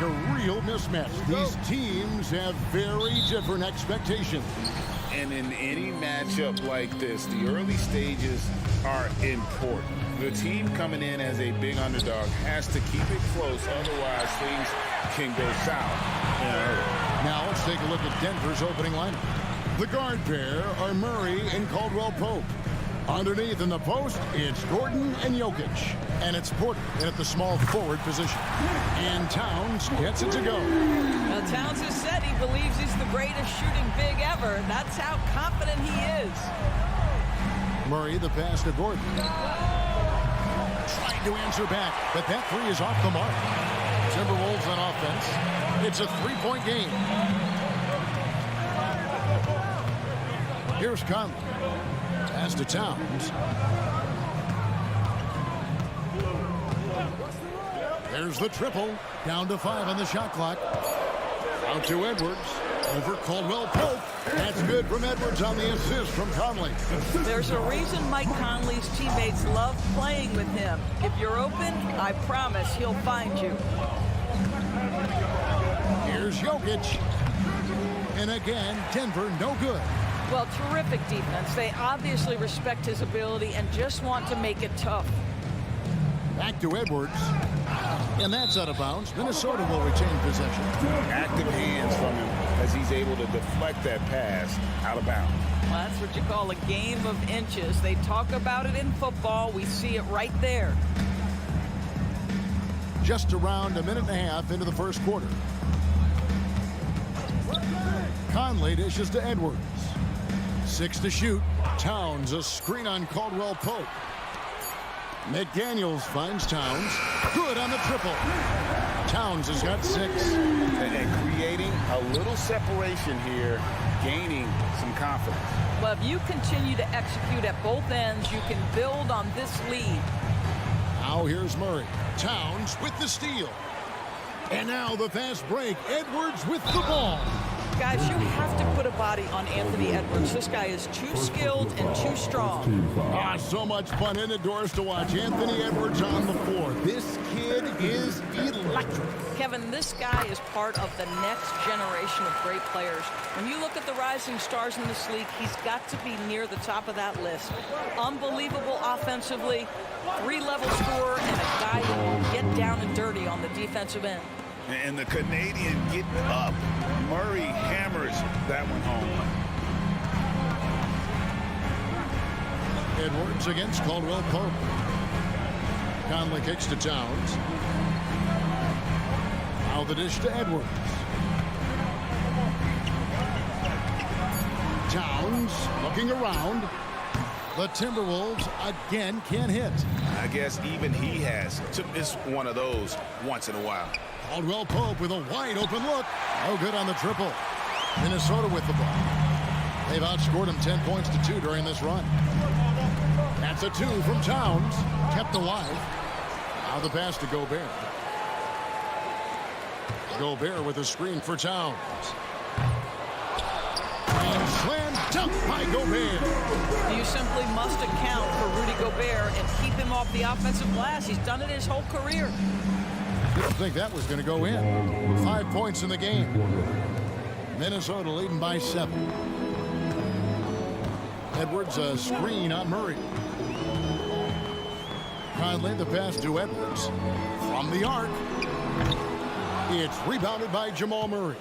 a real mismatch. These teams have very different expectations. And in any matchup like this, the early stages are important. The team coming in as a big underdog has to keep it close, otherwise things can go south. Now let's take a look at Denver's opening lineup. The guard pair are Murray and Caldwell Pope. Underneath in the post, it's Gordon and Jokic. And it's Porter at the small forward position. And Towns gets it to go. Now, Towns has said he believes he's the greatest shooting big ever. That's how confident he is. Murray, the pass to Gordon. Trying to answer back, but that three is off the mark. Timberwolves on offense. It's a three-point game. Here's Conley. Pass to Towns. There's the triple. Down to 5 on the shot clock. Out to Edwards. Over Caldwell Pope. That's good from Edwards on the assist from Conley. There's a reason Mike Conley's teammates love playing with him. If you're open, I promise he'll find you. Here's Jokic. And again, Denver no good. Well, terrific defense. They obviously respect his ability and just want to make it tough. Back to Edwards. And that's out of bounds. Minnesota will retain possession. Active hands from him as he's able to deflect that pass out of bounds. Well, that's what you call a game of inches. They talk about it in football. We see it right there. Just around a minute and a half into the first quarter. Conley dishes to Edwards. 6 to shoot. Towns a screen on Caldwell Pope. McDaniels finds Towns. Good on the triple. Towns has got 6. And creating a little separation here, gaining some confidence. Well, if you continue to execute at both ends, you can build on this lead. Now here's Murray. Towns with the steal. And now the fast break. Edwards with the ball. Guys, you have to put a body on Anthony Edwards. This guy is too skilled and too strong. So much fun in the doors to watch Anthony Edwards on the floor. This kid is electric. Kevin, this guy is part of the next generation of great players. When you look at the rising stars in this league, he's got to be near the top of that list. Unbelievable offensively, 3-level scorer, and a guy who will get down and dirty on the defensive end. And the Canadian getting up. Murray hammers that one home. Edwards against Caldwell Pope. Conley kicks to Towns. Now the dish to Edwards. Towns looking around. The Timberwolves again can't hit. I guess even he has to miss one of those once in a while. Caldwell Pope with a wide open look. No good on the triple. Minnesota with the ball. They've outscored him 10 points to 2 during this run. That's a 2 from Towns. Kept alive. Now the pass to Gobert. Gobert with a screen for Towns. And slam dunk by Gobert. You simply must account for Rudy Gobert and keep him off the offensive glass. He's done it his whole career. Didn't think that was going to go in. 5 points in the game. Minnesota leading by 7. Edwards a screen on Murray. Conley the pass to Edwards. From the arc. It's rebounded by Jamal Murray.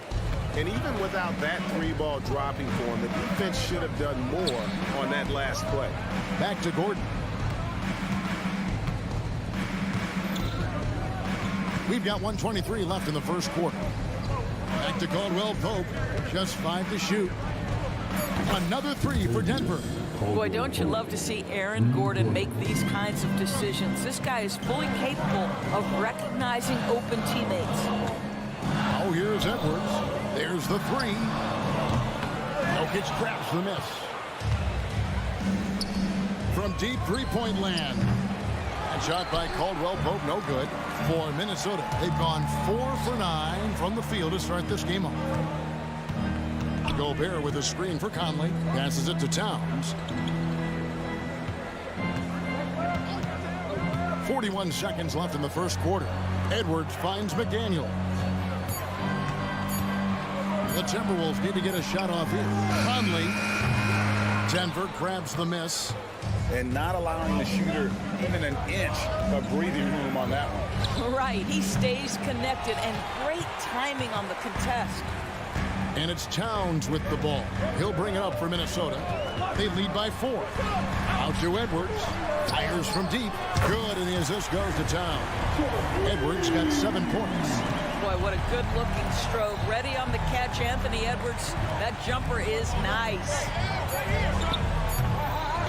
And even without that 3-ball dropping for him, the defense should have done more on that last play. Back to Gordon. We've got 1:23 left in the first quarter. Back to Caldwell Pope. Just 5 to shoot. Another 3 for Denver. Boy, don't you love to see Aaron Gordon make these kinds of decisions. This guy is fully capable of recognizing open teammates. Now here's Edwards. There's the 3. Jokic grabs the miss. From deep three-point land. And shot by Caldwell Pope, no good. For Minnesota, they've gone 4 for 9 from the field to start this game off. Gobert with a screen for Conley. Passes it to Towns. 41 seconds left in the first quarter. Edwards finds McDaniels. the Timberwolves need to get a shot off here. Conley. Denver grabs the miss. And not allowing the shooter even an inch of breathing room on that one. Right, he stays connected, and great timing on the contest. And it's Towns with the ball. He'll bring it up for Minnesota. They lead by 4. Out to Edwards. Fires from deep. Good, and the assist goes to Towns. Edwards got 7 points. Boy, what a good-looking stroke. Ready on the catch, Anthony Edwards. That jumper is nice.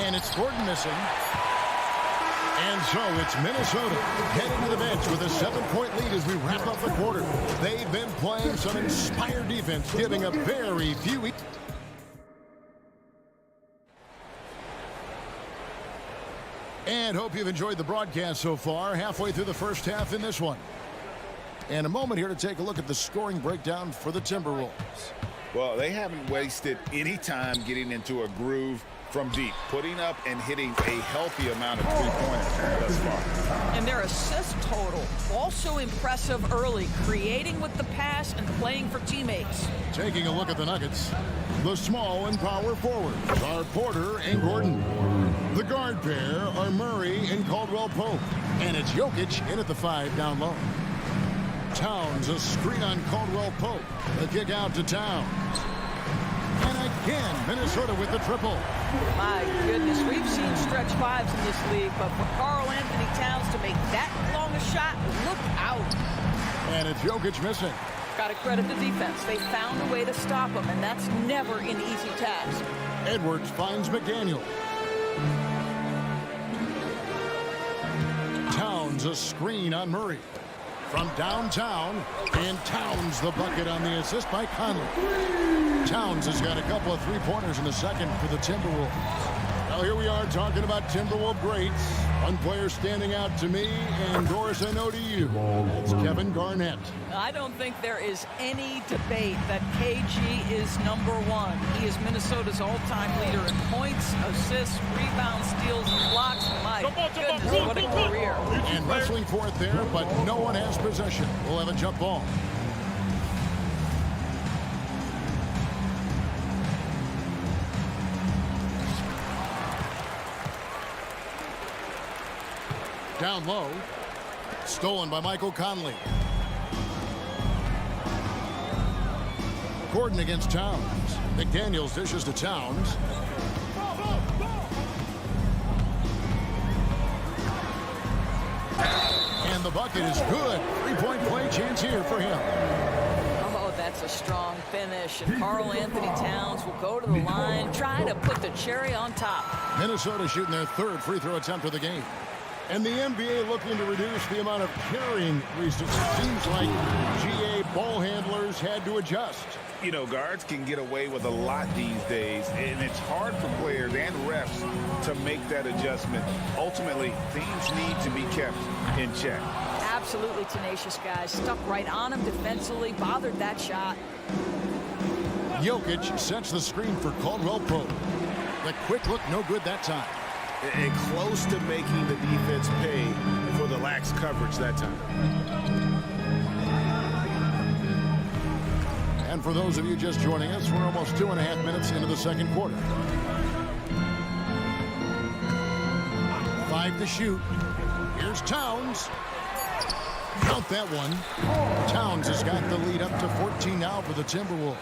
And it's Gordon missing. And so it's Minnesota heading to the bench with a 7-point lead as we wrap up the quarter. They've been playing some inspired defense, giving up very few. And hope you've enjoyed the broadcast so far. Halfway through the first half in this one. And a moment here to take a look at the scoring breakdown for the Timberwolves. Well, they haven't wasted any time getting into a groove from deep, putting up and hitting a healthy amount of three-pointers thus far. And their assist total, also impressive early, creating with the pass and playing for teammates. Taking a look at the Nuggets, the small and power forwards are Porter and Gordon. The guard pair are Murray and Caldwell Pope. And it's Jokic in at the 5 down low. Towns, a screen on Caldwell Pope. The kick out to Towns. And again, Minnesota with the triple. My goodness, we've seen stretch 5s in this league, but for Karl Anthony Towns to make that long a shot, look out. And it's Jokic missing. Got to credit the defense. They found a way to stop him, and that's never an easy task. Edwards finds McDaniel. Towns, a screen on Murray. From downtown, and Towns the bucket on the assist by Conley. Towns has got a couple of three-pointers in the second for the Timberwolves. Well, here we are talking about Timberwolves greats. One player standing out to me, and Doris, I know to you. It's Kevin Garnett. I don't think there is any debate that KG is #1. He is Minnesota's all-time leader in points, assists, rebounds, steals, and blocks. My goodness, what a career. And wrestling for it there, but no one has possession. We'll have a jump ball. Down low. Stolen by Michael Conley. Gordon against Towns. McDaniels dishes to Towns. And the bucket is good. 3-point play chance here for him. Oh, that's a strong finish. And Karl Anthony Towns will go to the line, try to put the cherry on top. Minnesota shooting their 3rd free throw attempt of the game. And the NBA looking to reduce the amount of carrying recently. It seems like GA ball handlers had to adjust. You know, guards can get away with a lot these days, and it's hard for players and refs to make that adjustment. Ultimately, things need to be kept in check. Absolutely tenacious guys. Stuck right on him defensively, bothered that shot. Jokic sets the screen for Caldwell Pope. The quick look, no good that time. And close to making the defense pay for the lax coverage that time. And for those of you just joining us, we're almost 2.5 minutes into the second quarter. 5 to shoot. Here's Towns. Count that one. Towns has got the lead up to 14 now for the Timberwolves.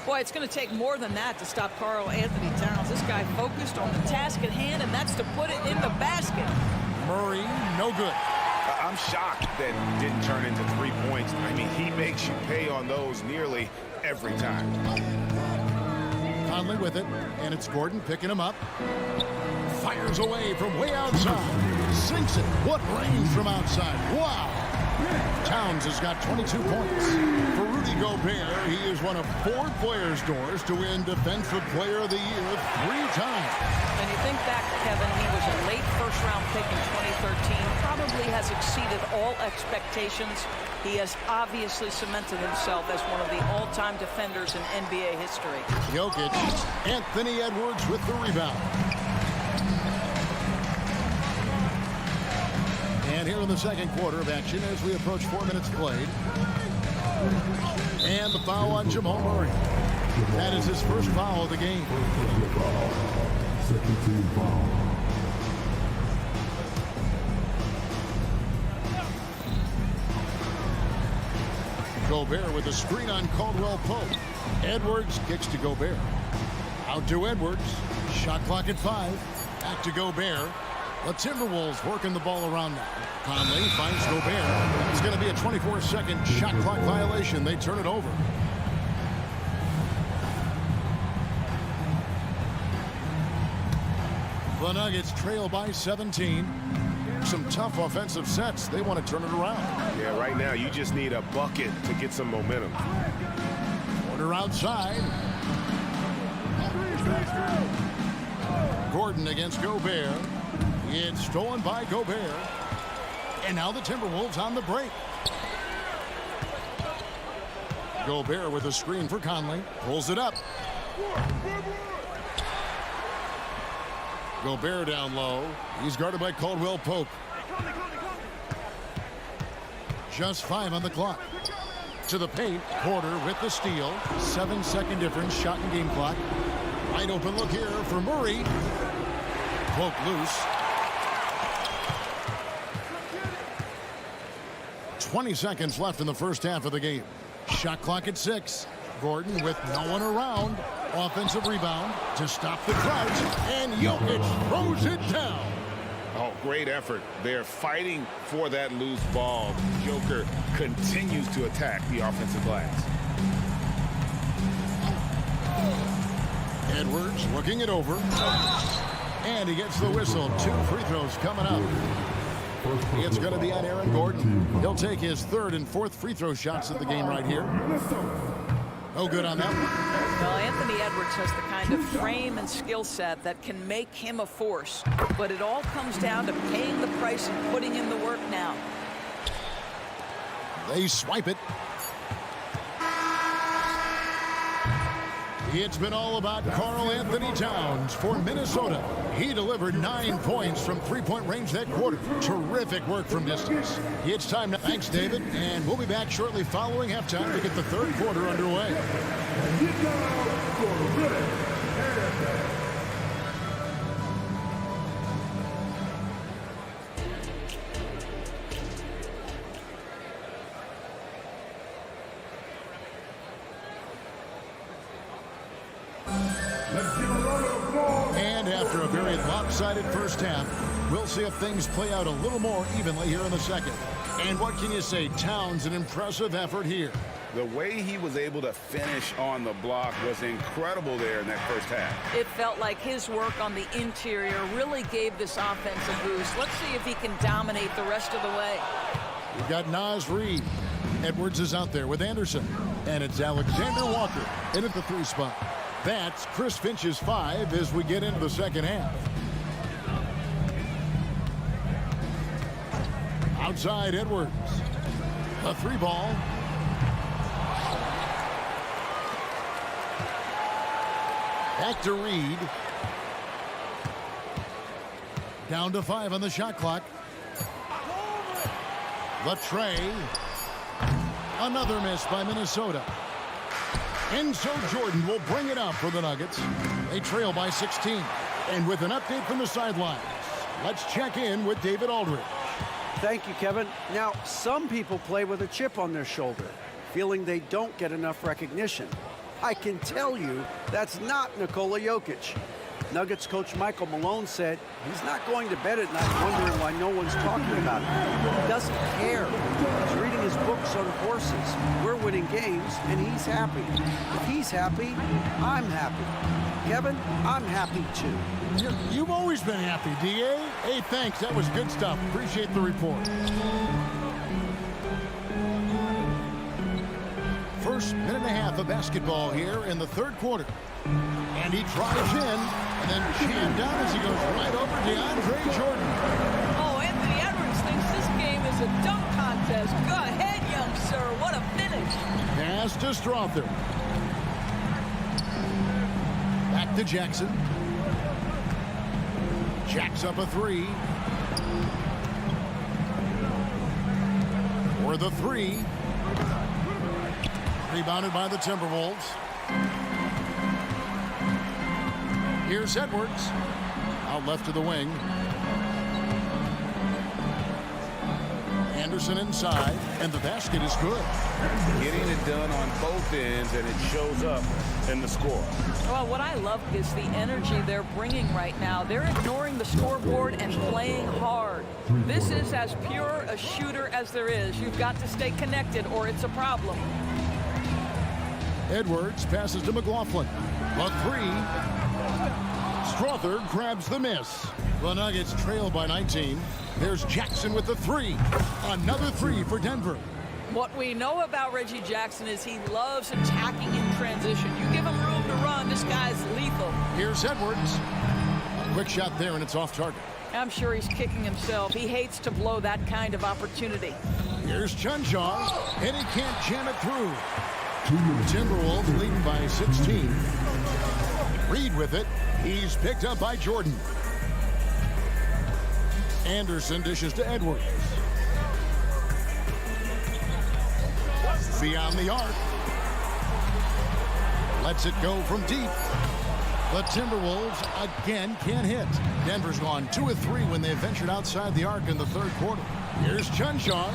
Boy, it's going to take more than that to stop Karl Anthony Towns. This guy focused on the task at hand, and that's to put it in the basket. Murray, no good. I'm shocked that it didn't turn into 3 points. I mean, he makes you pay on those nearly every time. Conley with it, and it's Gordon picking him up. Fires away from way outside. Sinks it. What range from outside. Wow. Towns has got 22 points. For Rudy Gobert, he is one of 4 players, Doris, to win Defensive Player of the Year 3 times. And you think back, Kevin, he was a late first-round pick in 2013. Probably has exceeded all expectations. He has obviously cemented himself as one of the all-time defenders in NBA history. Jokic, Anthony Edwards with the rebound. And here in the second quarter of action as we approach 4 minutes played. And the foul on Jamal Murray. That is his first foul of the game. Second team foul. Gobert with a screen on Caldwell Pope. Edwards kicks to Gobert. Out to Edwards. Shot clock at 5. Back to Gobert. The Timberwolves working the ball around now. Conley finds Gobert. It's going to be a 24-second shot clock violation. They turn it over. The Nuggets trail by 17. Some tough offensive sets. They want to turn it around. Yeah, right now you just need a bucket to get some momentum. Porter outside. Gordon against Gobert. It's stolen by Gobert. And now the Timberwolves on the break. Gobert with a screen for Conley. Pulls it up. Gobert down low. He's guarded by Caldwell Pope. Just 5 on the clock. To the paint. Porter with the steal. 7-second difference. Shot and game clock. Wide open look here for Murray. Poke loose. 20 seconds left in the first half of the game. Shot clock at 6. Gordon with no one around. Offensive rebound to stop the crouch. And Jokic throws it down. Oh, great effort. They're fighting for that loose ball. Joker continues to attack the offensive glass. Edwards looking it over. And he gets the whistle. 2 free throws coming up. It's going to be on Aaron Gordon. He'll take his 3rd and 4th free throw shots of the game right here. No good on that one. Well, Anthony Edwards has the kind of frame and skill set that can make him a force. But it all comes down to paying the price and putting in the work now. They swipe it. It's been all about Karl Anthony Towns for Minnesota. He delivered 9 points from three-point range that quarter. Terrific work from distance. It's time now. Thanks, David. And we'll be back shortly following halftime to get the third quarter underway. And after a very lopsided first half, we'll see if things play out a little more evenly here in the second. And what can you say? Towns, an impressive effort here. The way he was able to finish on the block was incredible there in that first half. It felt like his work on the interior really gave this offense a boost. Let's see if he can dominate the rest of the way. We've got Naz Reid. Edwards is out there with Anderson. And it's Alexander Walker in at the 3 spot. That's Chris Finch's 5 as we get into the second half. Outside Edwards. A 3 ball. Back to Reid. Down to 5 on the shot clock. The tray. Another miss by Minnesota. And so Jordan will bring it up for the Nuggets. They trail by 16. And with an update from the sidelines, let's check in with David Aldridge. Thank you, Kevin. Now, some people play with a chip on their shoulder, feeling they don't get enough recognition. I can tell you that's not Nikola Jokic. Nuggets coach Michael Malone said he's not going to bed at night wondering why no one's talking about him. He doesn't care. He's reading his books on horses. We're winning games, and he's happy. If he's happy, I'm happy. Kevin, I'm happy too. You've always been happy, D.A. Hey, thanks. That was good stuff. Appreciate the report. First minute and a half of basketball here in the third quarter. And he drives in and then jammed down as he goes right over DeAndre Jordan. Oh, Anthony Edwards thinks this game is a dunk contest. Go ahead, young sir. What a finish. Pass to Strother. Back to Jackson. Jacks up a 3. For the 3. Rebounded by the Timberwolves. Here's Edwards. Out left to the wing. Anderson inside, and the basket is good. Getting it done on both ends, and it shows up in the score. Well, what I love is the energy they're bringing right now. They're ignoring the scoreboard and playing hard. This is as pure a shooter as there is. You've got to stay connected or it's a problem. Edwards passes to McLaughlin. A three. Strother grabs the miss. The Nuggets trail by 19. There's Jackson with the three. Another three for Denver. What we know about Reggie Jackson is he loves attacking in transition. You give him room to run, this guy's lethal. Here's Edwards. A quick shot there, and it's off target. I'm sure he's kicking himself. He hates to blow that kind of opportunity. Here's Chunchaw, and he can't jam it through. Timberwolves leading by 16. Reed with it. He's picked up by Jordan. Anderson dishes to Edwards. Beyond the arc. Lets it go from deep. The Timberwolves again can't hit. Denver's gone 2 of 3 when they ventured outside the arc in the third quarter. Here's Chunchaw.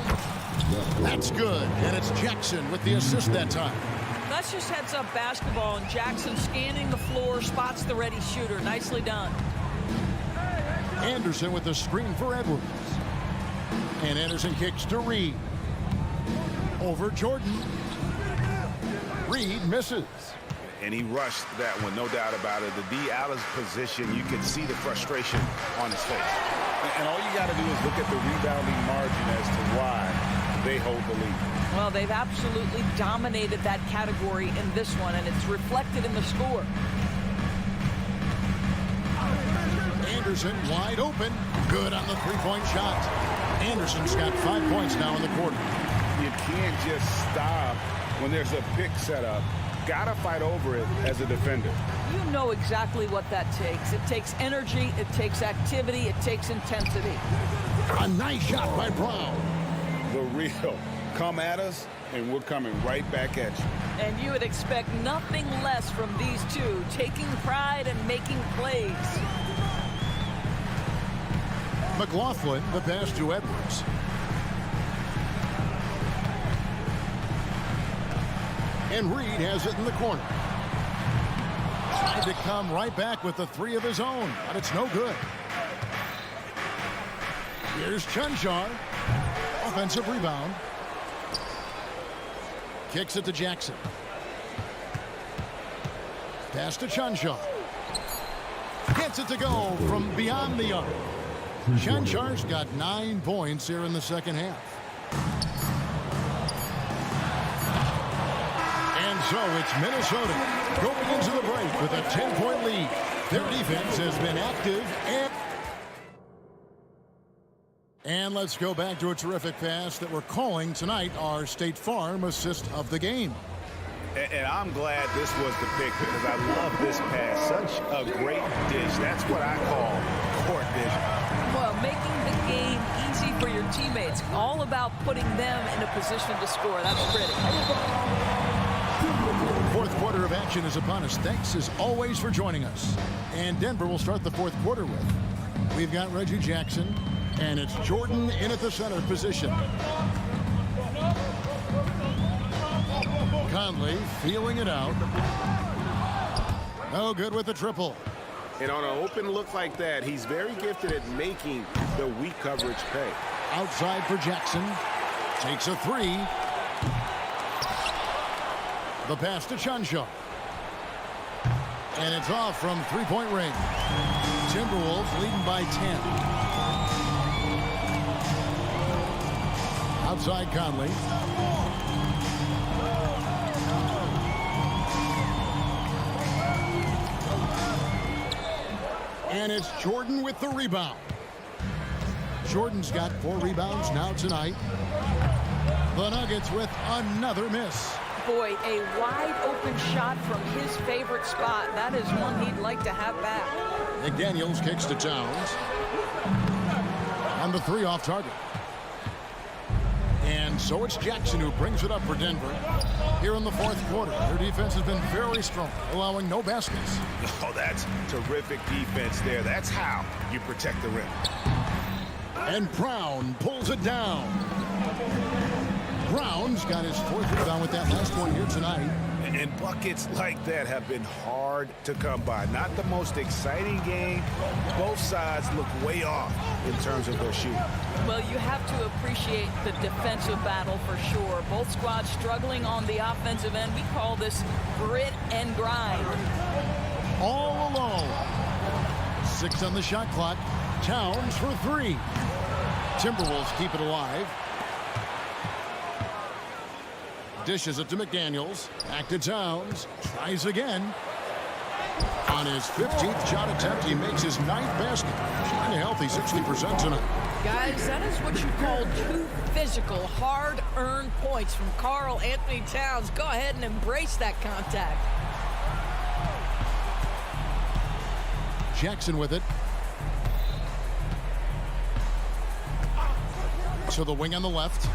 That's good, and it's Jackson with the assist that time. That's just heads-up basketball, and Jackson scanning the floor, spots the ready shooter. Nicely done. Anderson with the screen for Edwards. And Anderson kicks to Reed. Over Jordan. Reed misses. And he rushed that one, no doubt about it. The D out of position, you could see the frustration on his face. And all you got to do is look at the rebounding margin as to why they hold the lead. Well, they've absolutely dominated that category in this one, and it's reflected in the score. Anderson wide open. Good on the three-point shot. Anderson's got 5 points now in the quarter. You can't just stop when there's a pick set up. Gotta fight over it as a defender. You know exactly what that takes. It takes energy, it takes activity, it takes intensity. A nice shot by Brown. The real. Come at us, and we're coming right back at you. And you would expect nothing less from these two, taking pride and making plays. McLaughlin, the pass to Edwards. And Reed has it in the corner. Tried to come right back with the three of his own, but it's no good. Here's Chunchaw. Offensive rebound. Kicks it to Jackson. Pass to Chunchaw. Gets it to go from beyond the arc. Chunchaw's got 9 points here in the second half. And so it's Minnesota going into the break with a 10-point lead. Their defense has been active and let's go back to a terrific pass that we're calling tonight our State Farm assist of the game. And I'm glad this was the pick because I love this pass. Such a great dish. That's what I call court vision. Well, making the game easy for your teammates. All about putting them in a position to score. That's pretty. Fourth quarter of action is upon us. Thanks as always for joining us. And Denver will start the fourth quarter with. We've got Reggie Jackson, and it's Jordan in at the center position. Conley feeling it out. No good with the triple. And on an open look like that, he's very gifted at making the weak coverage pay. Outside for Jackson. Takes a three. The pass to Chunchaw. And it's off from three-point range. Timberwolves leading by 10. Outside Conley. And it's Jordan with the rebound. Jordan's got 4 rebounds now tonight. The Nuggets with another miss. Boy, a wide open shot from his favorite spot. That is one he'd like to have back. McDaniels kicks to Towns. On the 3 off target. And And so it's Jackson who brings it up for Denver. Here in the fourth quarter, their defense has been very strong, allowing no baskets. Oh, that's terrific defense there. That's how you protect the rim. And Brown pulls it down. Brown's got his fourth rebound with that last one here tonight. And buckets like that have been hard to come by. Not the most exciting game. Both sides look way off in terms of their shooting. Well, you have to appreciate the defensive battle for sure. Both squads struggling on the offensive end. We call this grit and grind. All alone. 6 on the shot clock. Towns for 3. Timberwolves keep it alive. Dishes it to McDaniels. Back to Towns. Tries again. On his 15th shot attempt, he makes his 9th basket. Shooting a healthy 60% tonight. Guys, that is what you call 2 physical, hard-earned points from Karl Anthony Towns. Go ahead and embrace that contact. Jackson with it. To the wing on the left.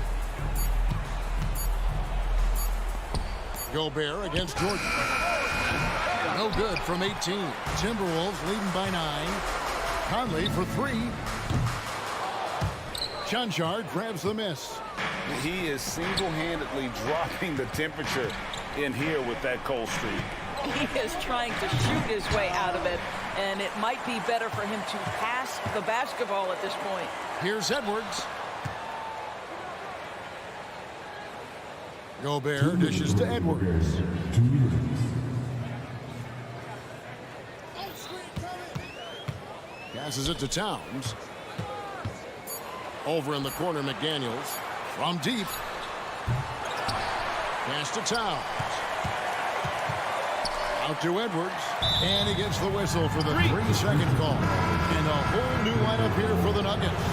Gobert against Jordan. No good from 18. Timberwolves leading by 9. Conley for 3. Chanchard grabs the miss. He is single-handedly dropping the temperature in here with that cold streak. He is trying to shoot his way out of it, and it might be better for him to pass the basketball at this point. Here's Edwards. Gobert dishes to Edwards. Passes it to Towns. Over in the corner, McDaniels. From deep. Pass to Towns. Out to Edwards. And he gets the whistle for the 3-second call. And a whole new lineup here for the Nuggets.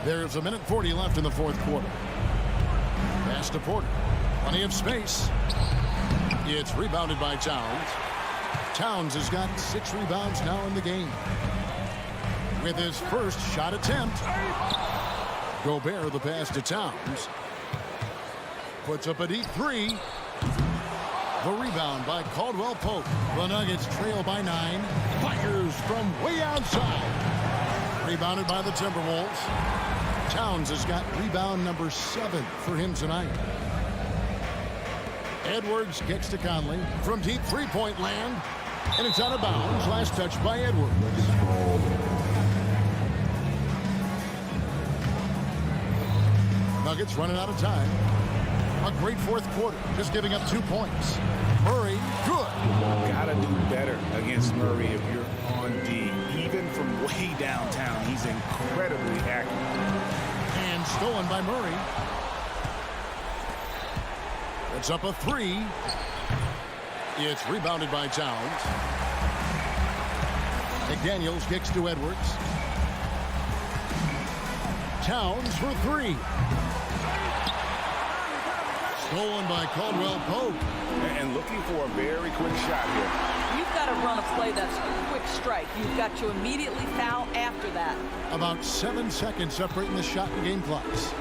There's 1:40 left in the fourth quarter. Pass to Porter. Plenty of space. It's rebounded by Towns. Towns has got 6 rebounds now in the game. With his first shot attempt. Gobert the pass to Towns. Puts up a deep 3. The rebound by Caldwell Pope. The Nuggets trail by 9. Fires from way outside. Rebounded by the Timberwolves. Towns has got rebound number 7 for him tonight. Edwards kicks to Conley from deep three-point land. And it's out of bounds. Last touch by Edwards. Nuggets running out of time. A great fourth quarter, just giving up 2 points. Murray, good. Gotta do better against Murray if you're on D. Even from way downtown, he's incredibly accurate. And stolen by Murray. It's up a 3. It's rebounded by Towns. McDaniels kicks to Edwards. Towns for 3. Stolen by Caldwell Pope. And looking for a very quick shot here. You've got to run a play that's a quick strike. You've got to immediately foul after that. About 7 seconds separating the shot and game clocks.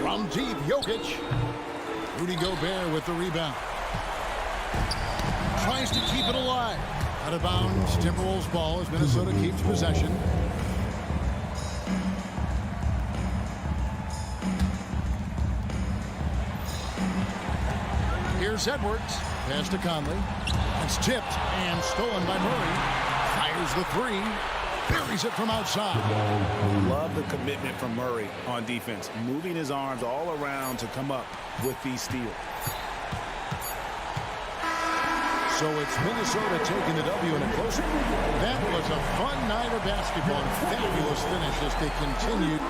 From deep, Jokic. Rudy Gobert with the rebound. Tries to keep it alive. Out of bounds, Timberwolves ball as Minnesota keeps possession. Here's Edwards. Pass to Conley. It's tipped and stolen by Murray. Fires the 3. Buries it from outside. Love the commitment from Murray on defense. Moving his arms all around to come up with these steals. So it's Minnesota taking the W in a close one. That was a fun night of basketball. Fabulous finish as they continued.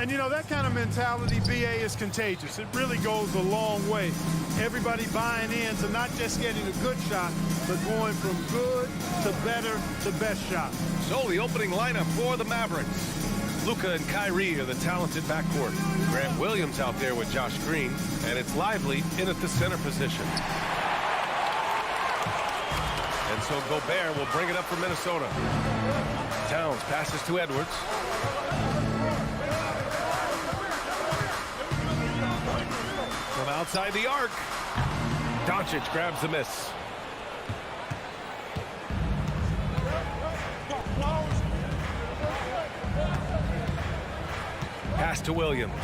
And, you know, that kind of mentality, BA, is contagious. It really goes a long way. Everybody buying in to not just getting a good shot, but going from good to better to best shot. So the opening lineup for the Mavericks. Luka and Kyrie are the talented backcourt. Grant Williams out there with Josh Green, and it's Lively in at the center position. And so Gobert will bring it up for Minnesota. Towns passes to Edwards. From outside the arc, Doncic grabs the miss. Pass to Williams.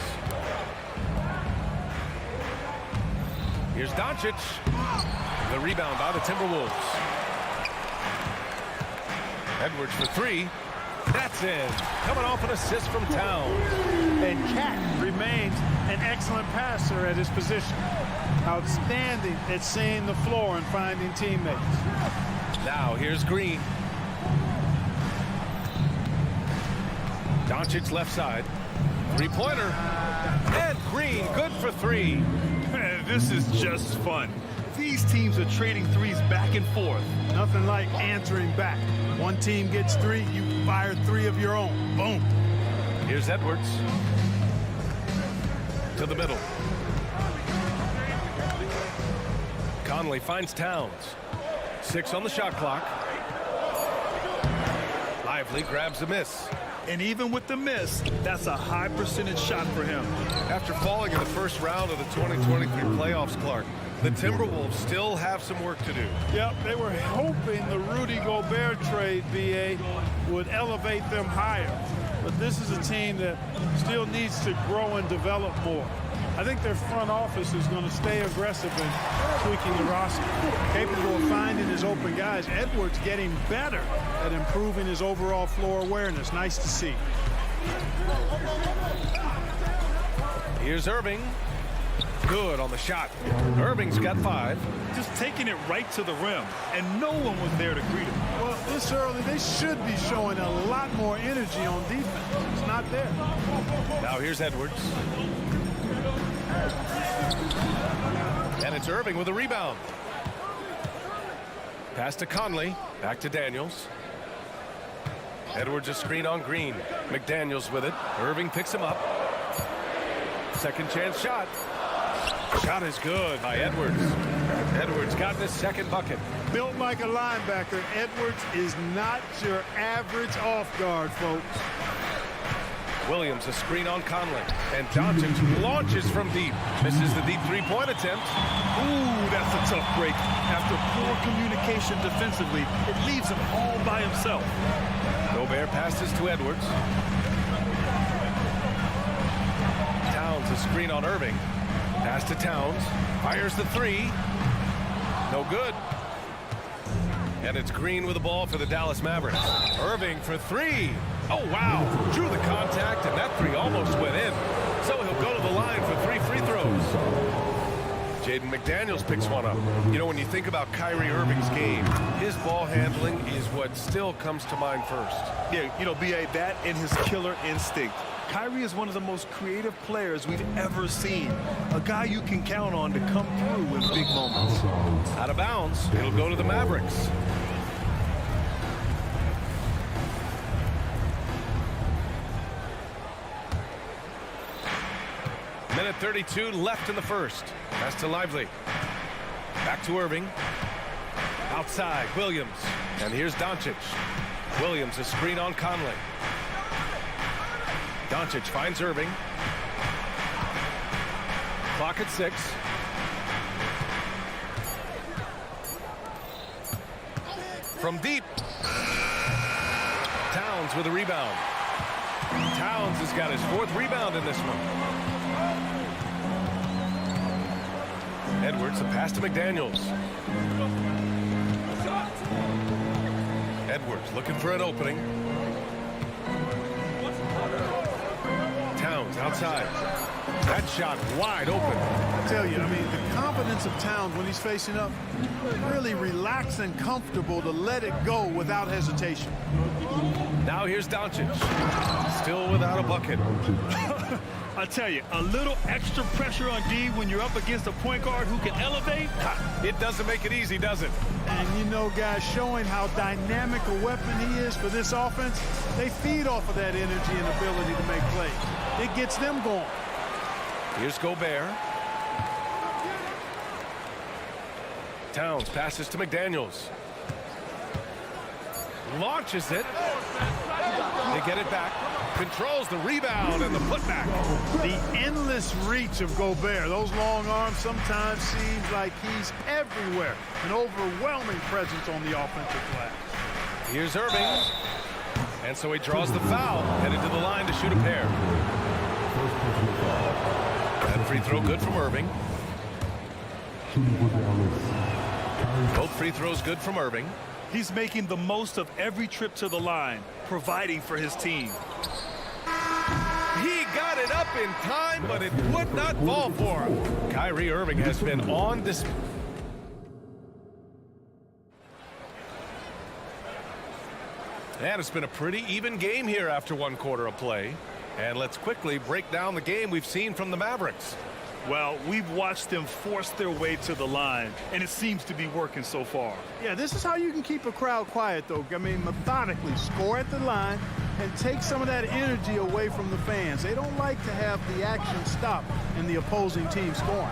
Here's Doncic. The rebound by the Timberwolves. Edwards for three. That's in. Coming off an assist from Towns. And Cat remains an excellent passer at his position. Outstanding at seeing the floor and finding teammates. Now here's Green. Doncic left side. Three-pointer. And Green, good for three. This is just fun. These teams are trading threes back and forth. Nothing like answering back. One team gets three, you fire three of your own. Boom. Here's Edwards. To the middle. Conley finds Towns. 6 on the shot clock. Lively grabs the miss. And even with the miss, that's a high percentage shot for him. After falling in the first round of the 2023 playoffs, Clark, the Timberwolves still have some work to do. Yep, they were hoping the Rudy Gobert trade, BA, would elevate them higher. But this is a team that still needs to grow and develop more. I think their front office is going to stay aggressive in tweaking the roster, capable of finding his open guys. Edwards getting better at improving his overall floor awareness. Nice to see. Here's Irving. Good on the shot. Irving's got 5. Just taking it right to the rim, and no one was there to greet him. Well, this early, they should be showing a lot more energy on defense. It's not there. Now here's Edwards. And it's Irving with a rebound. Pass to Conley. Back to Daniels. Edwards a screen on Green. McDaniels with it. Irving picks him up. Second chance shot. Shot is good by Edwards. Edwards got his second bucket. Built like a linebacker, Edwards is not your average off guard, folks. Williams a screen on Conley. And Doncic launches from deep. Misses the deep three-point attempt. Ooh, that's a tough break. After poor communication defensively, it leaves him all by himself. Gobert passes to Edwards. Towns a screen on Irving. Pass to Towns. Fires the three. No good. And it's Green with the ball for the Dallas Mavericks. Irving for three. Oh, wow. Drew the contact, and that three almost went in. So he'll go to the line for 3 free throws. Jaden McDaniels picks one up. You know, when you think about Kyrie Irving's game, his ball handling is what still comes to mind first. Yeah, you know, B.A., that and his killer instinct. Kyrie is one of the most creative players we've ever seen. A guy you can count on to come through in big moments. Out of bounds, it'll go to the Mavericks. Minute 32 left in the first. Pass to Lively. Back to Irving. Outside, Williams. And here's Doncic. Williams a screen on Conley. Doncic finds Irving. Clock at 6. From deep. Towns with a rebound. Towns has got his 4th rebound in this one. Edwards, a pass to McDaniels. Edwards looking for an opening. Towns outside. That shot wide open. I tell you, I mean, the confidence of Towns when he's facing up, really relaxed and comfortable to let it go without hesitation. Now here's Doncic. Still without a bucket. I tell you, a little extra pressure on D when you're up against a point guard who can elevate. It doesn't make it easy, does it? And you know, guys, showing how dynamic a weapon he is for this offense, they feed off of that energy and ability to make plays. It gets them going. Here's Gobert. Towns passes to McDaniels. Launches it. They get it back. Controls the rebound and the putback. The endless reach of Gobert. Those long arms sometimes seems like he's everywhere. An overwhelming presence on the offensive glass. Here's Irving. And so he draws the foul. Headed to the line to shoot a pair. That free throw good from Irving. Both free throws good from Irving. He's making the most of every trip to the line, providing for his team. He got it up in time, but it would not fall for him. Kyrie Irving has been on display. And it's been a pretty even game here after one quarter of play. And let's quickly break down the game we've seen from the Mavericks. Well, we've watched them force their way to the line, and it seems to be working so far. Yeah, this is how you can keep a crowd quiet, though. I mean, methodically score at the line and take some of that energy away from the fans. They don't like to have the action stop and the opposing team scoring.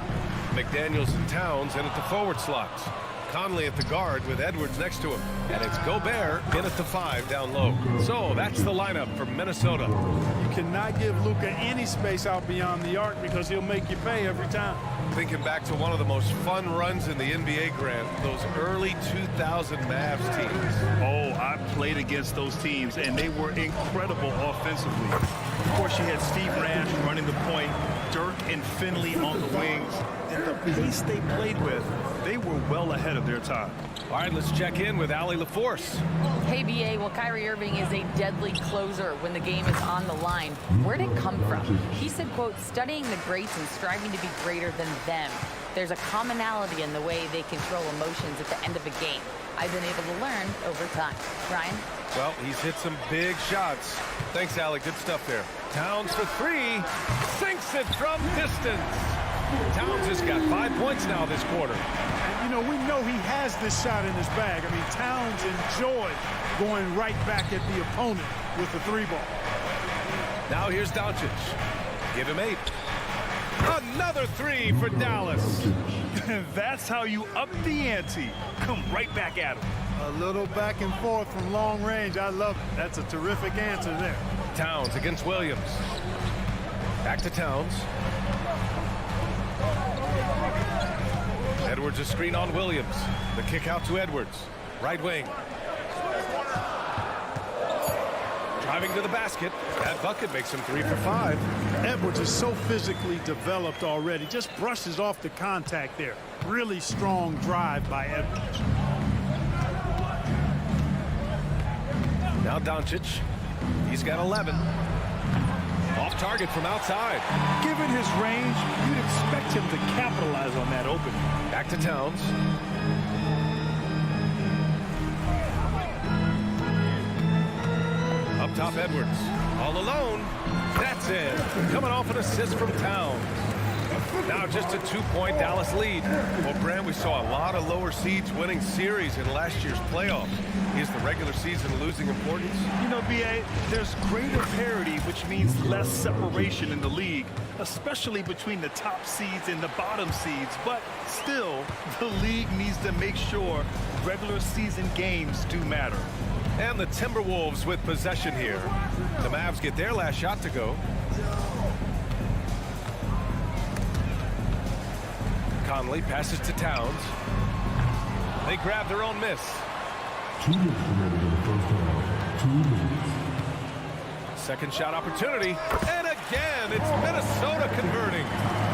McDaniels and Towns in at the forward slots. Conley at the guard with Edwards next to him. And it's Gobert in at the 5 down low. So that's the lineup for Minnesota. You cannot give Luka any space out beyond the arc because he'll make you pay every time. Thinking back to one of the most fun runs in the NBA, Grant, those early 2000 Mavs teams. Oh, I played against those teams, and they were incredible offensively. Of course, you had Steve Nash running the point, Dirk and Finley on the wings. And the pace they played with, they were well ahead of their time. All right, let's check in with Allie LaForce. Hey, BA, well, Kyrie Irving is a deadly closer when the game is on the line. Where'd it come from? He said, quote, studying the greats and striving to be greater than them. There's a commonality in the way they control emotions at the end of a game. I've been able to learn over time. Ryan? Well, he's hit some big shots. Thanks, Allie. Good stuff there. Towns for 3. Sinks it from distance. Towns has got 5 points now this quarter. And, you know, we know he has this shot in his bag. I mean, Towns enjoyed going right back at the opponent with the 3-ball. Now here's Doncic. Give him 8. Another 3 for Dallas. That's how you up the ante. Come right back at him. A little back and forth from long range. I love it. That's a terrific answer there. Towns against Williams. Back to Towns. Edwards a screen on Williams. The kick out to Edwards. Right wing. Driving to the basket. That bucket makes him 3 for 5. Edwards is so physically developed already. Just brushes off the contact there. Really strong drive by Edwards. Now Doncic. He's got 11. Off target from outside. Given his range, you'd expect him to capitalize on that opening. Back to Towns. Up top, Edwards. All alone. That's it. Coming off an assist from Towns. Now just a 2-point Dallas lead. Well, Grant, we saw a lot of lower seeds winning series in last year's playoffs. Is the regular season losing importance? You know, B.A., there's greater parity, which means less separation in the league, especially between the top seeds and the bottom seeds. But still, the league needs to make sure regular season games do matter. And the Timberwolves with possession here. The Mavs get their last shot to go. Conley passes to Towns. They grab their own miss. 2 minutes remaining in the first half. 2 minutes. Second shot opportunity. And again, it's Minnesota converting.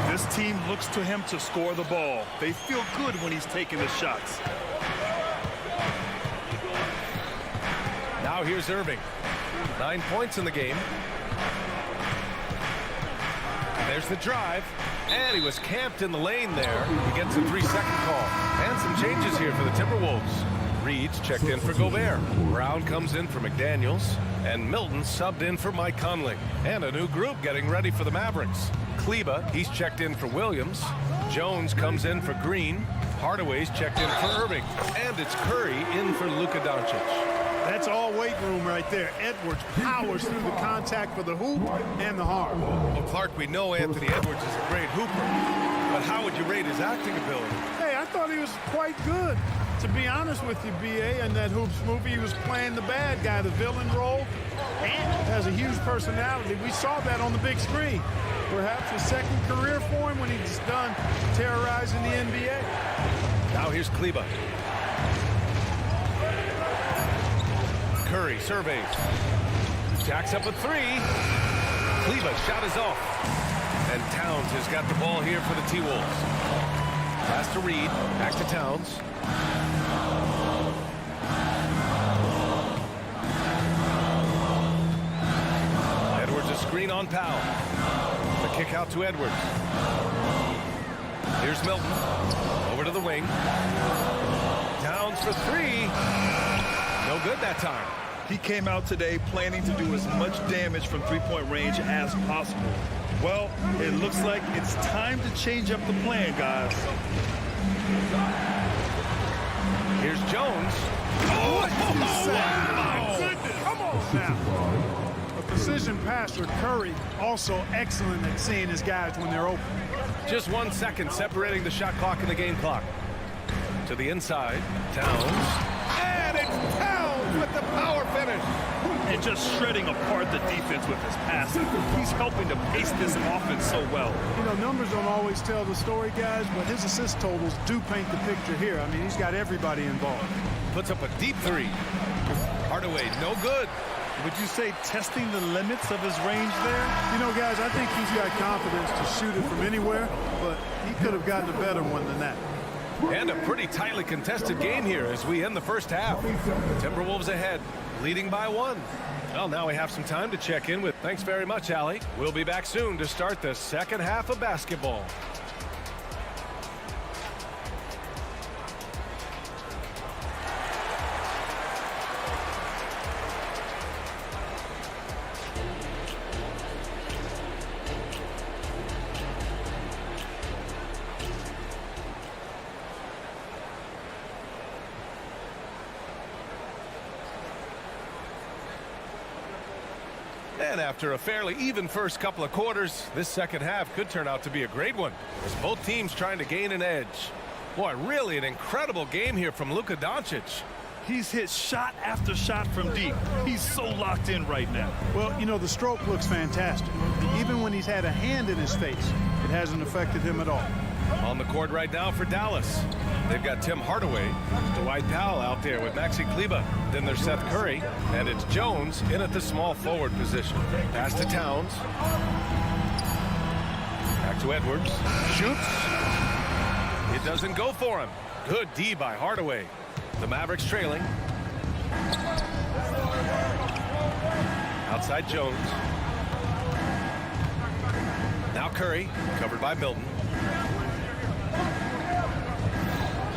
This team looks to him to score the ball. They feel good when he's taking the shots. Now here's Irving. 9 points in the game. There's the drive, and he was camped in the lane there. He gets a 3-second call. And some changes here for the Timberwolves. Reed's checked in for Gobert. Brown comes in for McDaniels. And Milton subbed in for Mike Conley. And a new group getting ready for the Mavericks. Kleba, he's checked in for Williams. Jones comes in for Green. Hardaway's checked in for Irving. And it's Curry in for Luka Doncic. That's all weight room right there. Edwards powers through the contact for the hoop and the harm. Well, Clark, we know Anthony Edwards is a great hooper. But how would you rate his acting ability? Hey, I thought he was quite good. To be honest with you, B.A., in that Hoops movie, he was playing the bad guy, the villain role, and has a huge personality. We saw that on the big screen. Perhaps a second career for him when he's done terrorizing the NBA. Now here's Kleba. Curry surveys. Jacks up a 3. Kleba's shot is off. And Towns has got the ball here for the T-Wolves. Pass to Reed. Back to Towns. Edwards a screen on Powell. The kick out to Edwards. Here's Milton. Over to the wing. Towns for 3. No good that time. He came out today planning to do as much damage from three-point range as possible. Well, it looks like it's time to change up the plan, guys. Here's Jones. Oh, my goodness. Come on now. A precision passer, Curry, also excellent at seeing his guys when they're open. Just 1 second separating the shot clock and the game clock. To the inside, Towns. And it's Towns with the power finish. And just shredding apart the defense with his passing. He's helping to pace this offense so well. You know, numbers don't always tell the story, guys, but his assist totals do paint the picture here. I mean, he's got everybody involved. Puts up a deep 3. Hardaway, no good. Would you say testing the limits of his range there? You know, guys, I think he's got confidence to shoot it from anywhere, but he could have gotten a better one than that. And a pretty tightly contested game here as we end the first half. Timberwolves ahead, leading by 1. Well, now we have some time to check in with. Thanks very much, Allie. We'll be back soon to start the second half of basketball. And after a fairly even first couple of quarters, this second half could turn out to be a great one, as both teams trying to gain an edge. Boy, really an incredible game here from Luka Doncic. He's hit shot after shot from deep. He's so locked in right now. Well, you know, the stroke looks fantastic. Even when he's had a hand in his face, it hasn't affected him at all. On the court right now for Dallas. They've got Tim Hardaway, Dwight Powell out there with Maxi Kleba. Then there's Seth Curry, and it's Jones in at the small forward position. Pass to Towns. Back to Edwards. Shoots. It doesn't go for him. Good D by Hardaway. The Mavericks trailing. Outside Jones. Now Curry, covered by Milton.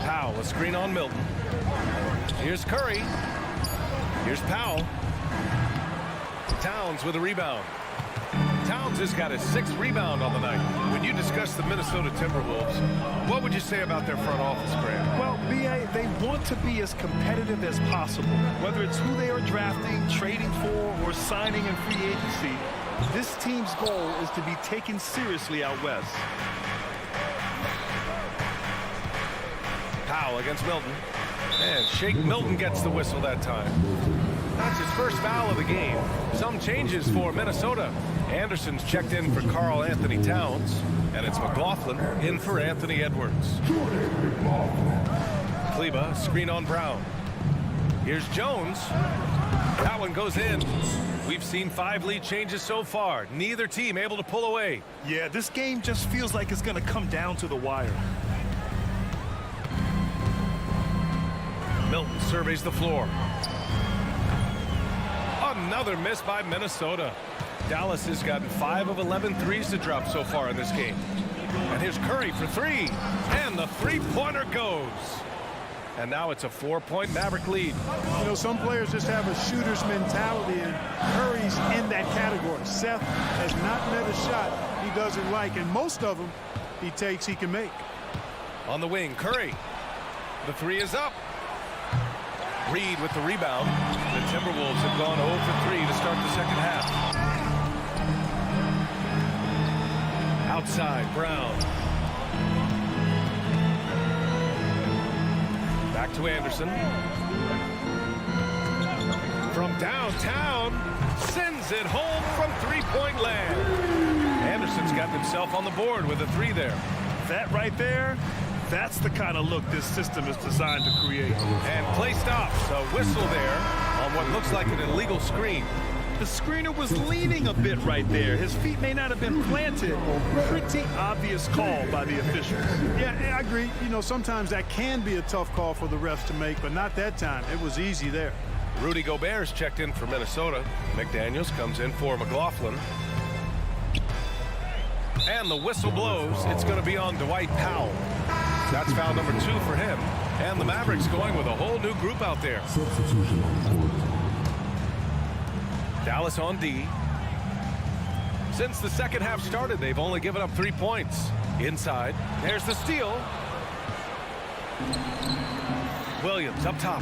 Powell, a screen on Milton. Here's Curry. Here's Powell. Towns with a rebound. Towns has got his 6th rebound on the night. When you discuss the Minnesota Timberwolves, what would you say about their front office, Grant? Well, B.A., they want to be as competitive as possible. Whether it's who they are drafting, trading for, or signing in free agency, this team's goal is to be taken seriously out west. Powell against Milton. And Shake Milton gets the whistle that time. That's his first foul of the game. Some changes for Minnesota. Anderson's checked in for Karl Anthony Towns. And it's McLaughlin in for Anthony Edwards. Kleba, screen on Brown. Here's Jones. That one goes in. We've seen 5 lead changes so far. Neither team able to pull away. Yeah, this game just feels like it's going to come down to the wire. Milton surveys the floor. Another miss by Minnesota. Dallas has gotten 5 of 11 threes to drop so far in this game. And here's Curry for 3. And the three-pointer goes. And now it's a 4-point Maverick lead. You know, some players just have a shooter's mentality, and Curry's in that category. Seth has not met a shot he doesn't like, and most of them he takes he can make. On the wing, Curry. The 3 is up. Reed with the rebound. The Timberwolves have gone 0 for 3 to start the second half. Outside, Brown. Back to Anderson. From downtown, sends it home from three-point land. Anderson's got himself on the board with a 3 there. That right there, that's the kind of look this system is designed to create. And play stops. A whistle there on what looks like an illegal screen. The screener was leaning a bit right there. His feet may not have been planted. Pretty obvious call by the officials. Yeah, I agree. You know, sometimes that can be a tough call for the refs to make, but not that time. It was easy there. Rudy Gobert's checked in for Minnesota. McDaniels comes in for McLaughlin. And the whistle blows. It's going to be on Dwight Powell. That's foul number 2 for him. And the Mavericks going with a whole new group out there. Substitution on the court. Dallas on D. Since the second half started, they've only given up 3 points. Inside, there's the steal. Williams up top.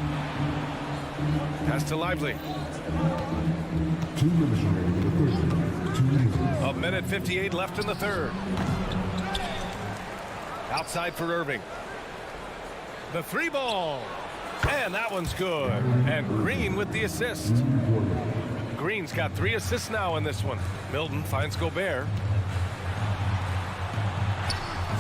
Pass to Lively. 2 minutes remaining in the third. 2 minutes. A minute 58 left in the third. Outside for Irving. The 3 ball. And that one's good. And Green with the assist. Green's got 3 assists now in this one. Milton finds Gobert.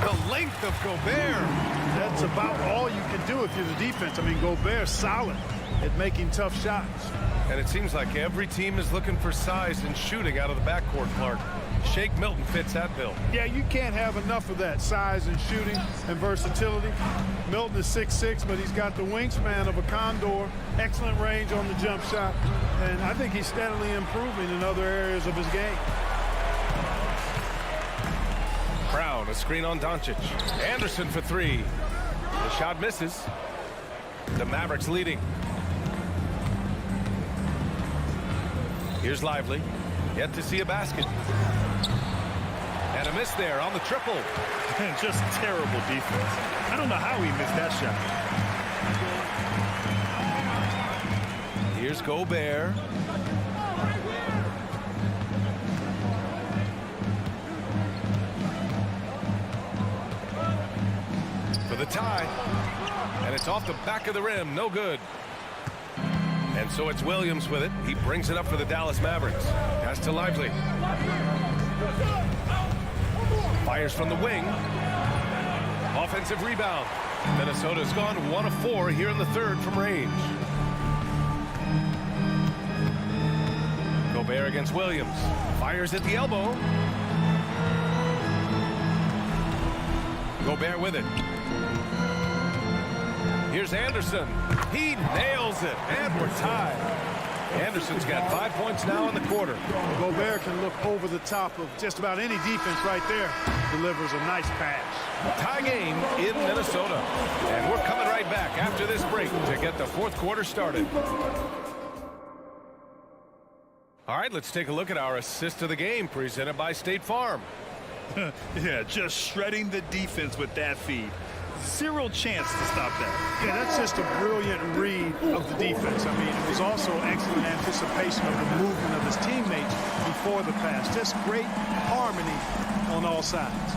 The length of Gobert. That's about all you can do if you're the defense. I mean, Gobert's solid at making tough shots. And it seems like every team is looking for size and shooting out of the backcourt, Clark. Shake Milton fits that bill. Yeah, you can't have enough of that size and shooting and versatility. Milton is 6'6", but he's got the wingspan of a condor, excellent range on the jump shot, and I think he's steadily improving in other areas of his game. Brown, a screen on Doncic. Anderson for 3. The shot misses. The Mavericks leading. Here's Lively. Yet to see a basket. And a miss there on the triple. Just terrible defense. I don't know how he missed that shot. Here's Gobert. For the tie. And it's off the back of the rim. No good. And so it's Williams with it. He brings it up for the Dallas Mavericks. Pass to Lively. Fires from the wing. Offensive rebound. Minnesota's gone 1 of 4 here in the third from range. Gobert against Williams. Fires at the elbow. Gobert with it. Here's Anderson. He nails it. And we're tied. Anderson's got 5 points now in the quarter. Gobert can look over the top of just about any defense right there. Delivers a nice pass. Tie game in Minnesota. And we're coming right back after this break to get the fourth quarter started. All right, let's take a look at our assist of the game presented by State Farm. Yeah, just shredding the defense with that feed. Zero chance to stop that. Yeah, that's just a brilliant read of the defense. I mean, it was also excellent anticipation of the movement of his teammates before the pass. Just great harmony on all sides.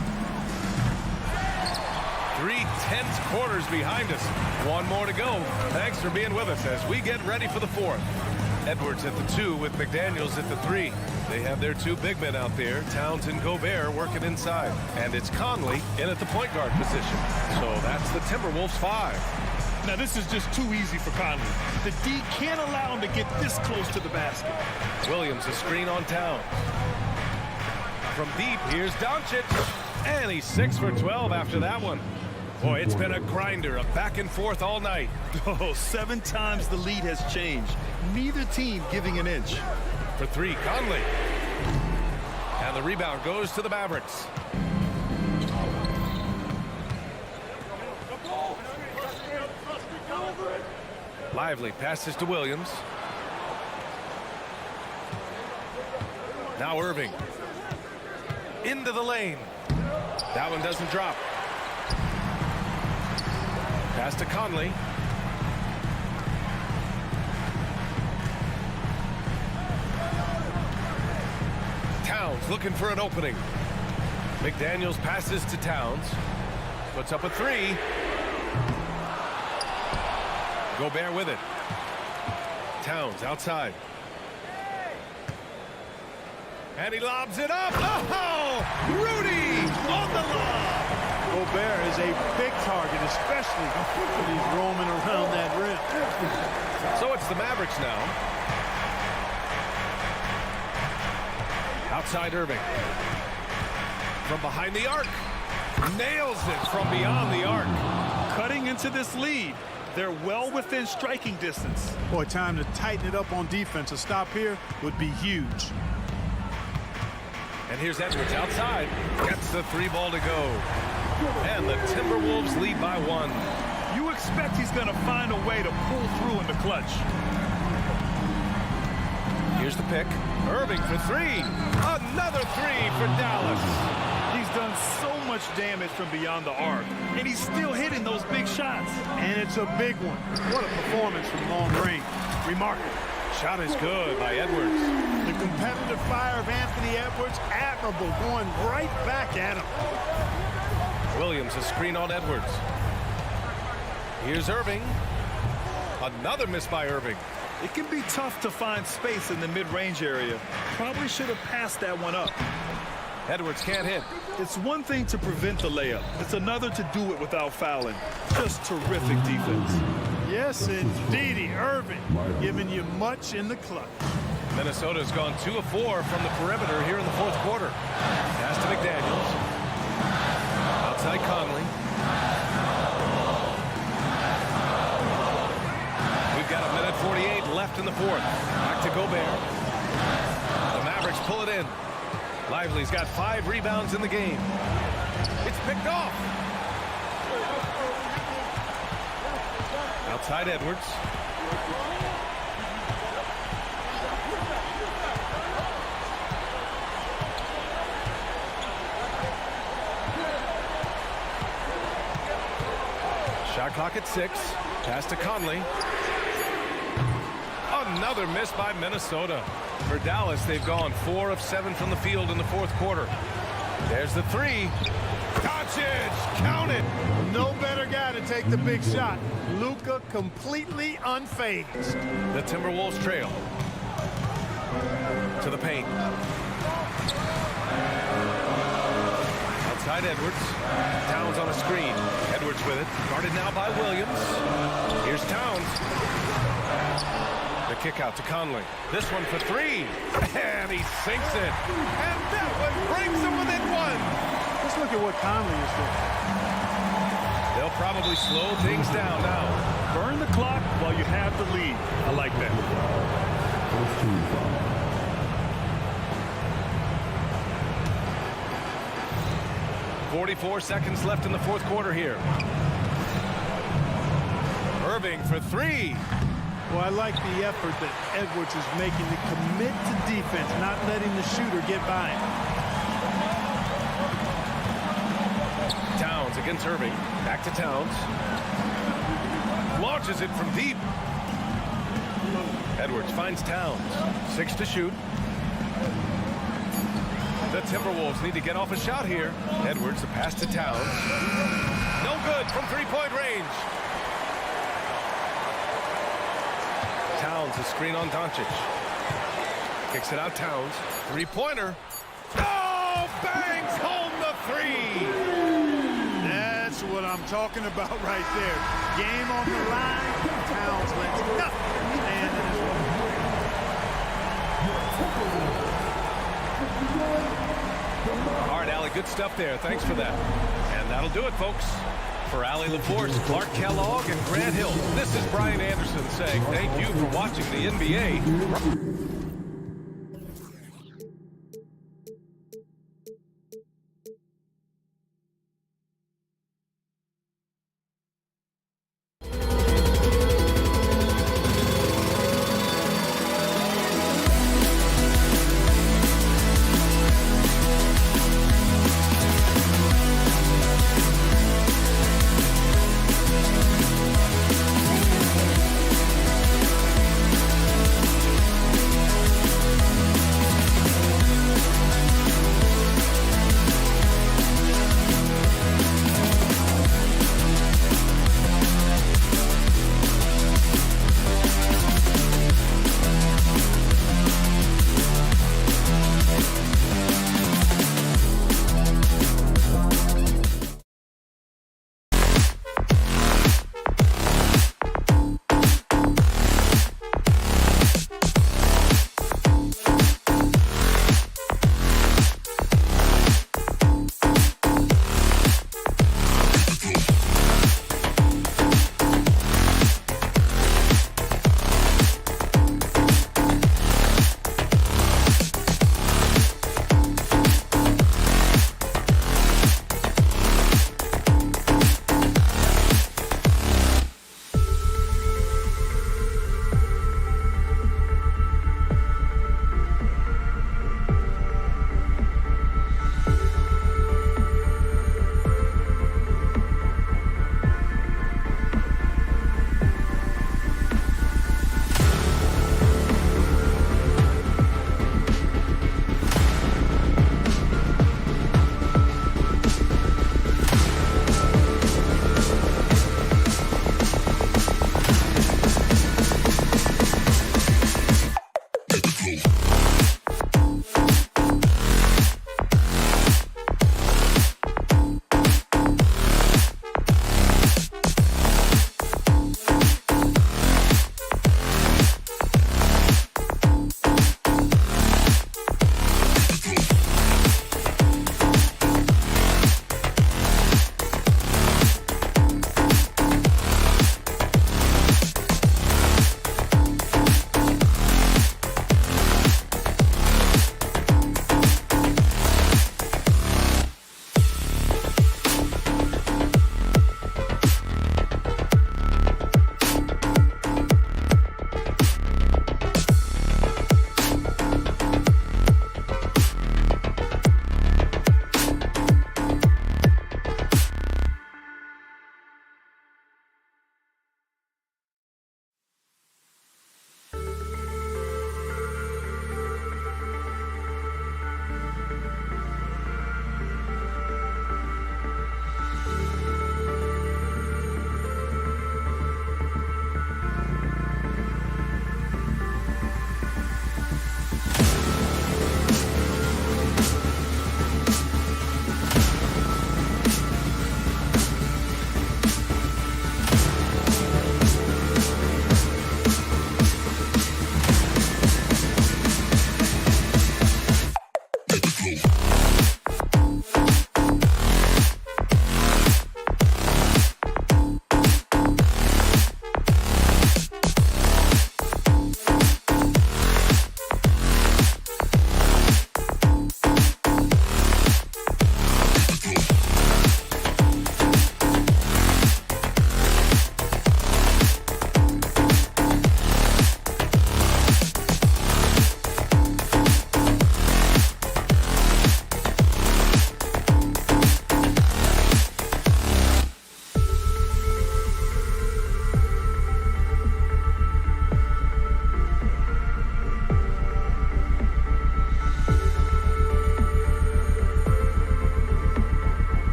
3 tense quarters behind us. 1 more to go. Thanks for being with us as we get ready for the fourth. Edwards at the 2 with McDaniels at the 3. They have their 2 big men out there, Towns and Gobert, working inside. And it's Conley in at the point guard position. So that's the Timberwolves 5. Now this is just too easy for Conley. The D can't allow him to get this close to the basket. Williams a screen on Towns. From deep, here's Doncic. And he's 6 for 12 after that one. Boy, it's been a grinder, a back and forth all night. Oh, 7 times the lead has changed. Neither team giving an inch. For 3, Conley. And the rebound goes to the Mavericks. Lively passes to Williams. Now Irving. Into the lane. That one doesn't drop. Pass to Conley. Towns looking for an opening. McDaniels passes to Towns. Puts up a three. Gobert with it. Towns outside. And he lobs it up. Oh! Rudy on the lob. Gobert is a big target, especially when he's roaming around that rim. So it's the Mavericks now. Outside Irving. From behind the arc. Nails it from beyond the arc. Cutting into this lead. They're well within striking distance. Boy, time to tighten it up on defense. A stop here would be huge. And here's Edwards outside. Gets the three ball to go. And the Timberwolves lead by 1. You expect he's going to find a way to pull through in the clutch. Here's the pick. Irving for three. Another three for Dallas. He's done so much damage from beyond the arc, and he's still hitting those big shots. And it's a big one. What a performance from long range. Remarkable. Shot is good by Edwards. The competitive fire of Anthony Edwards, admirable, going right back at him. Williams, a screen on Edwards. Here's Irving. Another miss by Irving. It can be tough to find space in the mid-range area. Probably should have passed that one up. Edwards can't hit. It's one thing to prevent the layup. It's another to do it without fouling. Just terrific defense. Yes, indeedy. Irving giving you much in the clutch. Minnesota's gone 2 of 4 from the perimeter here in the fourth quarter. Pass to McDaniels. Outside Conley. We've got 1:48 left in the fourth. Back to Gobert. The Mavericks pull it in. Lively's got 5 rebounds in the game. It's picked off. Outside Edwards. Shot clock at 6. Pass to Conley. Another miss by Minnesota. For Dallas, they've gone 4 of 7 from the field in the fourth quarter. There's the three. Doncic, count it. No better guy to take the big shot. Luka completely unfazed. The Timberwolves trail. To the paint. Outside Edwards. Towns on a screen. Edwards with it. Guarded now by Williams. Here's Towns. The kick out to Conley. This one for 3. And he sinks it. And that one brings him within 1. Let's look at what Conley is doing. They'll probably slow things down now. Burn the clock while you have the lead. I like that. 44 seconds left in the fourth quarter here. Irving for 3. Well, I like the effort that Edwards is making to commit to defense, not letting the shooter get by him. Towns against Irving. Back to Towns. Launches it from deep. Edwards finds Towns. 6 to shoot. The Timberwolves need to get off a shot here. Edwards, the pass to Towns. No good from three-point range. Towns, a screen on Doncic. Kicks it out, Towns. Three-pointer. Oh, bangs home the 3. That's what I'm talking about right there. Game on the line. Towns lets nothing stand in his way. All right, Allie, good stuff there. Thanks for that. And that'll do it, folks. For Allie LaForce, Clark Kellogg, and Grant Hill, this is Brian Anderson saying thank you for watching the NBA.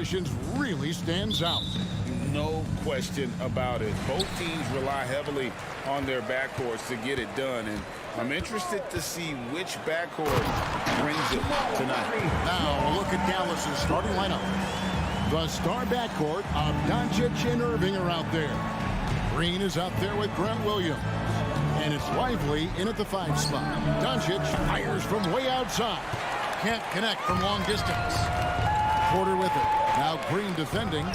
transitions really stands out. No question about it. Both teams rely heavily on their backcourts to get it done, and I'm interested to see which backcourt brings it tonight. Now look at Dallas's starting lineup. The star backcourt of Doncic and Irving are out there. Green is out there with Grant Williams. And it's Lively in at the 5 spot. Doncic fires from way outside. Can't connect from long distance. Porter with it. Now Green defending.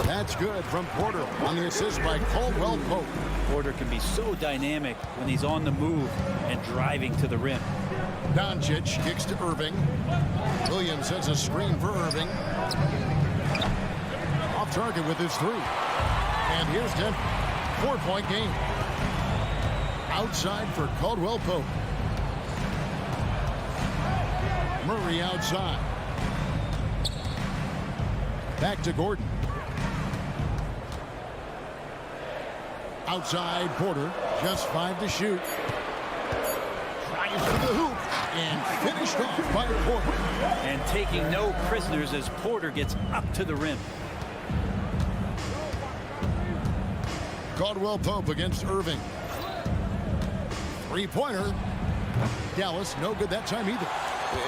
That's good from Porter on the assist by Caldwell Pope. Porter can be so dynamic when he's on the move and driving to the rim. Doncic kicks to Irving. Williams sends a screen for Irving. Off target with his 3. And here's Denver. 4-point game. Outside for Caldwell Pope. Murray outside. Back to Gordon. Outside Porter. Just 5 to shoot. Tries to the hoop. And finished off by Porter. And taking no prisoners as Porter gets up to the rim. Caldwell Pope against Irving. 3-pointer. Dallas no good that time either.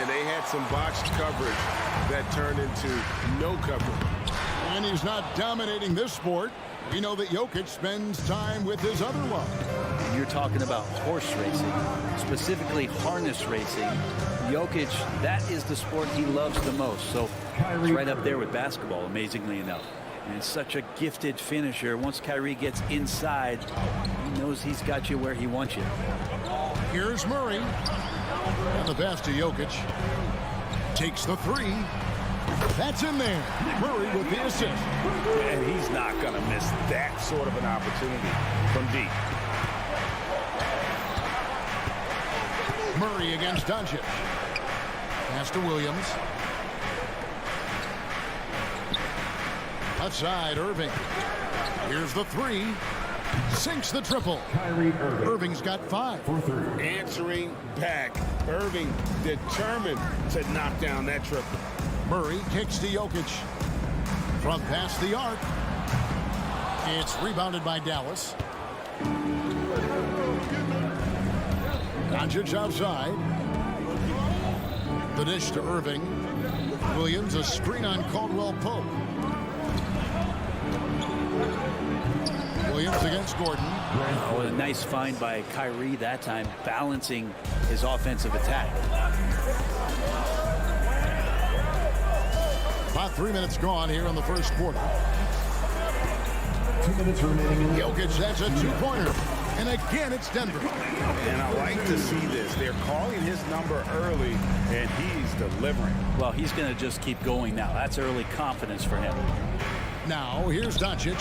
And they had some botched coverage that turned into no coverage. And he's not dominating this sport. We know that Jokic spends time with his other love. You're talking about horse racing, specifically harness racing. Jokic, that is the sport he loves the most. So it's right up there with basketball, amazingly enough. And such a gifted finisher. Once Kyrie gets inside, he knows he's got you where he wants you. Here's Murray. And the pass to Jokic. Takes the 3. That's in there. Murray with the assist. And he's not going to miss that sort of an opportunity from deep. Murray against Doncic. Pass to Williams. Left side, Irving. Here's the 3. Sinks the triple. Irving's got 5. Answering back. Irving determined to knock down that triple. Murray kicks to Jokic. From past the arc. It's rebounded by Dallas. Doncic outside. The dish to Irving. Williams a screen on Caldwell Pope. Williams against Gordon. Oh, a nice find by Kyrie that time, balancing his offensive attack. About 3 minutes gone here in the first quarter. 2 minutes remaining. Jokic, that's a 2-pointer. And again, it's Denver. And I like to see this. They're calling his number early, and he's delivering. Well, he's going to just keep going now. That's early confidence for him. Now, here's Doncic.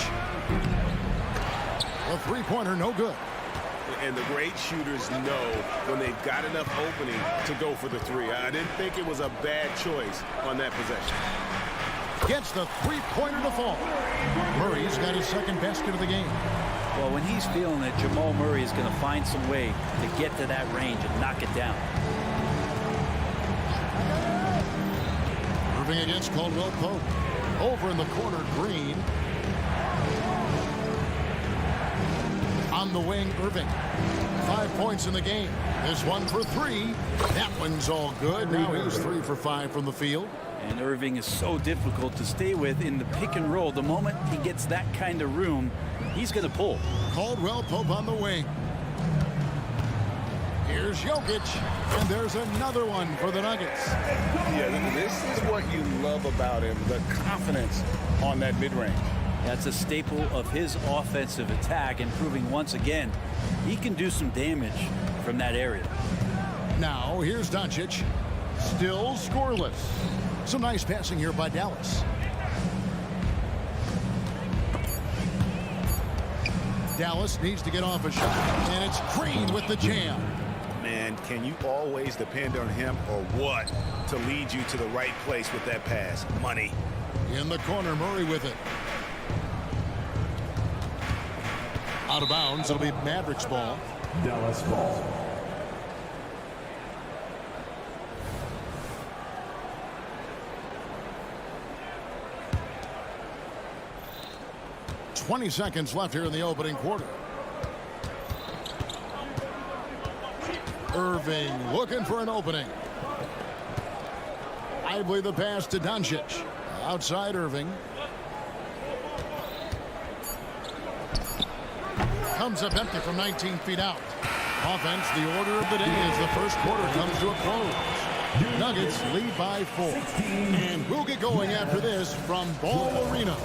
A 3-pointer, no good. And the great shooters know when they've got enough opening to go for the 3. I didn't think it was a bad choice on that possession. Gets the 3-pointer to fall. Murray's got his second basket of the game. Well, when he's feeling it, Jamal Murray is going to find some way to get to that range and knock it down. Irving against Caldwell Pope. Over in the corner, Green. On the wing, Irving. 5 points in the game. This one for 3. That one's all good. Now he's 3 for 5 from the field. And Irving is so difficult to stay with in the pick and roll. The moment he gets that kind of room, he's going to pull. Caldwell Pope on the wing. Here's Jokic. And there's another one for the Nuggets. Yeah, this is what you love about him, the confidence on that mid-range. That's a staple of his offensive attack, and proving once again he can do some damage from that area. Now, here's Doncic. Still scoreless. Some nice passing here by Dallas. Dallas needs to get off a shot, and it's Green with the jam. Man, can you always depend on him or what to lead you to the right place with that pass? Money. In the corner, Murray with it. Out of bounds, it'll be Mavericks ball. Dallas ball. 20 seconds left here in the opening quarter. Irving looking for an opening. Lively the pass to Doncic. Outside Irving. Comes up empty from 19 feet out. Offense, the order of the day as the first quarter comes to a close. Nuggets lead by 4. And we'll get going after this from Ball Arena.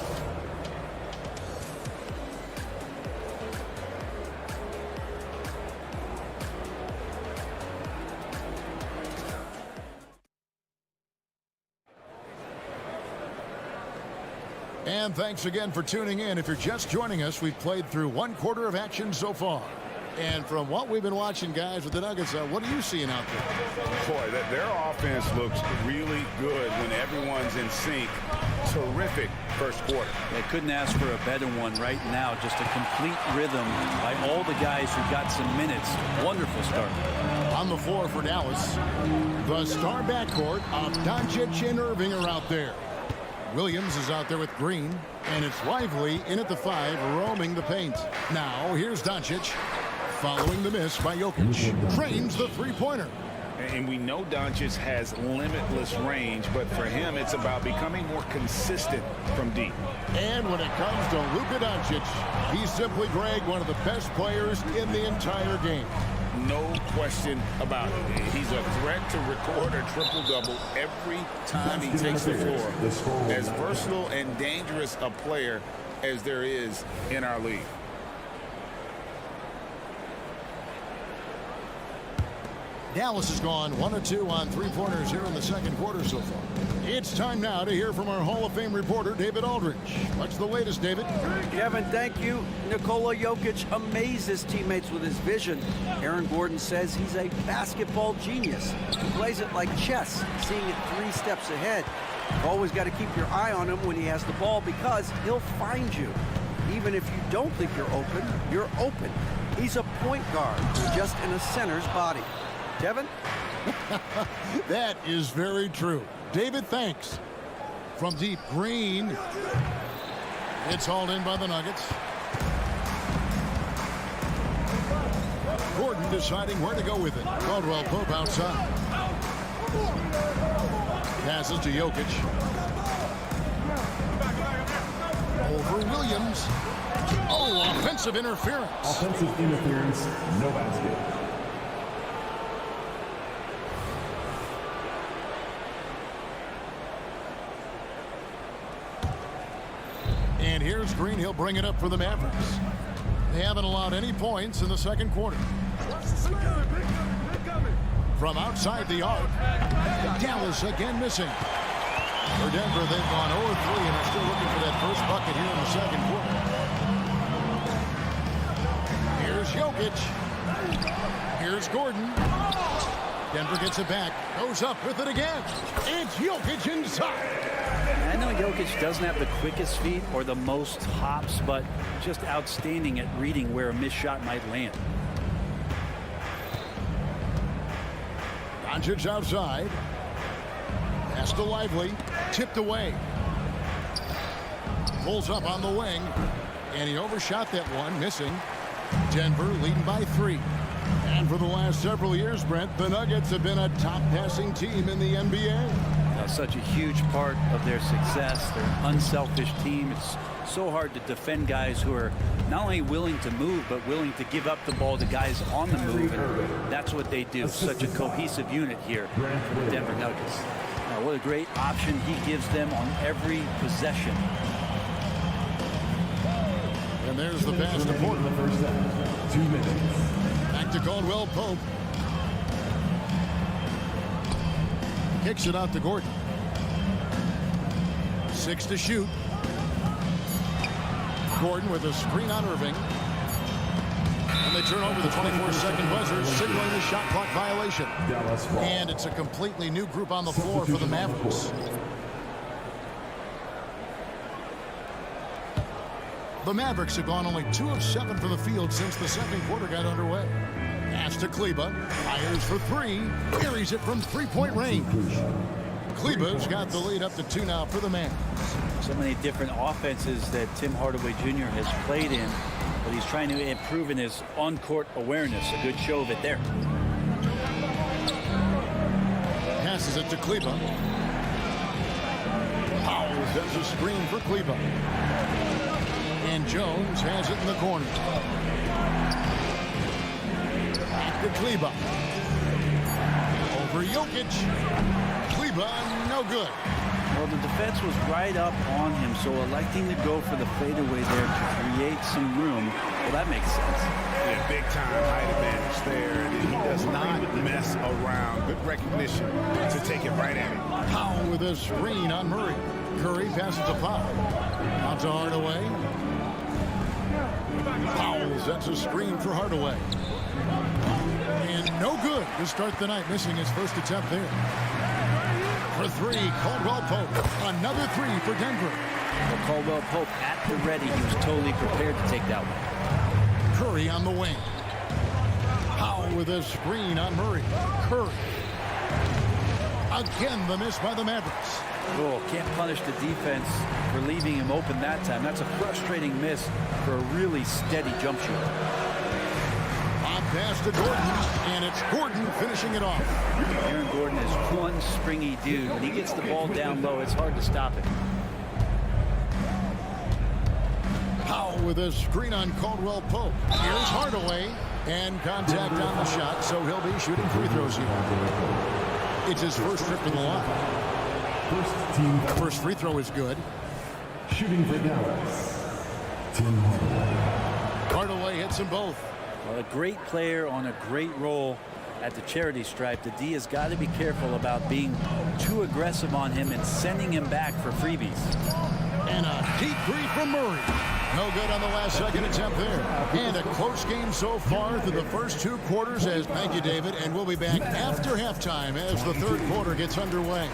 And thanks again for tuning in. If you're just joining us, we've played through one quarter of action so far. And from what we've been watching, guys, with the Nuggets, what are you seeing out there? Boy, their offense looks really good when everyone's in sync. Terrific first quarter. They couldn't ask for a better one right now. Just a complete rhythm by all the guys who got some minutes. Wonderful start. On the floor for Dallas, the star backcourt of Doncic and Irving are out there. Williams is out there with Green, and it's Lively in at the 5, roaming the paint. Now, here's Doncic, following the miss by Jokic. Trains the three-pointer. And we know Doncic has limitless range, but for him, it's about becoming more consistent from deep. And when it comes to Luka Doncic, he's simply, Greg, one of the best players in the entire game. No question about it. He's a threat to record a triple-double every time he takes the floor. As versatile and dangerous a player as there is in our league. Dallas has gone 1 of 2 on three-pointers here in the second quarter so far. It's time now to hear from our Hall of Fame reporter, David Aldridge. What's the latest, David? Kevin, thank you. Nikola Jokic amazes teammates with his vision. Aaron Gordon says he's a basketball genius. He plays it like chess, seeing it 3 steps ahead. You've always got to keep your eye on him when he has the ball because he'll find you. Even if you don't think you're open. He's a point guard, just in a center's body. Kevin? That is very true. David, thanks. From deep, Green. It's hauled in by the Nuggets. Gordon deciding where to go with it. Caldwell Pope outside. Passes to Jokic. Over Williams. Oh, offensive interference. Offensive interference, no basket. And here's Green. He'll bring it up for the Mavericks. They haven't allowed any points in the second quarter. From outside the arc, Dallas again missing. For Denver, they've gone 0-3 and are still looking for that first bucket here in the second quarter. Here's Jokic. Here's Gordon. Denver gets it back. Goes up with it again. It's Jokic inside. I know Jokic doesn't have the quickest feet or the most hops, but just outstanding at reading where a missed shot might land. Doncic outside. Pass to Lively. Tipped away. Pulls up on the wing. And he overshot that one, missing. Denver leading by 3. And for the last several years, Brent, the Nuggets have been a top passing team in the NBA. Such a huge part of their success. They're an unselfish team. It's so hard to defend guys who are not only willing to move, but willing to give up the ball to guys on the move. And that's what they do. Such a cohesive unit here for the Denver Nuggets. What a great option he gives them on every possession. And there's the pass to Porter. 2 minutes. Back to Caldwell Pope. Kicks it out to Gordon. 6 to shoot. Gordon with a screen on Irving. And they turn over the 24-second buzzer, signaling the shot clock violation. And it's a completely new group on the floor for the Mavericks. The Mavericks have gone only 2 of 7 from the field since the second quarter got underway. Pass to Kleba. Fires for 3. Carries it from 3-point range. Kleba's got the lead up to 2 now for the Mavs. So many different offenses that Tim Hardaway Jr. has played in, but he's trying to improve in his on-court awareness. A good show of it there. Passes it to Kleba. Powell does a screen for Kleba. And Jones has it in the corner. Back to Kleba. Over Jokic. Kleba, no good. Well, the defense was right up on him, so electing to go for the fadeaway there to create some room, well, that makes sense. Yeah, big time height advantage there, and he does not mess around. Good recognition to take it right at him. Powell with a screen on Murray. Curry passes to Powell. Out to Hardaway. Powell sets a screen for Hardaway. And no good to start the night, missing his first attempt there. For 3, Caldwell Pope. Another 3 for Denver. Well, Caldwell Pope at the ready. He was totally prepared to take that one. Curry on the wing. Powell with a screen on Murray. Curry. Again, the miss by the Mavericks. Oh, can't punish the defense for leaving him open that time. That's a frustrating miss for a really steady jump shot. Bob pass to Gordon, and it's Gordon finishing it off. Aaron Gordon is one springy dude. When he gets the ball down low, it's hard to stop it. Powell with a screen on Caldwell Pope. Here's Hardaway, and contact on the shot, so he'll be shooting free throws here. It's his first trip to the line. The first free throw is good. Shooting for Dallas, Tim Hardaway. Hardaway hits them both. Well, a great player on a great role at the charity stripe. The D has got to be careful about being too aggressive on him and sending him back for freebies. And a deep 3 from Murray. No good on the last second attempt there. And a close game so far through the first 2 quarters. Thank you, David. And we'll be back after halftime as the 3rd quarter gets underway.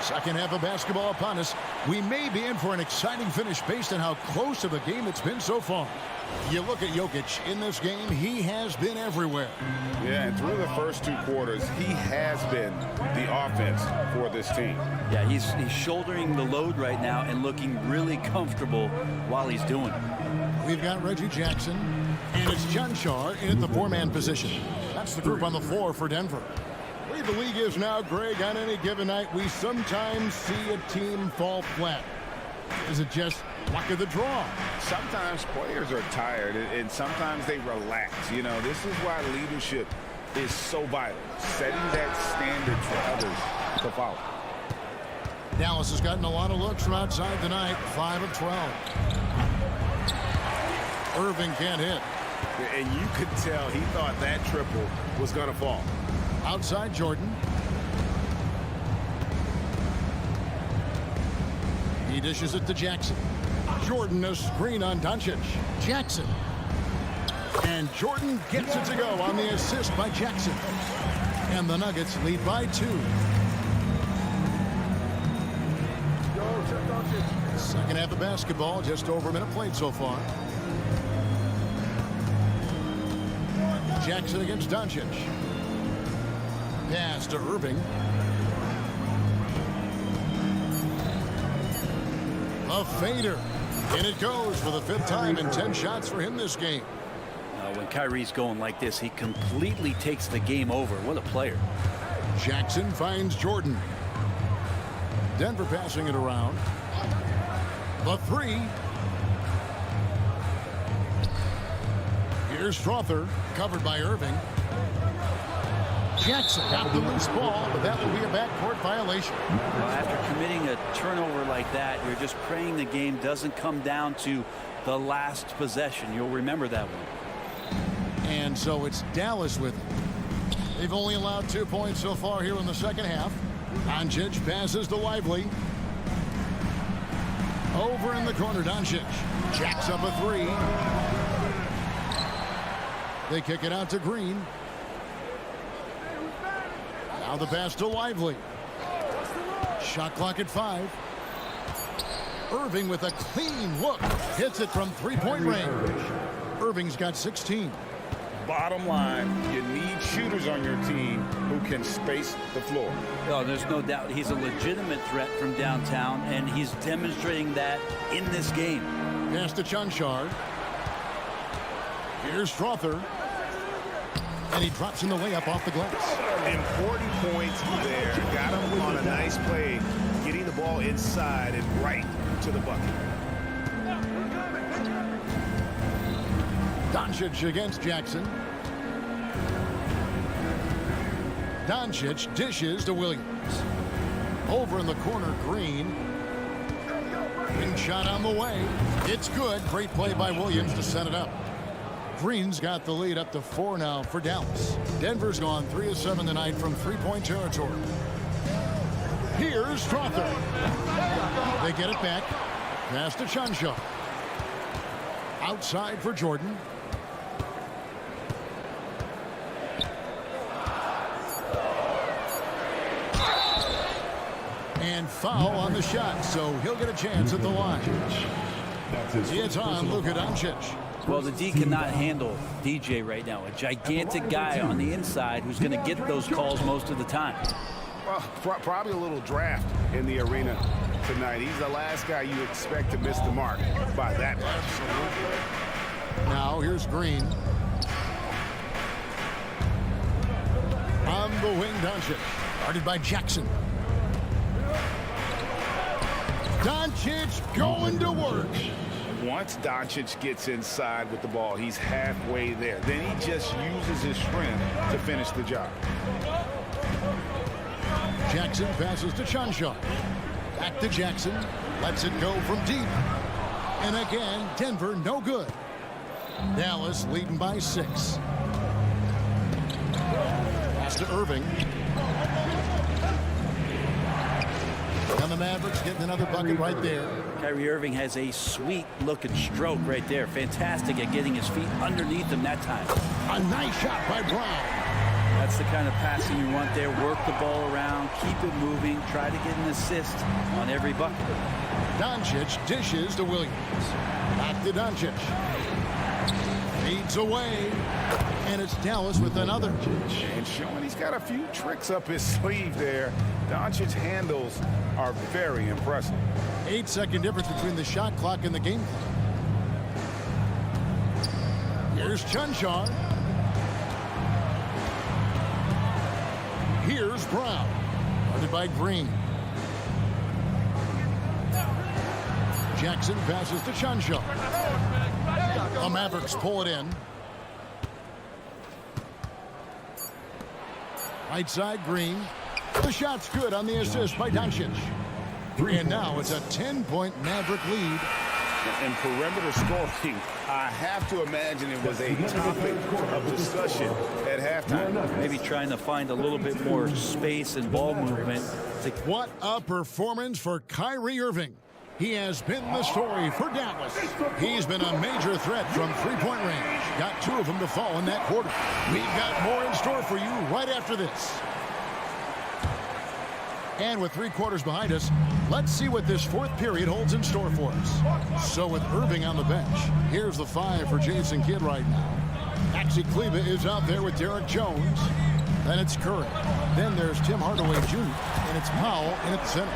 Second half of basketball upon us. We may be in for an exciting finish based on how close of a game it's been so far. You look at Jokic in this game, he has been everywhere. Yeah, and through the first 2 quarters, he has been the offense for this team. Yeah, he's shouldering the load right now and looking really comfortable while he's doing it. We've got Reggie Jackson, and it's John Char in at the 4-man position. That's the group on the floor for Denver. The way the league is now, Greg, on any given night, we sometimes see a team fall flat. Is it just luck of the draw? Sometimes players are tired, and sometimes they relax. You know, this is why leadership is so vital, setting that standard for others to follow. Dallas has gotten a lot of looks from outside tonight, 5 of 12. Irving can't hit. And you could tell he thought that triple was going to fall. Outside Jordan. He dishes it to Jackson. Jordan a screen on Doncic. Jackson. And Jordan gets it to go on the assist by Jackson. And the Nuggets lead by 2. Second half of basketball, just over a minute played so far. Jackson against Doncic. Pass to Irving. A fader. And it goes for the 5th time in 10 shots for him this game. When Kyrie's going like this, he completely takes the game over. What a player. Jackson finds Jordan. Denver passing it around. The 3. Here's Strother, covered by Irving. Jackson got the loose ball, but that will be a backcourt violation. Well, after committing a turnover like that, you're just praying the game doesn't come down to the last possession. You'll remember that one. And so it's Dallas with it. They've only allowed 2 points so far here in the second half. Doncic passes to Lively. Over in the corner, Doncic jacks up a 3. They kick it out to Green. Now the pass to Lively. Shot clock at 5. Irving with a clean look. Hits it from three-point range. Irving's got 16. Bottom line, you need shooters on your team who can space the floor. Oh, there's no doubt he's a legitimate threat from downtown, and he's demonstrating that in this game. Pass to Chunchard. Here's Strother. And he drops in the layup off the glass. Important points there. Got him on a nice play, getting the ball inside and right to the bucket. Doncic against Jackson. Doncic dishes to Williams. Over in the corner, Green. Green shot on the way. It's good. Great play by Williams to set it up. Green's got the lead up to 4 now for Dallas. Denver's gone 3 of 7 tonight from three-point territory. Here's Strother. They get it back. Pass to Chunchard. Outside for Jordan. And foul on the shot, so he'll get a chance at the line. It's on Luka Doncic. Well, the D cannot handle DJ right now. A gigantic guy on the inside who's going to get those calls most of the time. Well, probably a little draft in the arena tonight. He's the last guy you expect to miss the mark by that much. Now here's Green. On the wing, Doncic. Guarded by Jackson. Doncic going to work. Once Doncic gets inside with the ball, he's halfway there. Then he just uses his strength to finish the job. Jackson passes to Chunchard. Back to Jackson. Lets it go from deep. And again, Denver no good. Dallas leading by 6. Pass to Irving. And the Mavericks getting another bucket right there. Kyrie Irving has a sweet-looking stroke right there. Fantastic at getting his feet underneath him that time. A nice shot by Brown. That's the kind of passing you want there. Work the ball around, keep it moving, try to get an assist on every bucket. Doncic dishes to Williams. Back to Doncic. Feeds away. And it's Dallas with another. And showing he's got a few tricks up his sleeve there. Doncic's handles are very impressive. 8-second difference between the shot clock and the game clock. Here's Chunchard. Here's Brown. Guarded by Green. Jackson passes to Chunchard. The Mavericks pull it in. Right side, Green. The shot's good on the assist by Doncic. And now it's a 10-point Maverick lead. And perimeter scoring, I have to imagine it was a topic of discussion at halftime. Maybe trying to find a little bit more space and ball movement. What a performance for Kyrie Irving. He has been the story for Dallas. He's been a major threat from three-point range. Got 2 of them to fall in that quarter. We've got more in store for you right after this. And with 3 quarters behind us, let's see what this 4th period holds in store for us. So with Irving on the bench, here's the 5 for Jason Kidd right now. Maxi Kleber is out there with Derek Jones. Then it's Curry. Then there's Tim Hardaway Jr. And it's Powell in at center.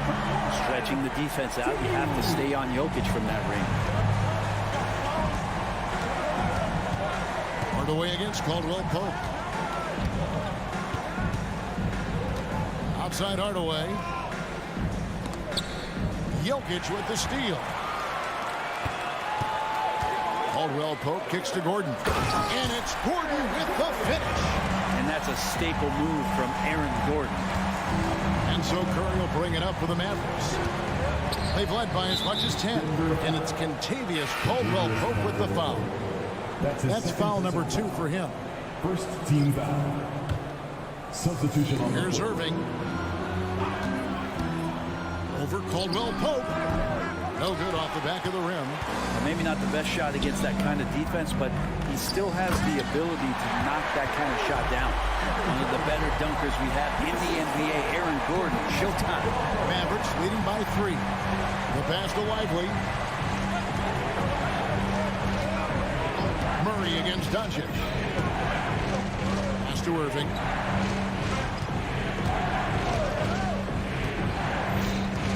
Stretching the defense out. You have to stay on Jokic from that ring. Hardaway against Caldwell Pope. Outside Hardaway. Jokic with the steal. Caldwell Pope kicks to Gordon. And it's Gordon with the finish. And that's a staple move from Aaron Gordon. And so Curry will bring it up for the Mavericks. They've led by as much as 10. And it's Kentavious Caldwell Pope with the foul. That's foul number 2 for him. First team foul. Substitution on the Here's court. Irving. Over Caldwell Pope. No good off the back of the rim. Maybe not the best shot against that kind of defense, but he still has the ability to knock that kind of shot down. One of the better dunkers we have in the NBA, Aaron Gordon. Showtime. Mavericks leading by 3. The pass to Lively. Murray against Doncic. Pass to Irving.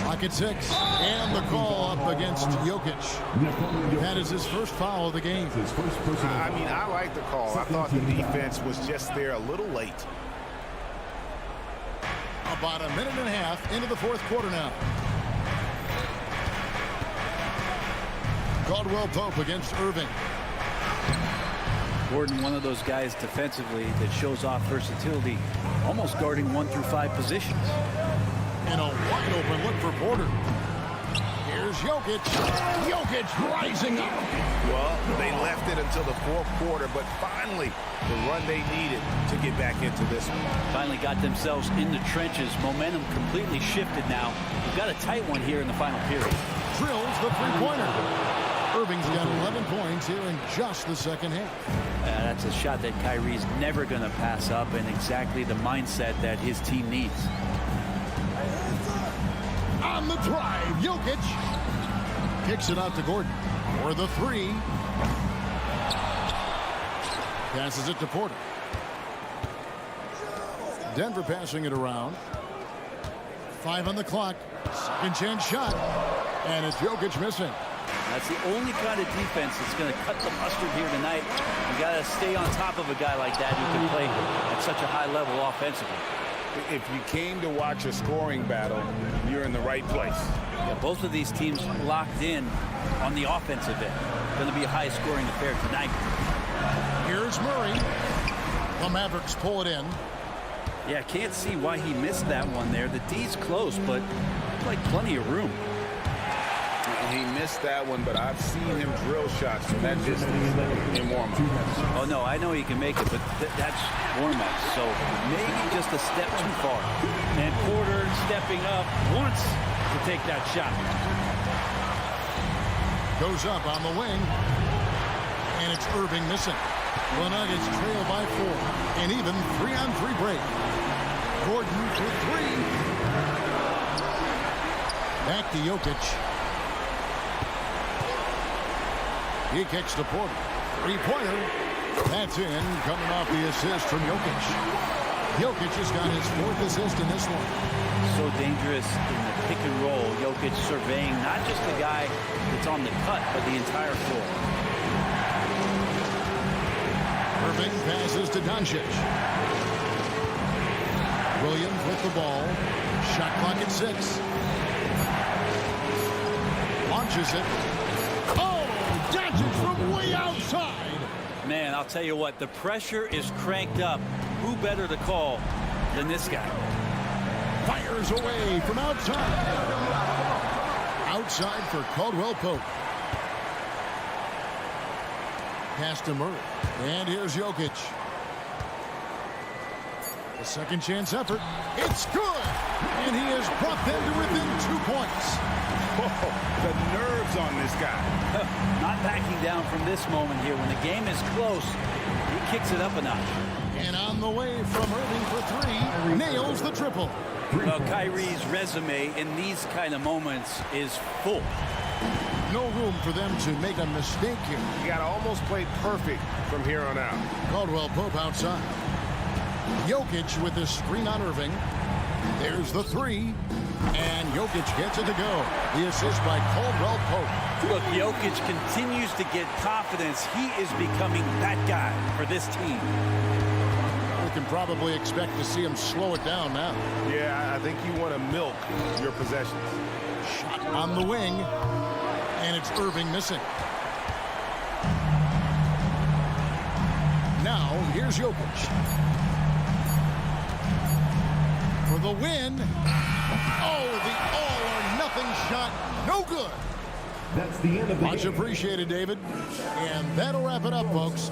Clock at 6. And the call up against Jokic. That is his first foul of the game. I mean, I like the call. I thought the defense was just there a little late. About a minute and a half into the fourth quarter now. Caldwell Pope against Irving. Gordon, one of those guys defensively that shows off versatility, almost guarding 1 through 5 positions. And a wide open look for Porter. Here's Jokic. Jokic rising up. Well, they left it until the fourth quarter, but finally the run they needed to get back into this one. Finally got themselves in the trenches. Momentum completely shifted now. We've got a tight one here in the final period. Drills the three-pointer. Irving's got 11 points here in just the second half. That's a shot that Kyrie's never going to pass up, and exactly the mindset that his team needs. On the drive, Jokic kicks it out to Gordon for the 3. Passes it to Porter. Denver passing it around. 5 on the clock. Second chance shot. And it's Jokic missing. That's the only kind of defense that's going to cut the mustard here tonight. You got to stay on top of a guy like that who can play at such a high level offensively. If you came to watch a scoring battle, you're in the right place. Yeah, both of these teams locked in on the offensive end. Going to be a high-scoring affair tonight. Here's Murray. The Mavericks pull it in. Yeah, can't see why he missed that one there. The D's close, but like plenty of room. He missed that one, but I've seen him drill shots from that distance in warm-up. Oh, no, I know he can make it, but that's warm-up, so maybe just a step too far. And Porter stepping up once to take that shot. Goes up on the wing. And it's Irving missing. The Nuggets trail by 4. And even 3-on-3 break. Gordon for 3. Back to Jokic. He kicks to Porter. 3-pointer. That's in, coming off the assist from Jokic. Jokic has got his 4th assist in this one. So dangerous in the pick and roll. Jokic surveying not just the guy that's on the cut, but the entire floor. Irving passes to Doncic. Williams with the ball. Shot clock at 6. Launches it. Oh! Doncic from way outside. Man, I'll tell you what, the pressure is cranked up. Who better to call than this guy? Fires away from outside. Outside for Caldwell Pope. Pass to Murray. And here's Jokic. A second chance effort. It's good. And he has brought them to within 2 points. Oh, the nerves on this guy. Not backing down from this moment here. When the game is close, he kicks it up a notch. And on the way from Irving for 3. Nails the triple. Well, Kyrie's resume in these kind of moments is full. No room for them to make a mistake here. You got to almost play perfect from here on out. Caldwell Pope outside. Jokic with his screen on Irving. There's the 3. And Jokic gets it to go. The assist by Caldwell Pope. Look, Jokic continues to get confidence. He is becoming that guy for this team. We can probably expect to see him slow it down now. Yeah, I think you want to milk your possessions. Shot on the wing. And it's Irving missing. Now, here's Jokic. For the win. Oh, the all-or-nothing shot. No good. That's the end of the Much appreciated, David. And that'll wrap it up, folks.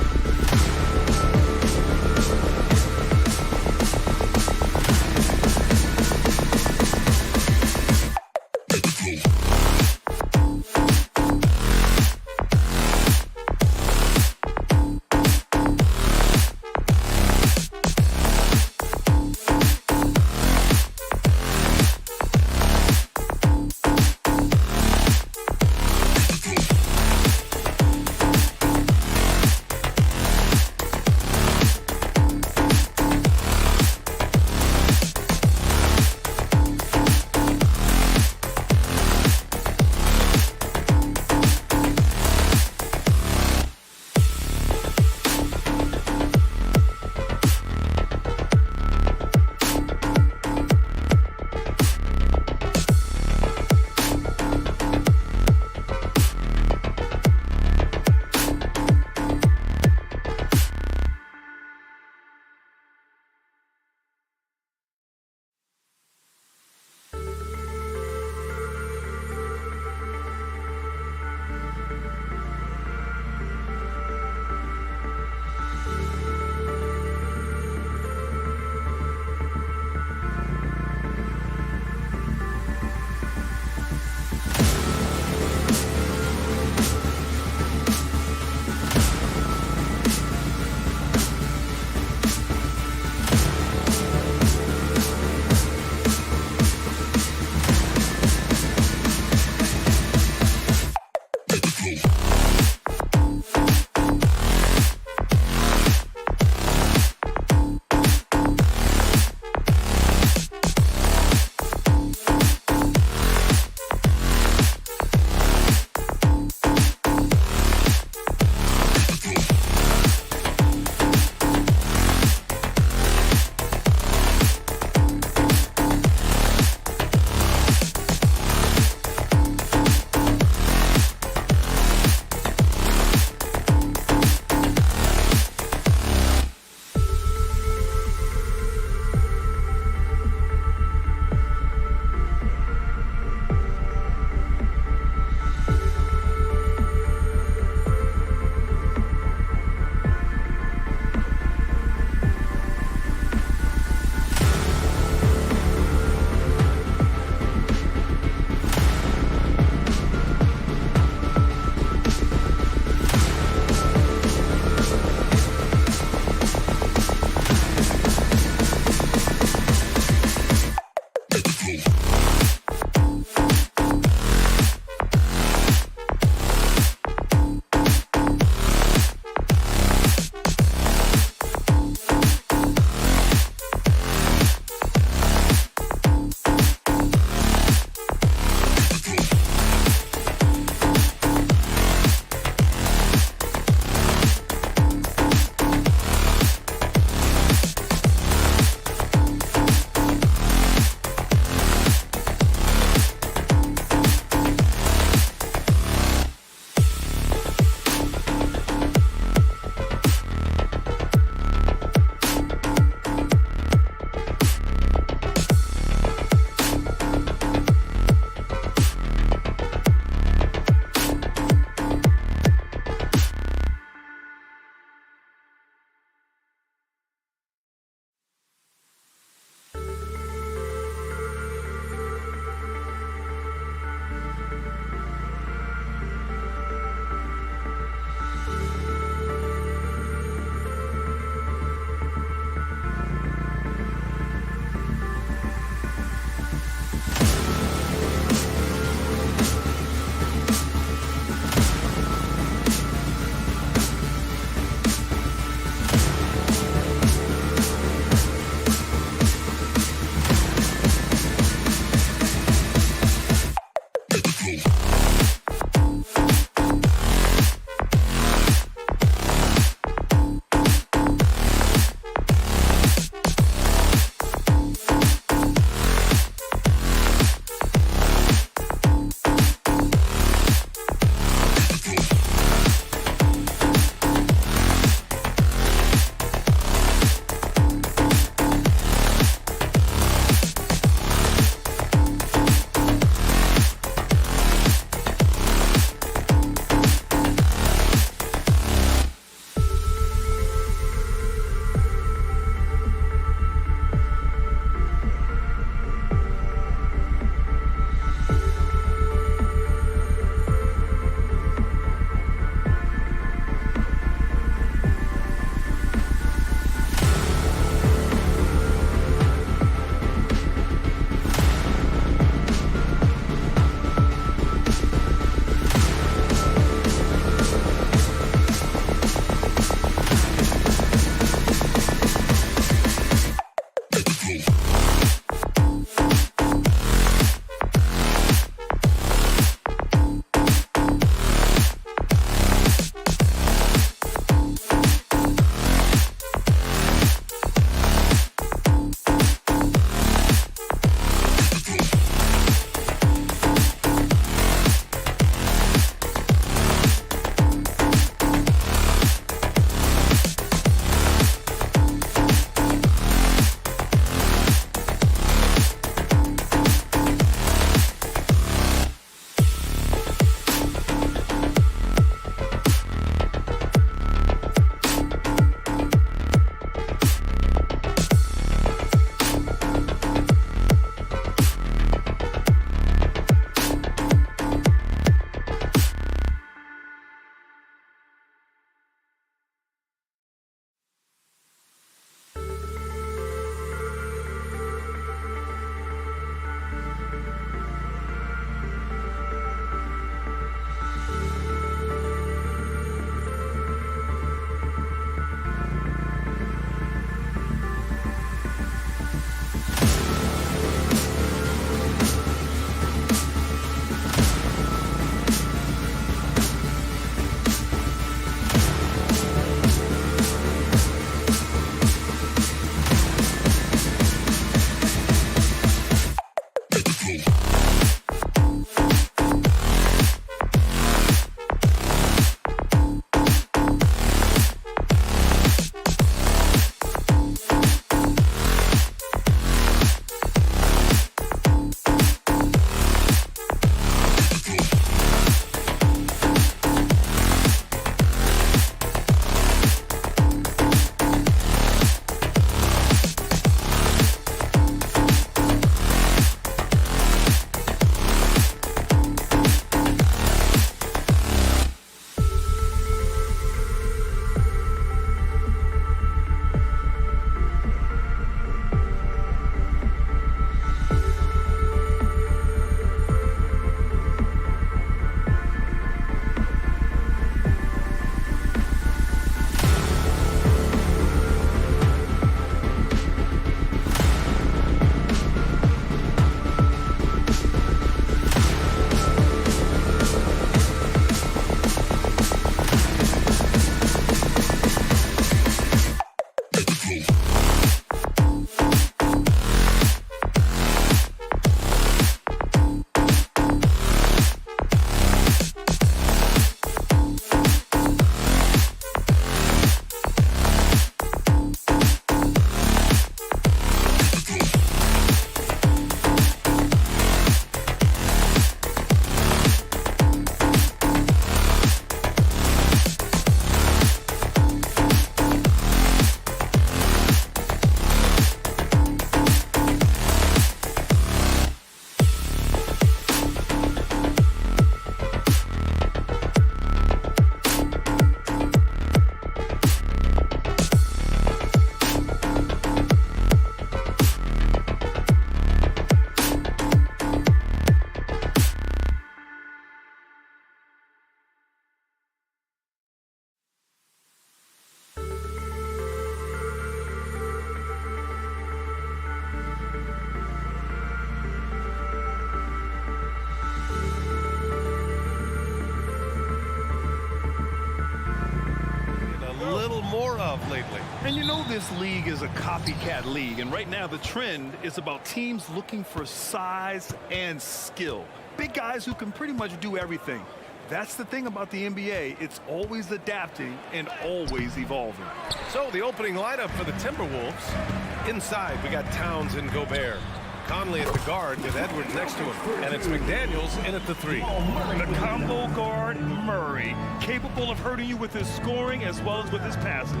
more of lately. And you know this league is a copycat league, and right now the trend is about teams looking for size and skill. Big guys who can pretty much do everything. That's the thing about the NBA. It's always adapting and always evolving. So the opening lineup for the Timberwolves. Inside, we got Towns and Gobert. Conley at the guard with Edwards next to him. And it's McDaniels in at the 3. The combo guard, Murray, capable of hurting you with his scoring as well as with his passing.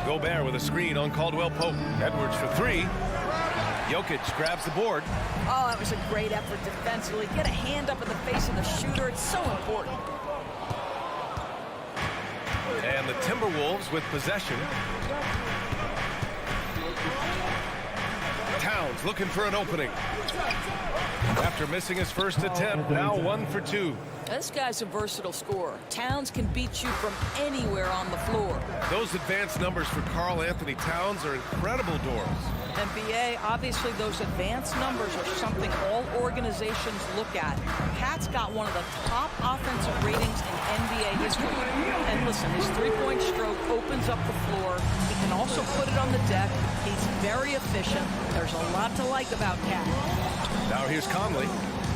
Gobert with a screen on Caldwell Pope. Edwards for 3. Jokic grabs the board. Oh, that was a great effort defensively. Get a hand up in the face of the shooter. It's so important. And the Timberwolves with possession. Towns looking for an opening. After missing his first attempt, now 1 for 2. This guy's a versatile scorer. Towns can beat you from anywhere on the floor. Those advanced numbers for Karl Anthony Towns are incredible doors. NBA, obviously those advanced numbers are something all organizations look at. Cat's got one of the top offensive ratings in NBA history. And listen, his three-point stroke opens up the floor. He can also put it on the deck. He's very efficient. There's a lot to like about Cat. Now here's Conley.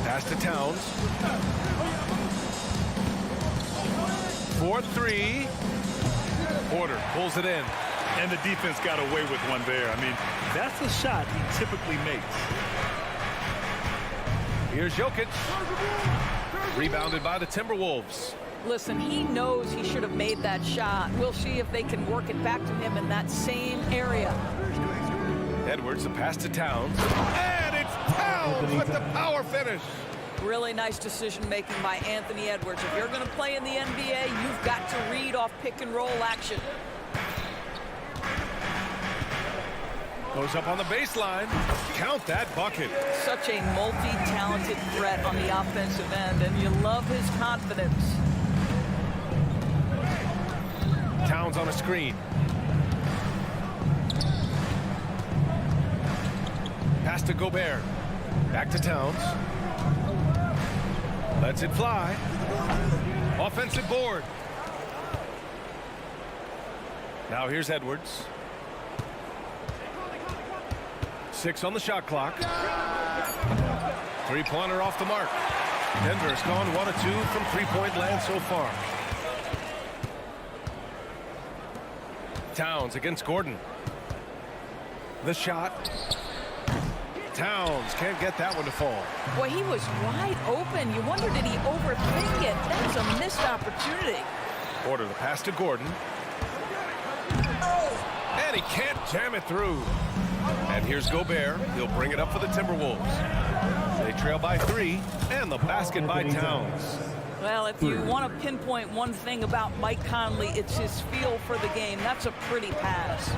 Pass to Towns. 4-3. Porter pulls it in. And the defense got away with one there. I mean, that's a shot he typically makes. Here's Jokic. Rebounded by the Timberwolves. Listen, he knows he should have made that shot. We'll see if they can work it back to him in that same area. Edwards, the pass to Towns. And it's Towns with the power finish. Really nice decision-making by Anthony Edwards. If you're going to play in the NBA, you've got to read off pick-and-roll action. Goes up on the baseline. Count that bucket. Such a multi-talented threat on the offensive end, and you love his confidence. Towns on a screen. Pass to Gobert. Back to Towns. Lets it fly. Offensive board. Now here's Edwards. 6 on the shot clock. Three-pointer off the mark. Denver's gone 1 of 2 from three-point land so far. Towns against Gordon. The shot. Towns can't get that one to fall. Boy, he was wide open. You wonder, did he overthink it? That was a missed opportunity. Order the pass to Gordon. And he can't jam it through. And here's Gobert. He'll bring it up for the Timberwolves. They trail by 3, and the basket by Towns. Well, if you want to pinpoint one thing about Mike Conley, it's his feel for the game. That's a pretty pass.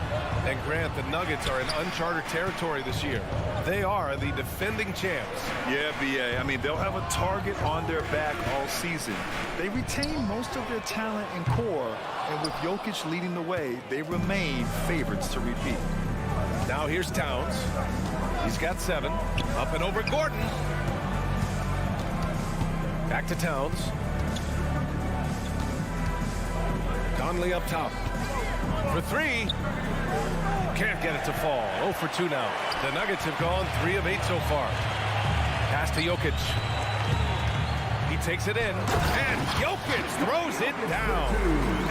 And Grant, the Nuggets are in uncharted territory this year. They are the defending champs. Yeah, B.A. I mean, they'll have a target on their back all season. They retain most of their talent and core, and with Jokic leading the way, they remain favorites to repeat. Now here's Towns. He's got 7. Up and over Gordon. Back to Towns. Conley up top. For 3. Can't get it to fall. 0 for 2 now. The Nuggets have gone 3 of 8 so far. Pass to Jokic. He takes it in. And Jokic throws it down.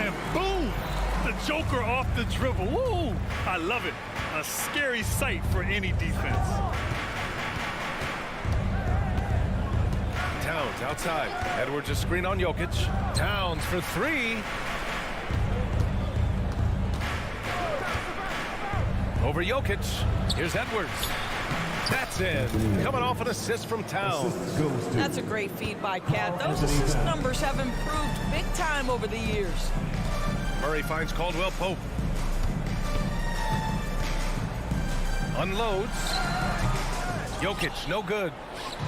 And boom! The Joker off the dribble. Woo! I love it. A scary sight for any defense. Towns outside. Edwards a screen on Jokic. Towns for 3. Over Jokic. Here's Edwards. That's it. Coming off an assist from Towns. That's a great feed by Cat. Those assist numbers have improved big time over the years. Murray finds Caldwell Pope. Unloads. Jokic, no good.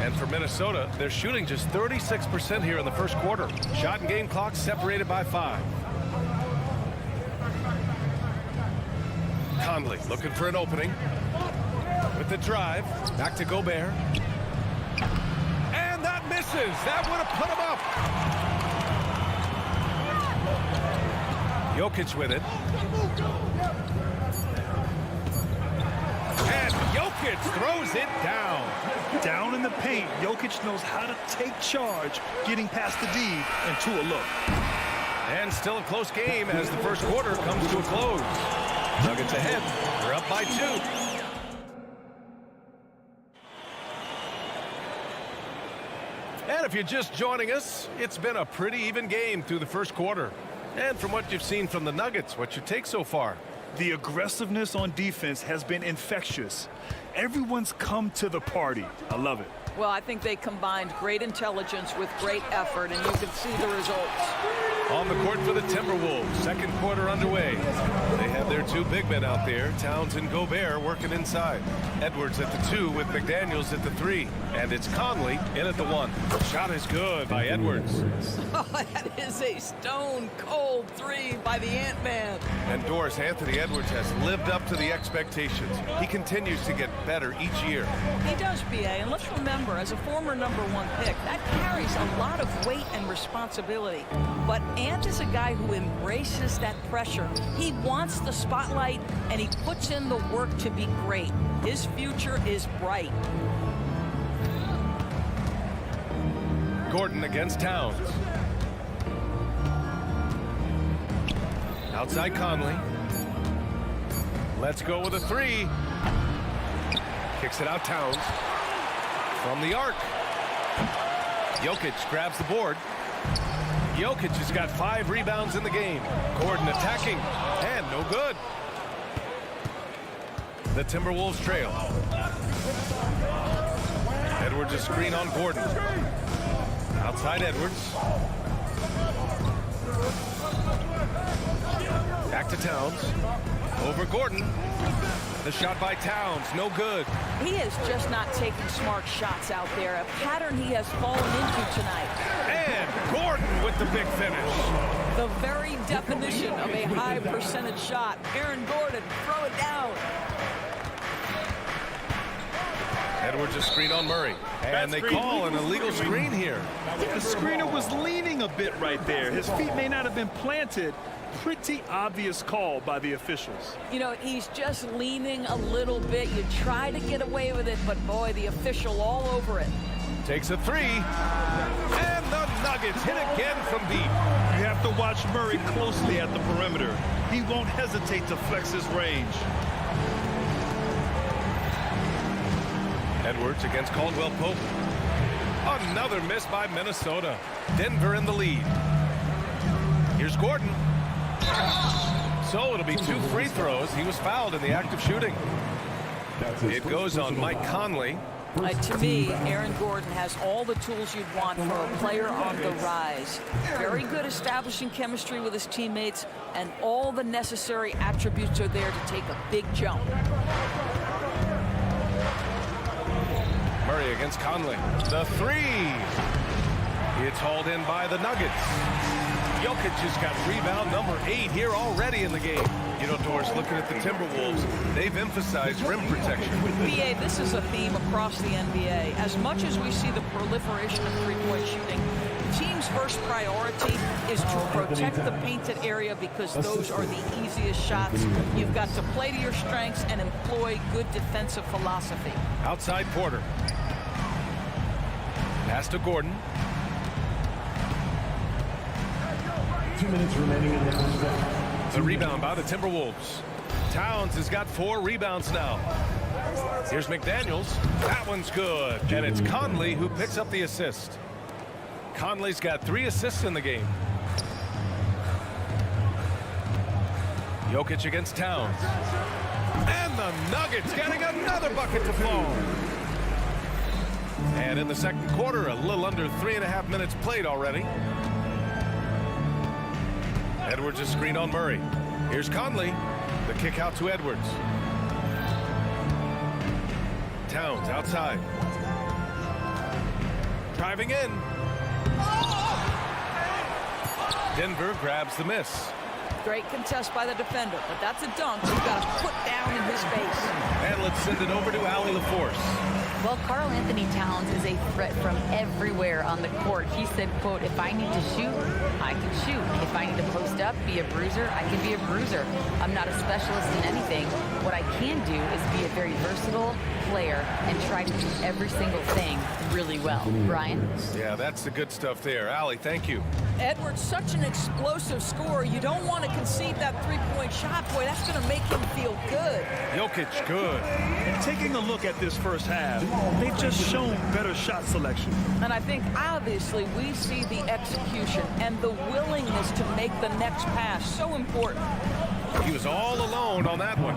And for Minnesota, they're shooting just 36% here in the first quarter. Shot and game clock separated by 5. Conley looking for an opening. With the drive, back to Gobert. And that misses. That would have put him up. Jokic with it. And Jokic throws it down. Down in the paint, Jokic knows how to take charge, getting past the D and to a look. And still a close game as the first quarter comes to a close. Nuggets ahead. They're up by 2. And if you're just joining us, it's been a pretty even game through the first quarter. And from what you've seen from the Nuggets, what's your take so far? The aggressiveness on defense has been infectious. Everyone's come to the party. I love it. Well, I think they combined great intelligence with great effort, and you can see the results. On the court for the Timberwolves, second quarter underway. They have their 2 big men out there, Towns and Gobert, working inside. Edwards at the 2 with McDaniels at the 3. And it's Conley in at the 1. Shot is good by Edwards. Oh, that is a stone-cold 3 by the Ant-Man. And Doris, Anthony Edwards has lived up to the expectations. He continues to get better each year. He does, B.A., and let's remember, as a former #1 pick, that carries a lot of weight and responsibility. But Ant is a guy who embraces that pressure. He wants the spotlight, and he puts in the work to be great. His future is bright. Gordon against Towns. Outside Conley. Let's go with a 3. Kicks it out Towns. From the arc. Jokic grabs the board. Jokic has got 5 rebounds in the game. Gordon attacking. And no good. The Timberwolves trail. Edwards a screen on Gordon. Outside Edwards. Back to Towns. Over Gordon. The shot by Towns, no good. He is just not taking smart shots out there, a pattern he has fallen into tonight. And Gordon with the big finish. The very definition of a high percentage shot. Aaron Gordon, throw it down. Edwards a screen on Murray. And they call an illegal screen here. The screener was leaning a bit right there. His feet may not have been planted. Pretty obvious call by the officials. You know, he's just leaning a little bit. You try to get away with it, but boy, the official all over it. Takes a 3. And the Nuggets hit again from deep. You have to watch Murray closely at the perimeter. He won't hesitate to flex his range. Edwards against Caldwell Pope. Another miss by Minnesota. Denver in the lead. Here's Gordon. So it'll be 2 free throws. He was fouled in the act of shooting. It goes on Mike Conley. To me, Aaron Gordon has all the tools you'd want for a player on the rise. Very good establishing chemistry with his teammates, and all the necessary attributes are there to take a big jump. Murray against Conley. The 3. It's hauled in by the Nuggets. Jokic has got rebound number 8 here already in the game. You know, Doris, looking at the Timberwolves, they've emphasized rim protection. BA, this is a theme across the NBA. As much as we see the proliferation of three-point shooting, the team's first priority is to protect the painted area because those are the easiest shots. You've got to play to your strengths and employ good defensive philosophy. Outside Porter. Pass to Gordon. 2 minutes remaining in the first half. The rebound by the Timberwolves. Towns has got 4 rebounds now. Here's McDaniels. That one's good. And it's Conley who picks up the assist. Conley's got 3 assists in the game. Jokic against Towns. And the Nuggets getting another bucket to fall. And in the second quarter, a little under 3.5 minutes played already. Edwards a screen on Murray. Here's Conley. The kick out to Edwards. Towns outside. Driving in. Denver grabs the miss. Great contest by the defender, but that's a dunk you've got to put down in his face. And let's send it over to Allie LaForce. Well, Karl Anthony Towns is a threat from everywhere on the court. He said, quote, if I need to shoot, I can shoot. If I need to post up, be a bruiser, I can be a bruiser. I'm not a specialist in anything. What I can do is be a very versatile player and try to do every single thing really well. Brian? Yeah, that's the good stuff there. Allie, thank you. Edwards, such an explosive scorer. You don't want to concede that three-point shot. Boy, that's going to make him feel good. Jokic, good. And taking a look at this first half, they've just shown better shot selection. And I think, obviously, we see the execution and the willingness to make the next pass so important. He was all alone on that one.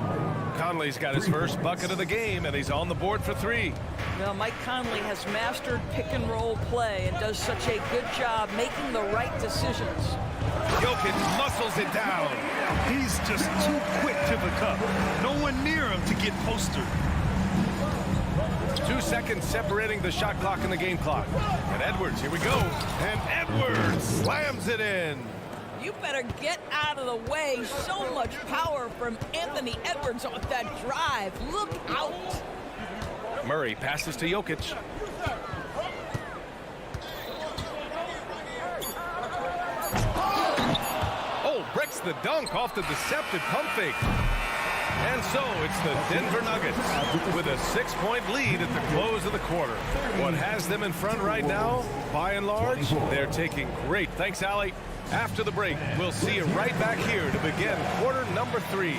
Conley's got his first bucket of the game, and he's on the board for 3. Well, Mike Conley has mastered pick-and-roll play and does such a good job making the right decisions. Jokic muscles it down. He's just too quick to the cup. No one near him to get postered. 2 seconds separating the shot clock and the game clock. And Edwards, here we go. And Edwards slams it in. You better get out of the way. So much power from Anthony Edwards on that drive. Look out. Murray passes to Jokic. Oh, breaks the dunk off the deceptive pump fake. And so it's the Denver Nuggets with a 6-point lead at the close of the quarter. What has them in front right now, by and large, they're taking great. Thanks, Allie. After the break, we'll see you right back here to begin quarter number 3.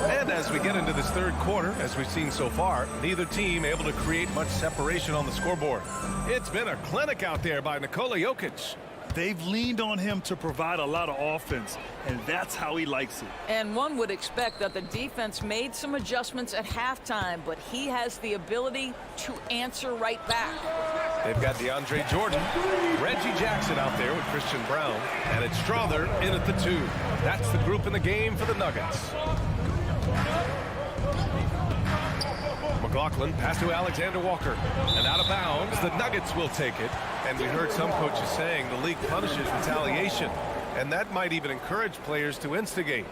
And as we get into this third quarter, as we've seen so far, neither team able to create much separation on the scoreboard. It's been a clinic out there by Nikola Jokic. They've leaned on him to provide a lot of offense, and that's how he likes it. And one would expect that the defense made some adjustments at halftime, but he has the ability to answer right back. They've got DeAndre Jordan, Reggie Jackson out there with Christian Brown, and it's Strother in at the 2. That's the group in the game for the Nuggets. McLaughlin pass to Alexander Walker, and out of bounds. The Nuggets will take it. And we heard some coaches saying the league punishes retaliation, and that might even encourage players to instigate.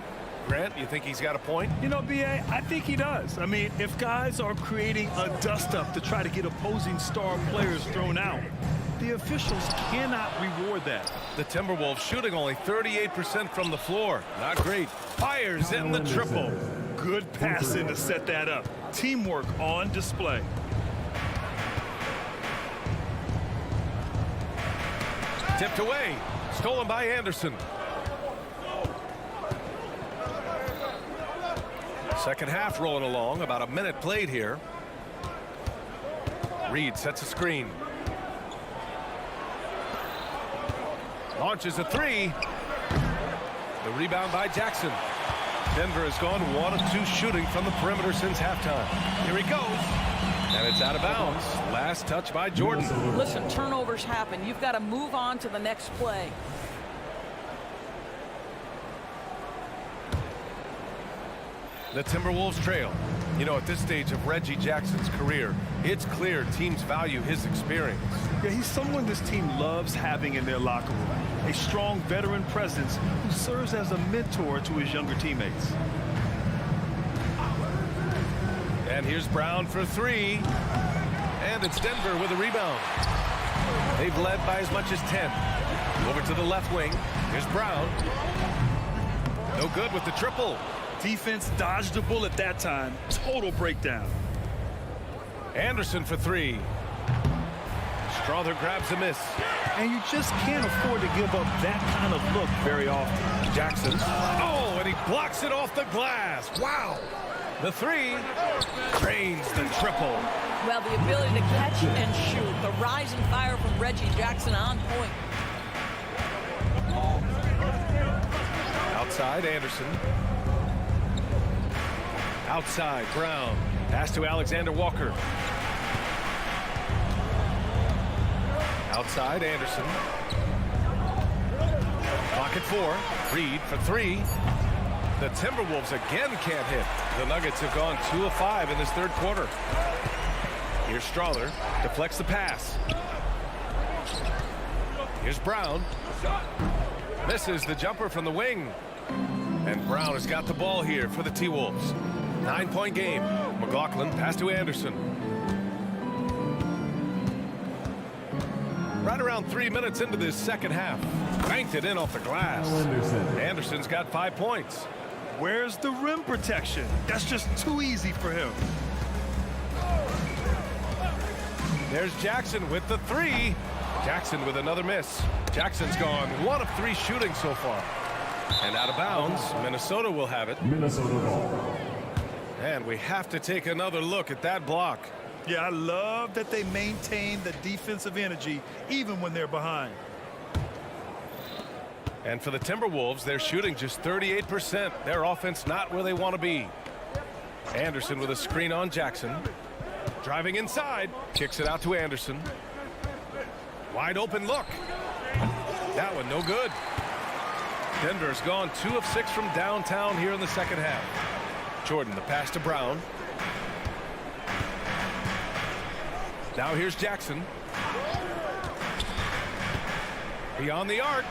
Grant, you think he's got a point? You know, B.A., I think he does. I mean, if guys are creating a dust-up to try to get opposing star players thrown out, the officials cannot reward that. The Timberwolves shooting only 38% from the floor. Not great. Fires in the triple. Good passing to set that up. Teamwork on display. Tipped away. Stolen by Anderson. Second half rolling along. About a minute played here. Reed sets a screen. Launches a 3. The rebound by Jackson. Denver has gone 1 of 2 shooting from the perimeter since halftime. Here he goes. And it's out of bounds. Last touch by Jordan. Listen, turnovers happen. You've got to move on to the next play. The Timberwolves trail. You know, at this stage of Reggie Jackson's career, it's clear teams value his experience. Yeah, he's someone this team loves having in their locker room. A strong veteran presence who serves as a mentor to his younger teammates. And here's Brown for 3. And it's Denver with a rebound. They've led by as much as 10. Over to the left wing. Here's Brown. No good with the triple. Defense dodged a bullet that time. Total breakdown. Anderson for 3. Strother grabs a miss. And you just can't afford to give up that kind of look very often. Jackson. Oh, and he blocks it off the glass. Wow. The 3 drains the triple. Well, the ability to catch and shoot. The rise and fire from Reggie Jackson on point. Outside, Anderson. Outside, Brown. Pass to Alexander Walker. Outside, Anderson. Clock at 4. Reed for 3. The Timberwolves again can't hit. The Nuggets have gone 2 of 5 in this third quarter. Here's Strawler, deflects the pass. Here's Brown. Misses the jumper from the wing. And Brown has got the ball here for the T-Wolves. 9-point game. McLaughlin pass to Anderson. Right around 3 minutes into this second half. Banked it in off the glass. Anderson's got 5 points. Where's the rim protection? That's just too easy for him. There's Jackson with the 3. Jackson with another miss. Jackson's gone 1 of 3 shooting so far. And out of bounds, Minnesota will have it. Minnesota ball. And we have to take another look at that block. Yeah, I love that they maintain the defensive energy even when they're behind. And for the Timberwolves, they're shooting just 38%. Their offense not where they want to be. Anderson with a screen on Jackson. Driving inside. Kicks it out to Anderson. Wide open look. That one no good. Denver's gone 2 of 6 from downtown here in the second half. Jordan, the pass to Brown. Now here's Jackson. Beyond the arc.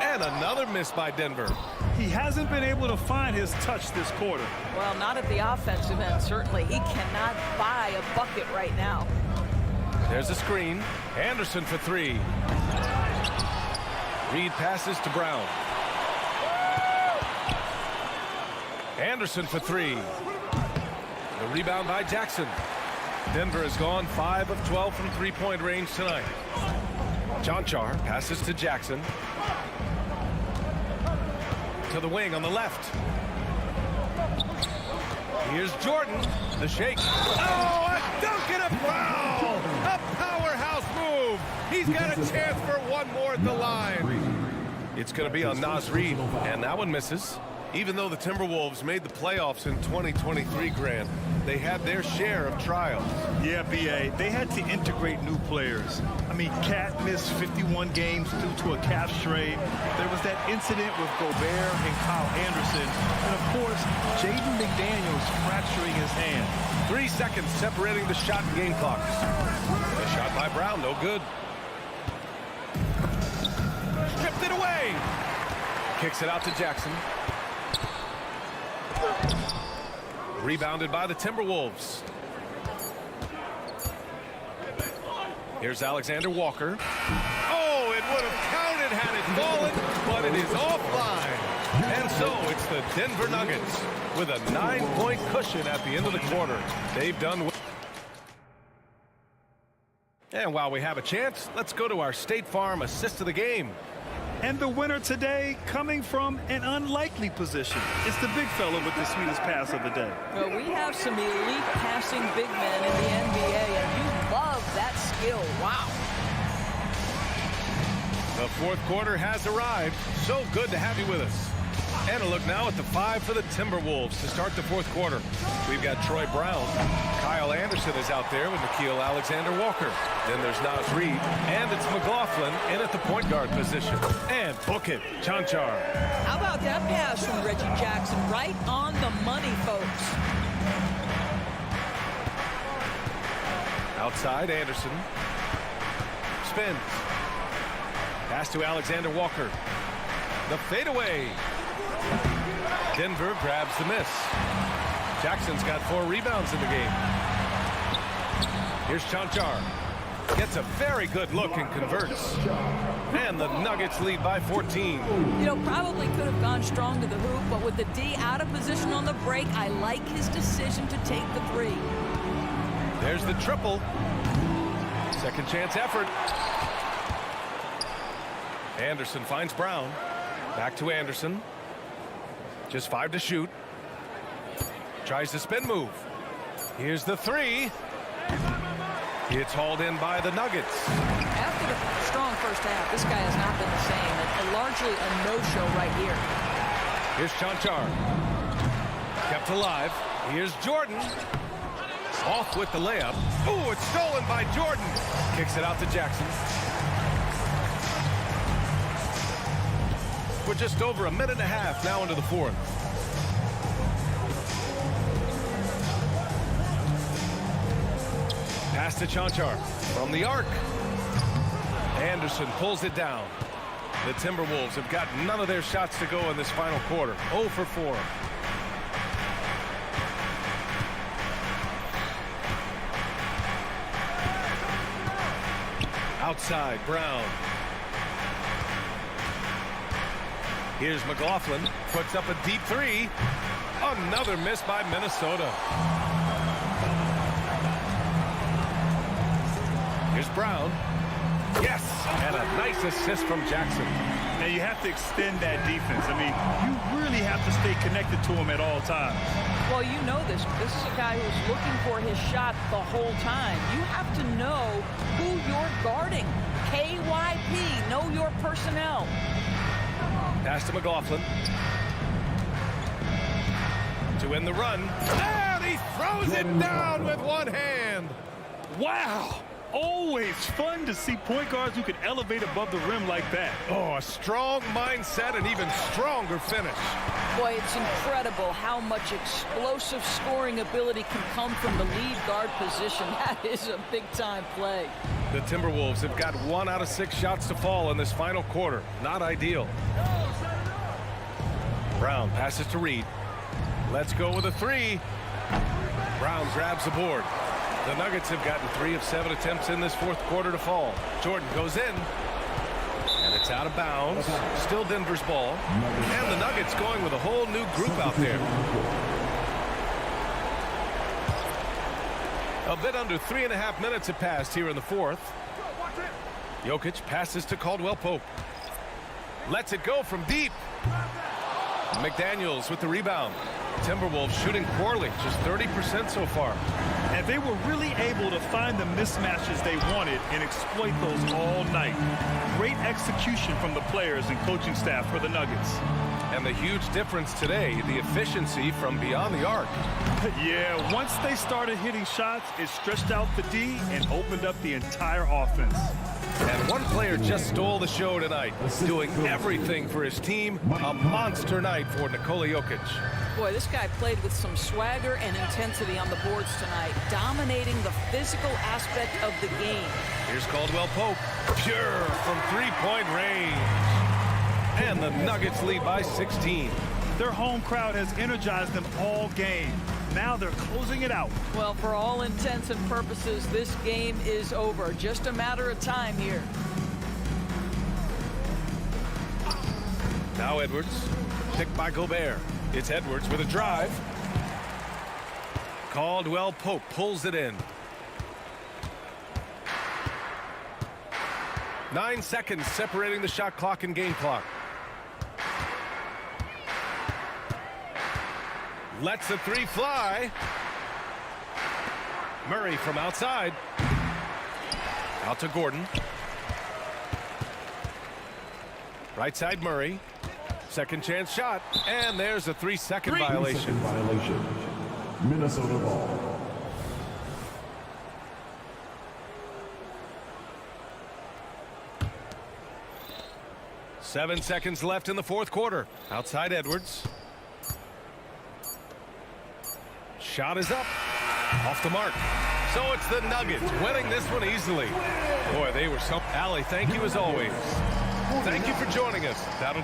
And another miss by Denver. He hasn't been able to find his touch this quarter. Well, not at the offensive end, certainly. He cannot buy a bucket right now. There's a screen. Anderson for 3. Reed passes to Brown. Anderson for 3. The rebound by Jackson. Denver has gone 5 of 12 from three-point range tonight. Jonchar passes to Jackson. To the wing on the left. Here's Jordan. The shake. Oh, a dunk and a foul! A powerhouse move. He's got a chance for one more at the line. It's going to be on Naz Reid, and that one misses. Even though the Timberwolves made the playoffs in 2023, Grant, they had their share of trials. Yeah, B.A., they had to integrate new players. I mean, Cat missed 51 games due to a calf strain. There was that incident with Gobert and Kyle Anderson. And, of course, Jaden McDaniels fracturing his hand. 3 seconds separating the shot and game clocks. The shot by Brown, no good. Stripped it away. Kicks it out to Jackson. Rebounded by the Timberwolves. Here's Alexander Walker. Oh, it would have counted had it fallen, but it is offline. And so it's the Denver Nuggets with a 9-point cushion at the end of the quarter. They've done well. And while we have a chance, let's go to our State Farm assist of the game. And the winner today coming from an unlikely position. It's the big fella with the sweetest pass of the day. Well, we have some elite passing big men in the NBA, and you love that skill. Wow. The fourth quarter has arrived. So good to have you with us. And a look now at the 5 for the Timberwolves to start the fourth quarter. We've got Troy Brown. Kyle Anderson is out there with Nickeil Alexander-Walker. Then there's Naz Reid. And it's McLaughlin in at the point guard position. And book it, Jonchar. How about that pass from Reggie Jackson? Right on the money, folks. Outside, Anderson. Spins. Pass to Alexander-Walker. The fadeaway. Denver grabs the miss. Jackson's got 4 rebounds in the game. Here's Jonchar. Gets a very good look and converts. And the Nuggets lead by 14. You know, probably could have gone strong to the hoop, but with the D out of position on the break, I like his decision to take the 3. There's the triple. Second chance effort. Anderson finds Brown. Back to Anderson. Just 5 to shoot. Tries the spin move. Here's the 3. It's hauled in by the Nuggets. After the strong first half, this guy has not been the same. And largely a no-show right here. Here's Jonchar. Kept alive. Here's Jordan. Off with the layup. Ooh, it's stolen by Jordan. Kicks it out to Jackson. We're just over a minute and a half now into the fourth. Pass to Chanchar from the arc. Anderson pulls it down. The Timberwolves have got none of their shots to go in this final quarter. 0 for 4. Outside, Brown. Here's McLaughlin. Puts up a deep three. Another miss by Minnesota. Here's Brown. Yes, and a nice assist from Jackson. Now you have to extend that defense. I mean, you really have to stay connected to him at all times. Well, you know this. This is a guy who's looking for his shot the whole time. You have to know who you're guarding. KYP, know your personnel. Pass to McLaughlin. To win the run. And he throws it down with one hand. Wow. Always fun to see point guards who can elevate above the rim like that. Oh, a strong mindset and even stronger finish. Boy, it's incredible how much explosive scoring ability can come from the lead guard position. That is a big-time play. The Timberwolves have got 1 out of 6 shots to fall in this final quarter. Not ideal. Brown passes to Reed. Let's go with a 3. Brown grabs the board. The Nuggets have gotten 3 of 7 attempts in this fourth quarter to fall. Jordan goes in. And it's out of bounds. Still Denver's ball. And the Nuggets going with a whole new group out there. A bit under 3.5 minutes have passed here in the fourth. Jokic passes to Caldwell Pope. Lets it go from deep. McDaniels with the rebound. Timberwolves shooting poorly, just 30% so far. And they were really able to find the mismatches they wanted and exploit those all night. Great execution from the players and coaching staff for the Nuggets. And the huge difference today, the efficiency from beyond the arc. Yeah, once they started hitting shots, it stretched out the D and opened up the entire offense. And one player just stole the show tonight, doing everything for his team. A monster night for Nikola Jokic. Boy, this guy played with some swagger and intensity on the boards tonight, dominating the physical aspect of the game. Here's Caldwell Pope, pure from three-point range. And the Nuggets lead by 16. Their home crowd has energized them all game. Now they're closing it out. Well, for all intents and purposes, this game is over. Just a matter of time here. Now Edwards, picked by Gobert. It's Edwards with a drive. Caldwell Pope pulls it in. 9 seconds separating the shot clock and game clock. Lets the 3 fly. Murray from outside. Out to Gordon. Right side Murray. Second chance shot. And there's a 3-second violation. Minnesota ball. Seven seconds left in the fourth quarter. Outside Edwards. Shot is up. Off the mark. So it's the Nuggets winning this one easily. Boy, they were some. Allie, thank you as always. Thank you for joining us. That'll.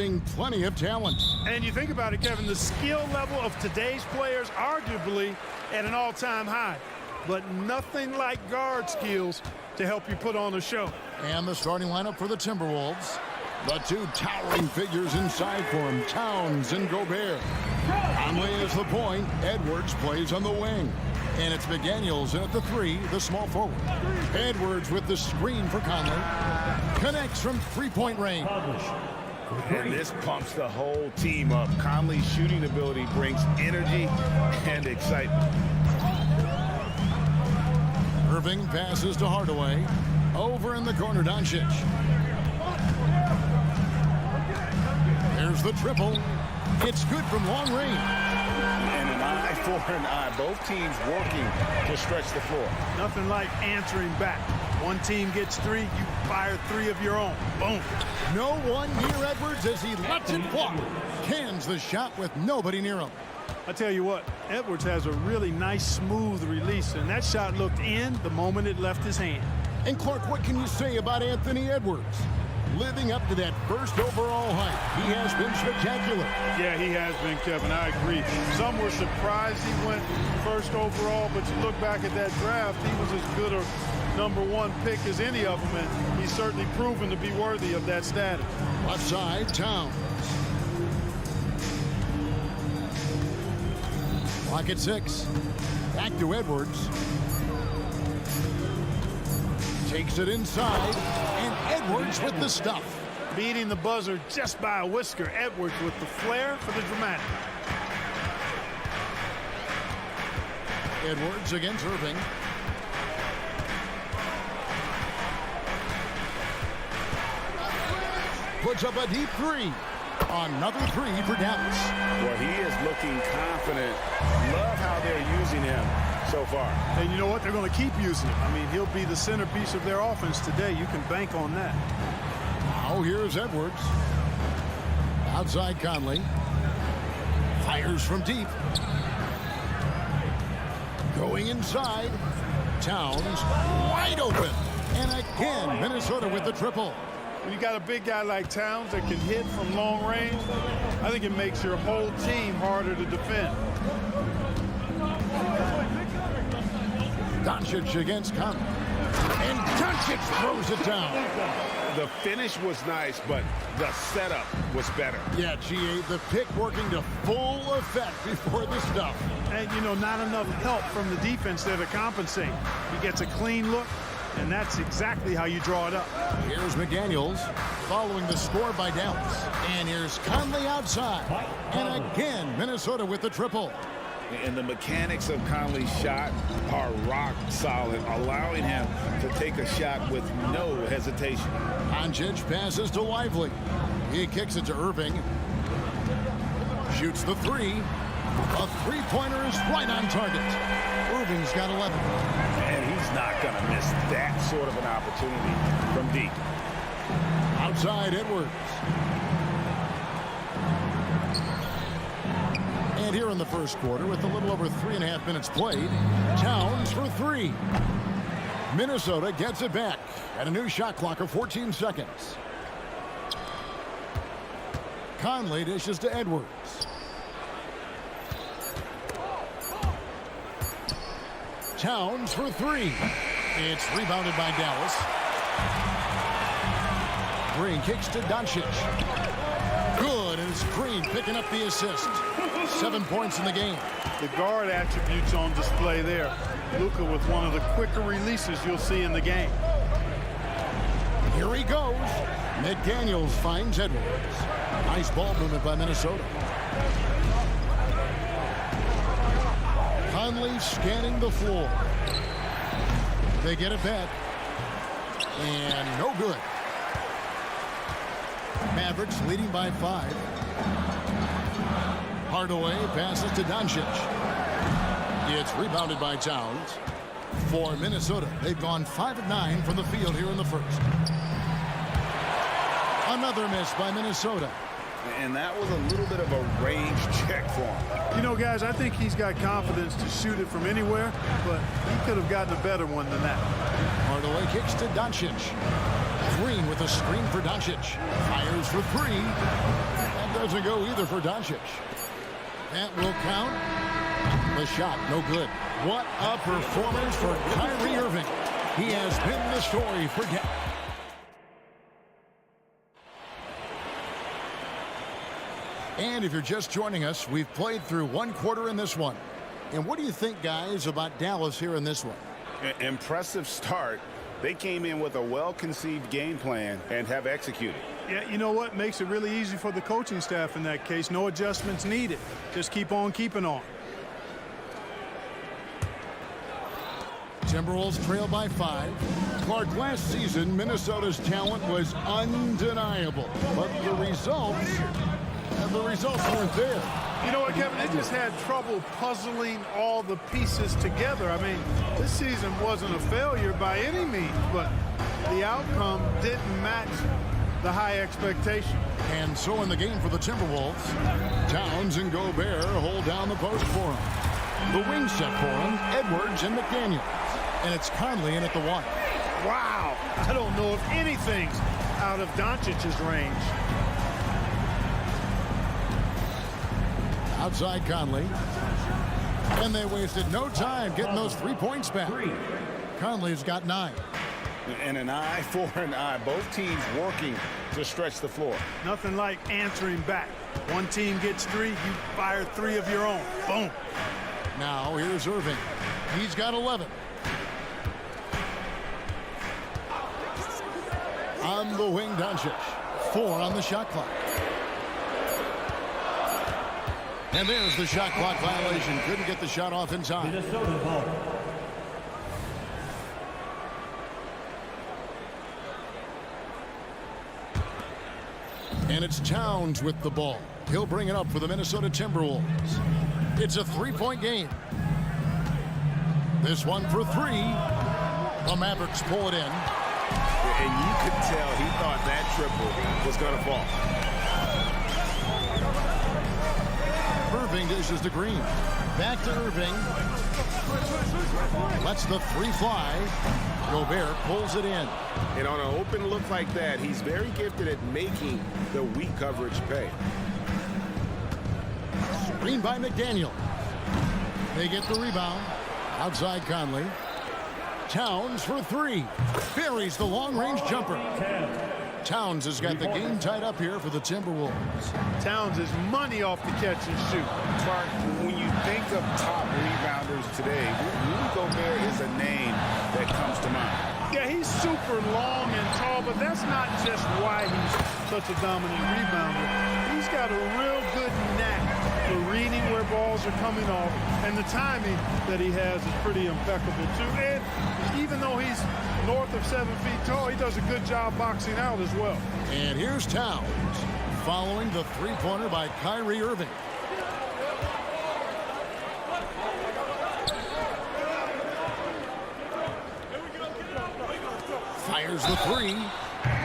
displaying plenty of talent. And you think about it, Kevin, the skill level of today's players arguably at an all-time high. But nothing like guard skills to help you put on a show. And the starting lineup for the Timberwolves. The two towering figures inside for him, Towns and Gobert. Conley is the point. Edwards plays on the wing. And it's McDaniels in at the 3, the small forward. Edwards with the screen for Conley. Connects from three-point range. And this pumps the whole team up. Conley's shooting ability brings energy and excitement. Irving passes to Hardaway. Over in the corner, Doncic. There's the triple. It's good from long range. And an eye for an eye. Both teams working to stretch the floor. Nothing like answering back. One team gets 3, you fire 3 of your own. Boom. No one near Edwards as he lets it fly. Cans the shot with nobody near him. I tell you what, Edwards has a really nice, smooth release, and that shot looked in the moment it left his hand. And Clark, what can you say about Anthony Edwards? Living up to that first overall hype, he has been spectacular. Yeah, he has been, Kevin. I agree. Some were surprised he went first overall, but you look back at that draft, he was as good a #1 pick as any of them, and he's certainly proven to be worthy of that status. Left side, Towns. Clock at 6. Back to Edwards. Takes it inside, and Edwards with the stuff. Beating the buzzer just by a whisker. Edwards with the flair for the dramatic. Edwards against Irving. Puts up a deep 3. Another 3 for Dallas. Well, he is looking confident. Love how they're using him so far. And you know what? They're going to keep using him. I mean, he'll be the centerpiece of their offense today. You can bank on that. Now here's Edwards. Outside Conley. Fires from deep. Going inside. Towns wide open. And again, Minnesota with the triple. When you got a big guy like Towns that can hit from long range, I think it makes your whole team harder to defend. Doncic against Conley. And Doncic throws it down. The finish was nice, but the setup was better. Yeah, GA, the pick working to full effect before the stuff. And, you know, not enough help from the defense there to compensate. He gets a clean look, and that's exactly how you draw it up. Here's McDaniels following the score by Dallas. And here's Conley outside. And again, Minnesota with the triple. And the mechanics of Conley's shot are rock solid, allowing him to take a shot with no hesitation. Doncic passes to Lively. He kicks it to Irving. Shoots the 3. A three-pointer is right on target. Irving's got 11. And he's not going to miss that sort of an opportunity from deep. Outside Edwards. And here in the first quarter, with a little over 3.5 minutes played, Towns for 3. Minnesota gets it back at a new shot clock of 14 seconds. Conley dishes to Edwards. Towns for 3. It's rebounded by Dallas. Green kicks to Doncic. Good, and it's Green picking up the assist. 7 points in the game. The guard attributes on display there. Luka with one of the quicker releases you'll see in the game. Here he goes. McDaniels finds Edwards. Nice ball movement by Minnesota. Conley scanning the floor. They get it back. And no good. Mavericks leading by 5. Hardaway passes to Doncic. It's rebounded by Towns. For Minnesota, they've gone 5 of 9 from the field here in the first. Another miss by Minnesota. And that was a little bit of a range check for him. You know, guys, I think he's got confidence to shoot it from anywhere, but he could have gotten a better one than that. Hardaway kicks to Doncic. Green with a screen for Doncic. Fires for three. That doesn't go either for Doncic. That will count. The shot, no good. What a performance for Kyrie Irving. He has been the story for Dallas. And if you're just joining us, we've played through one quarter in this one. And what do you think, guys, about Dallas here in this one? Impressive start. They came in with a well-conceived game plan and have executed. Yeah, you know what? Makes it really easy for the coaching staff in that case. No adjustments needed. Just keep on keeping on. Timberwolves trail by 5. Clark, last season, Minnesota's talent was undeniable. But the results weren't there. You know what, Kevin? They just had trouble puzzling all the pieces together. I mean, this season wasn't a failure by any means, but the outcome didn't match the high expectation. And so in the game for the Timberwolves, Towns and Gobert hold down the post for him. The wing set for him, Edwards and McDaniel. And it's Conley in at the 1. Wow! I don't know if anything's out of Doncic's range. Outside Conley. And they wasted no time getting those 3 points back. Conley's got 9. And an eye for an eye. Both teams working to stretch the floor. Nothing like answering back. One team gets 3, you fire 3 of your own. Boom. Now here's Irving. He's got 11. On the wing, Doncic. 4 on the shot clock. And there's the shot clock violation. Couldn't get the shot off in time. Minnesota ball. And it's Towns with the ball. He'll bring it up for the Minnesota Timberwolves. It's a 3-point game. This one for 3. The Mavericks pull it in. And you could tell he thought that triple was going to fall. Irving dishes to Green. Back to Irving. Lets the 3 fly. Gobert pulls it in. And on an open look like that, he's very gifted at making the weak coverage pay. Screen by McDaniel. They get the rebound. Outside Conley. Towns for 3. Buries the long-range jumper. Towns has got the game tied up here for the Timberwolves. Towns is money off the catch and shoot. Clark, when you think of top rebounders today, Rudy Gobert is a name that comes to mind. Yeah, he's super long and tall, but that's not just why he's such a dominant rebounder. He's got a real good knack for reading where balls are coming off, and the timing that he has is pretty impeccable too. And even though he's north of 7 feet tall, he does a good job boxing out as well. And here's Towns following the 3-pointer by Kyrie Irving. Fires the 3.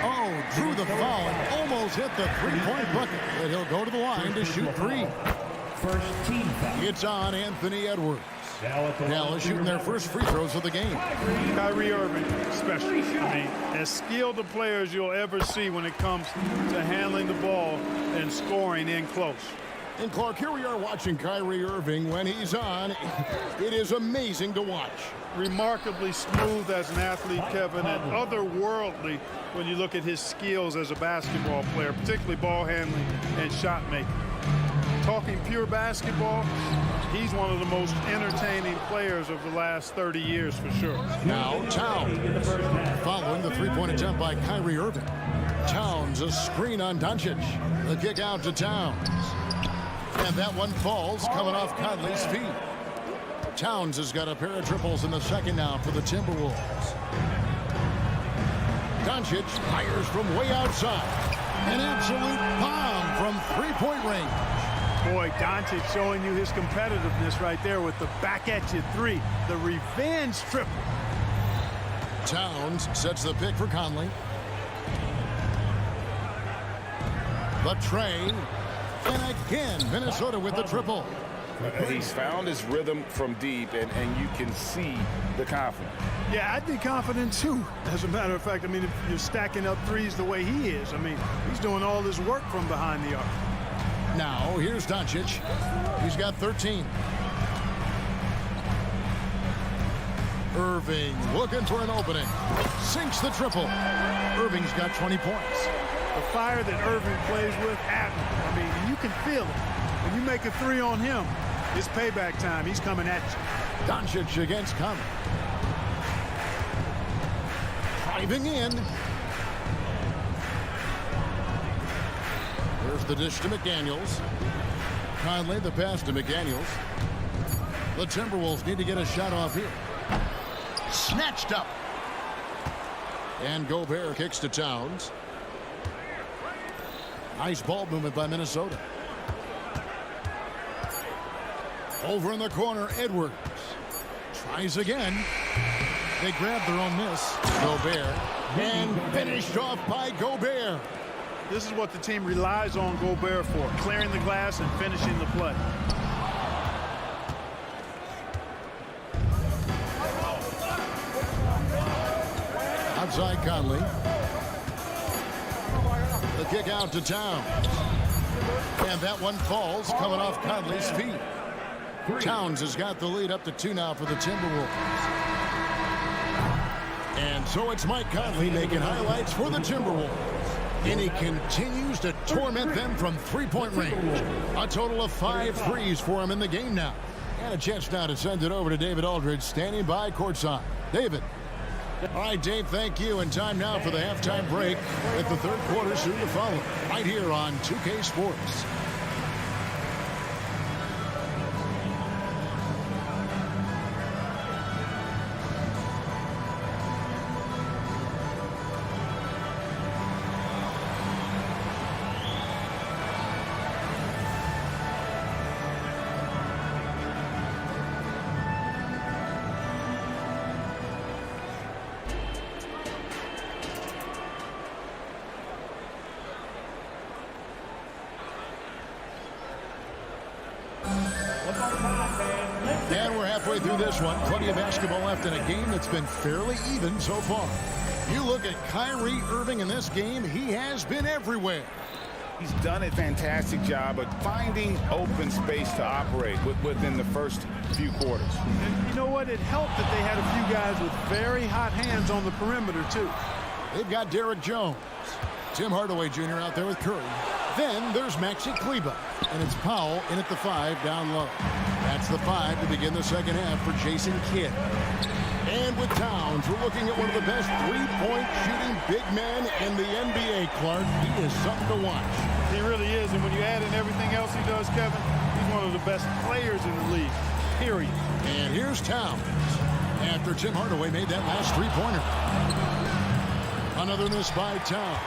Oh, drew the foul and almost hit the 3-point bucket. But he'll go to the line to shoot 3. First team foul. It's on Anthony Edwards. Dallas shooting their first free throws of the game. Kyrie Irving, especially. I mean, as skilled a player as you'll ever see when it comes to handling the ball and scoring in close. And Clark, here we are watching Kyrie Irving when he's on. It is amazing to watch. Remarkably smooth as an athlete, Kevin, and otherworldly when you look at his skills as a basketball player, particularly ball handling and shot making. Talking pure basketball, he's one of the most entertaining players of the last 30 years for sure. Now Towns following the 3-point attempt by Kyrie Irving. Towns a screen on Doncic. The kick out to Towns. And that one falls coming off Conley's feet. Towns has got a pair of triples in the second now for the Timberwolves. Doncic fires from way outside. An absolute bomb from 3-point range. Boy, Doncic showing you his competitiveness right there with the back at you 3. The revenge triple. Towns sets the pick for Conley. The train. And again, Minnesota with the triple. He's found his rhythm from deep, and you can see the confidence. Yeah, I'd be confident too. As a matter of fact, I mean, if you're stacking up threes the way he is, I mean, he's doing all this work from behind the arc. Now, here's Doncic. He's got 13. Irving looking for an opening. Sinks the triple. Irving's got 20 points. The fire that Irving plays with, I mean, you can feel it. When you make a three on him, it's payback time. He's coming at you. Doncic against Conley. Driving in. Here's the dish to McDaniels. Conley, the pass to McDaniels. The Timberwolves need to get a shot off here. Snatched up. And Gobert kicks to Towns. Nice ball movement by Minnesota. Over in the corner, Edwards. Tries again. They grab their own miss. Gobert. And finished off by Gobert. This is what the team relies on Gobert for, clearing the glass and finishing the play. Outside Conley. The kick out to Towns. And that one falls, coming off Conley's feet. Towns has got the lead up to 2 now for the Timberwolves. And so it's Mike Conley making highlights for the Timberwolves. And he continues to torment them from three-point range. A total of 5 threes for him in the game now. And a chance now to send it over to David Aldridge, standing by courtside. David. All right, Dave, thank you. And time now for the halftime break with the third quarter soon to follow. Right here on 2K Sports. And we're halfway through this one. Plenty of basketball left in a game that's been fairly even so far. You look at Kyrie Irving in this game, he has been everywhere. He's done a fantastic job of finding open space to operate within the first few quarters. And you know what? It helped that they had a few guys with very hot hands on the perimeter, too. They've got Derrick Jones. Tim Hardaway Jr. out there with Curry. Then there's Maxi Kleber. And it's Powell in at the 5 down low. That's the 5 to begin the second half for Jason Kidd. And with Towns, we're looking at one of the best three-point shooting big men in the NBA, Clark. He is something to watch. He really is. And when you add in everything else he does, Kevin, he's one of the best players in the league, period. And here's Towns after Tim Hardaway made that last three-pointer. Another miss by Towns.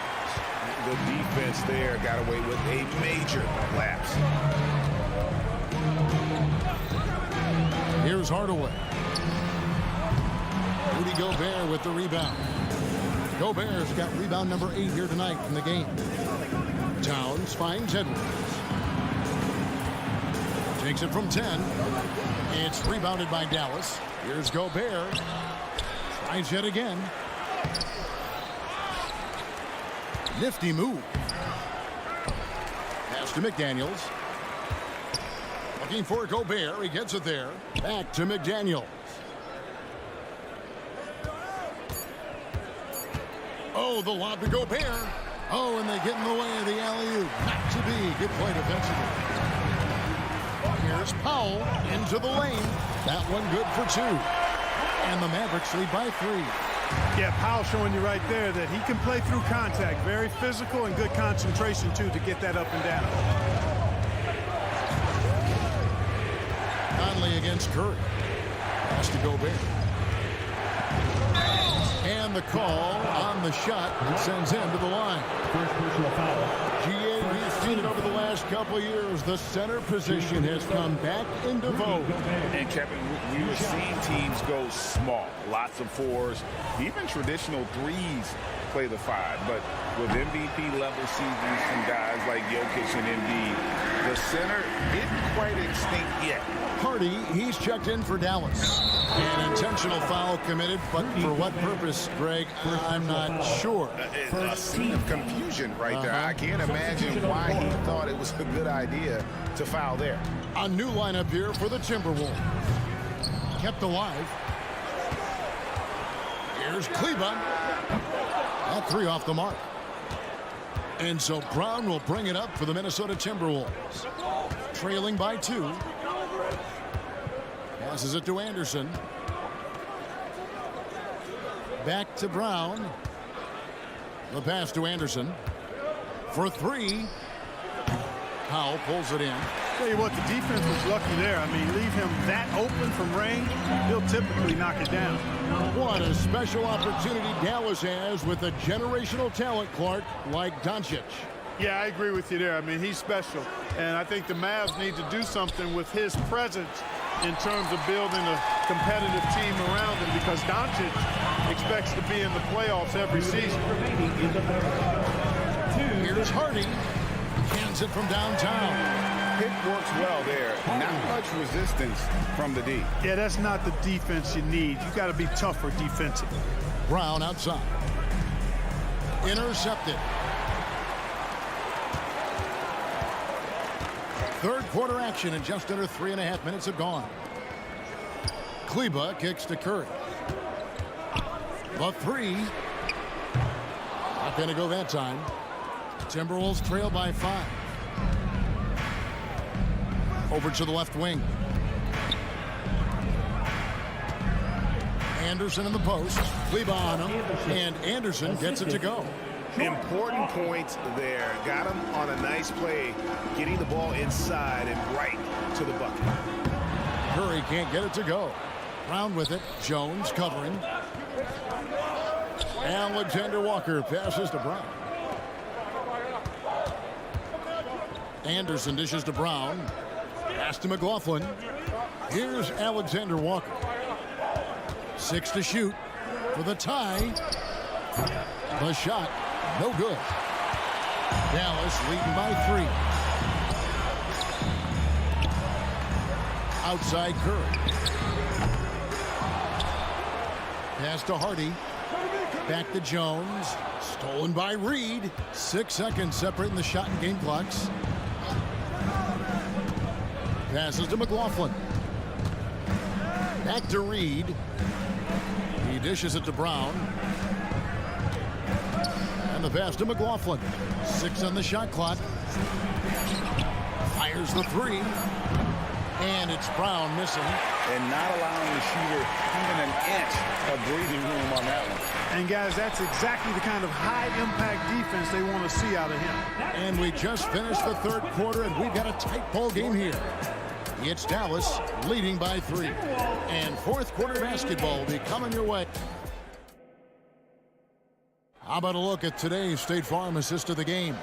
The defense there got away with a major lapse. Here's Hardaway. Rudy Gobert with the rebound. Gobert's got rebound number 8 here tonight in the game. Towns finds Edwards. Takes it from 10. It's rebounded by Dallas. Here's Gobert. Tries yet again. Nifty move. Pass to McDaniels. Looking for Gobert. He gets it there. Back to McDaniels. Oh, the lob to Gobert. Oh, and they get in the way of the alley-oop. Not to be. Good play defensively. Here's Powell into the lane. That one good for 2. And the Mavericks lead by 3. Yeah, Powell showing you right there that he can play through contact. Very physical and good concentration, too, to get that up and down. Conley against Curry. Pass to Gobert. And And the call on the shot sends him to the line. First personal foul. GA, we've seen it over the last couple of years. The center position has come back into vogue. And Kevin, we were seeing teams go small. Lots of fours, even traditional threes play the five. But with MVP level seasons from guys like Jokic and Embiid, the center isn't quite extinct yet. Hardy, he's checked in for Dallas. An intentional foul committed, but for what purpose, Greg, I'm not sure. A scene of confusion right there. I can't imagine why he thought it was a good idea to foul there. A new lineup here for the Timberwolves. Kept alive. Here's Kleba. That three off the mark. And so Brown will bring it up for the Minnesota Timberwolves. Trailing by 2. Passes it to Anderson. Back to Brown. The pass to Anderson. For 3. Powell pulls it in. Tell you what, the defense was lucky there. I mean, leave him that open from range, he'll typically knock it down. What a special opportunity Dallas has with a generational talent, Clark, like Doncic. Yeah, I agree with you there. I mean, he's special. And I think the Mavs need to do something with his presence in terms of building a competitive team around him, because Doncic expects to be in the playoffs every season. Here's Hardy. Cans it from downtown. Pick works well there. Not much resistance from the D. Yeah, that's not the defense you need. You got to be tougher defensively. Brown outside. Intercepted. Third quarter action, and just under 3.5 minutes have gone. Kleba kicks to Curry. The 3. Not going to go that time. Timberwolves trail by 5. Over to the left wing. Anderson in the post. Kleba on him. And Anderson gets it to go. Important points there. Got him on a nice play, getting the ball inside and right to the bucket. Curry can't get it to go. Brown with it. Jones covering. Alexander Walker passes to Brown. Anderson dishes to Brown. Pass to McLaughlin. Here's Alexander Walker. 6 to shoot for the tie. The shot, no good. Dallas leading by 3. Outside Curry. Pass to Hardy. Back to Jones. Stolen by Reed. 6 seconds separating the shot and game clocks. Passes to McLaughlin. Back to Reed. He dishes it to Brown. And the pass to McLaughlin. 6 on the shot clock. Fires the 3. And it's Brown missing. And not allowing the shooter even an inch of breathing room on that one. And guys, that's exactly the kind of high-impact defense they want to see out of him. And we just finished the third quarter, and we've got a tight ball game here. It's Dallas leading by 3. And fourth quarter basketball will be coming your way. How about a look at today's State Farm assist of the game?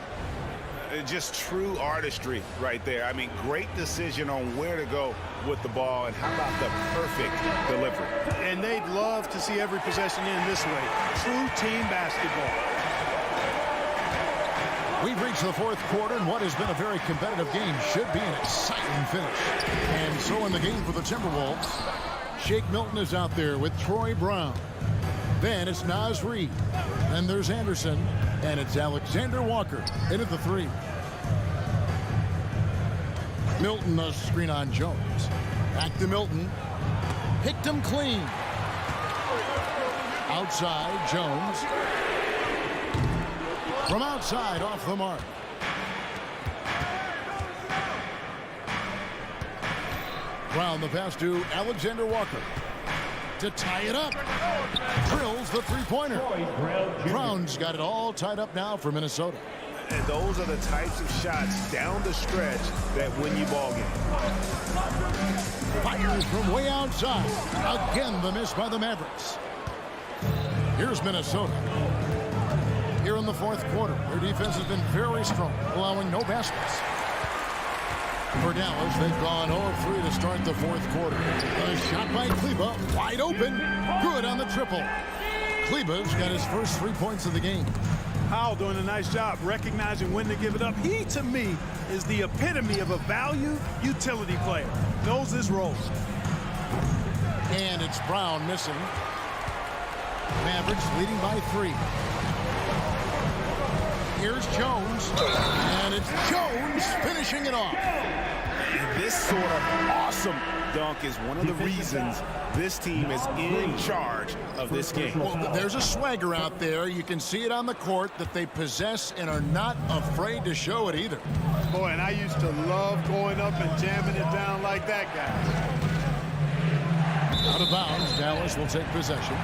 Just true artistry right there. I mean, great decision on where to go with the ball, and how about the perfect delivery. And they'd love to see every possession in this way. True team basketball. We've reached the fourth quarter, and what has been a very competitive game should be an exciting finish. And so in the game for the Timberwolves, Shake Milton is out there with Troy Brown. Then it's Naz Reid. Then there's Anderson. And it's Alexander Walker into the 3. Milton, a screen on Jones. Back to Milton. Picked him clean. Outside, Jones. From outside, off the mark. Brown, the pass to Alexander Walker. To tie it up. Drills the three-pointer. Brown's got it all tied up now for Minnesota. And those are the types of shots down the stretch that win you ball games. Fires from way outside. Again, the miss by the Mavericks. Here's Minnesota. Here in the fourth quarter, their defense has been very strong, allowing no baskets. For Dallas, they've gone 0-3 to start the fourth quarter. A shot by Kleber, wide open, good on the triple. Kleber's got his first 3 points of the game. Powell doing a nice job recognizing when to give it up. He, to me, is the epitome of a value utility player. Knows his role. And it's Brown missing. Mavericks leading by 3. Here's Jones, and it's Jones finishing it off. This sort of awesome dunk is one of the reasons this team is in charge of this game. Well, there's a swagger out there. You can see it on the court that they possess and are not afraid to show it either. Boy, and I used to love going up and jamming it down like that guy. Out of bounds, Dallas will take possession.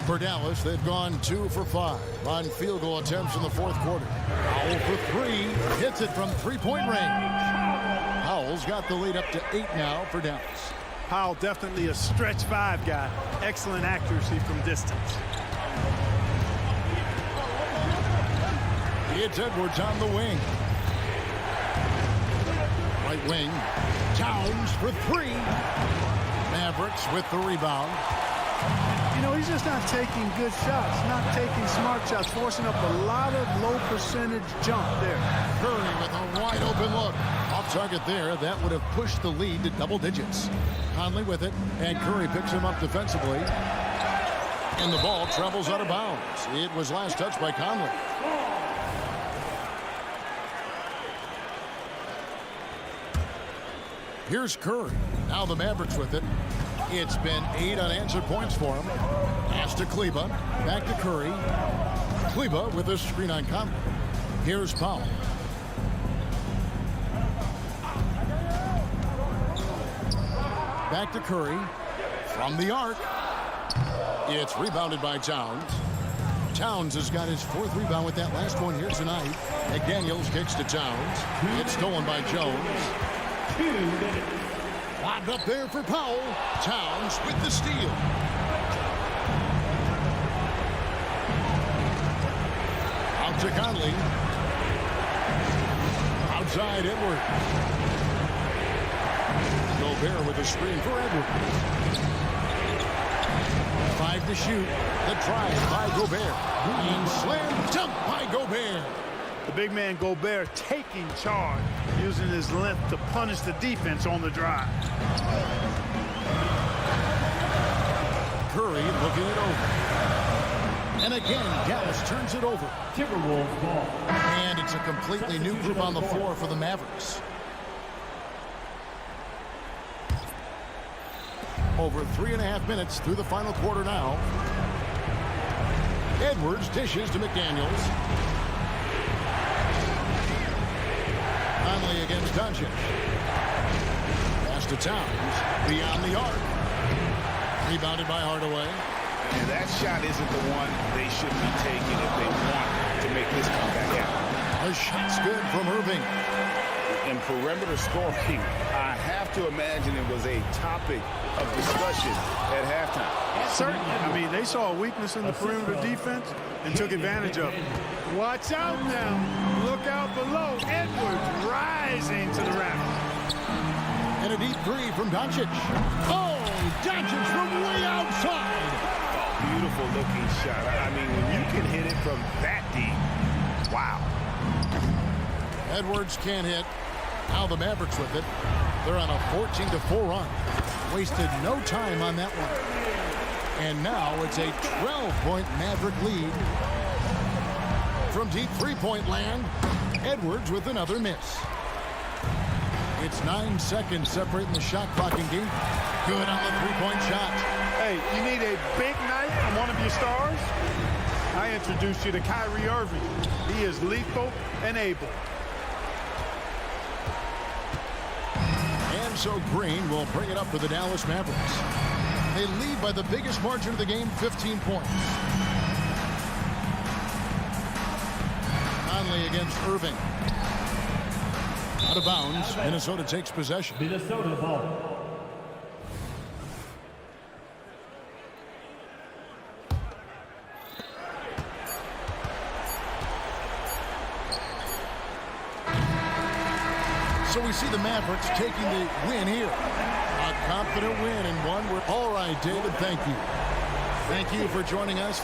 For Dallas, they've gone 2 for 5 on field goal attempts in the fourth quarter. Powell for 3, hits it from three-point range. Powell's got the lead up to 8 now for Dallas. Powell definitely a stretch 5 guy. Excellent accuracy from distance. It's Edwards on the wing. Right wing. Towns for 3. Mavericks with the rebound. You know, he's just not taking good shots, not taking smart shots, forcing up a lot of low percentage jump there. Curry with a wide open look. Off target there. That would have pushed the lead to double digits. Conley with it, and Curry picks him up defensively. And the ball travels out of bounds. It was last touched by Conley. Here's Curry. Now the Mavericks with it. It's been 8 unanswered points for him. Pass to Kleber. Back to Curry. Kleber with a screen on Conley. Here's Powell. Back to Curry. From the arc. It's rebounded by Towns. Towns has got his 4th rebound with that last one here tonight. McDaniels kicks to Towns. It's stolen by Jones. Lobbed up there for Powell. Towns with the steal. Out to Conley. Outside Edwards. Gobert with a screen for Edwards. 5 to shoot. The drive by Gobert. And slam dunk by Gobert. The big man Gobert taking charge, using his length to punish the defense on the drive. Curry looking it over. And again, Dallas turns it over. Timberwolves ball. And it's a completely new group on the floor for the Mavericks. Over 3.5 minutes through the final quarter now. Edwards dishes to McDaniels. Conley against Doncic. Pass to Towns. Beyond the arc. Rebounded by Hardaway. And that shot isn't the one they should be taking if they want to make this comeback happen. The shot's good from Irving. In perimeter scoring, I have to imagine it was a topic of discussion at halftime. Certainly. I mean, they saw a weakness in the perimeter defense and took advantage of it. Watch out now. Look out below. Edwards rising to the rack. And a deep 3 from Doncic. Oh, Doncic from way outside. Beautiful looking shot. I mean, when you can hit it from that deep, wow. Edwards can't hit. Now the Mavericks with it. They're on a 14-4 run. Wasted no time on that one. And now it's a 12-point Maverick lead. From deep three-point land, Edwards with another miss. It's 9 seconds separating the shot clock in game. Good on the three-point shot. Hey, you need a big night from one of your stars? I introduced you to Kyrie Irving. He is lethal and able. And so Green will bring it up for the Dallas Mavericks. They lead by the biggest margin of the game, 15 points. Conley against Irving. Out Out of bounds. Minnesota takes possession. Minnesota ball. So we see the Mavericks taking the win here. A confident win and one. All right, David, thank you. Thank you for joining us.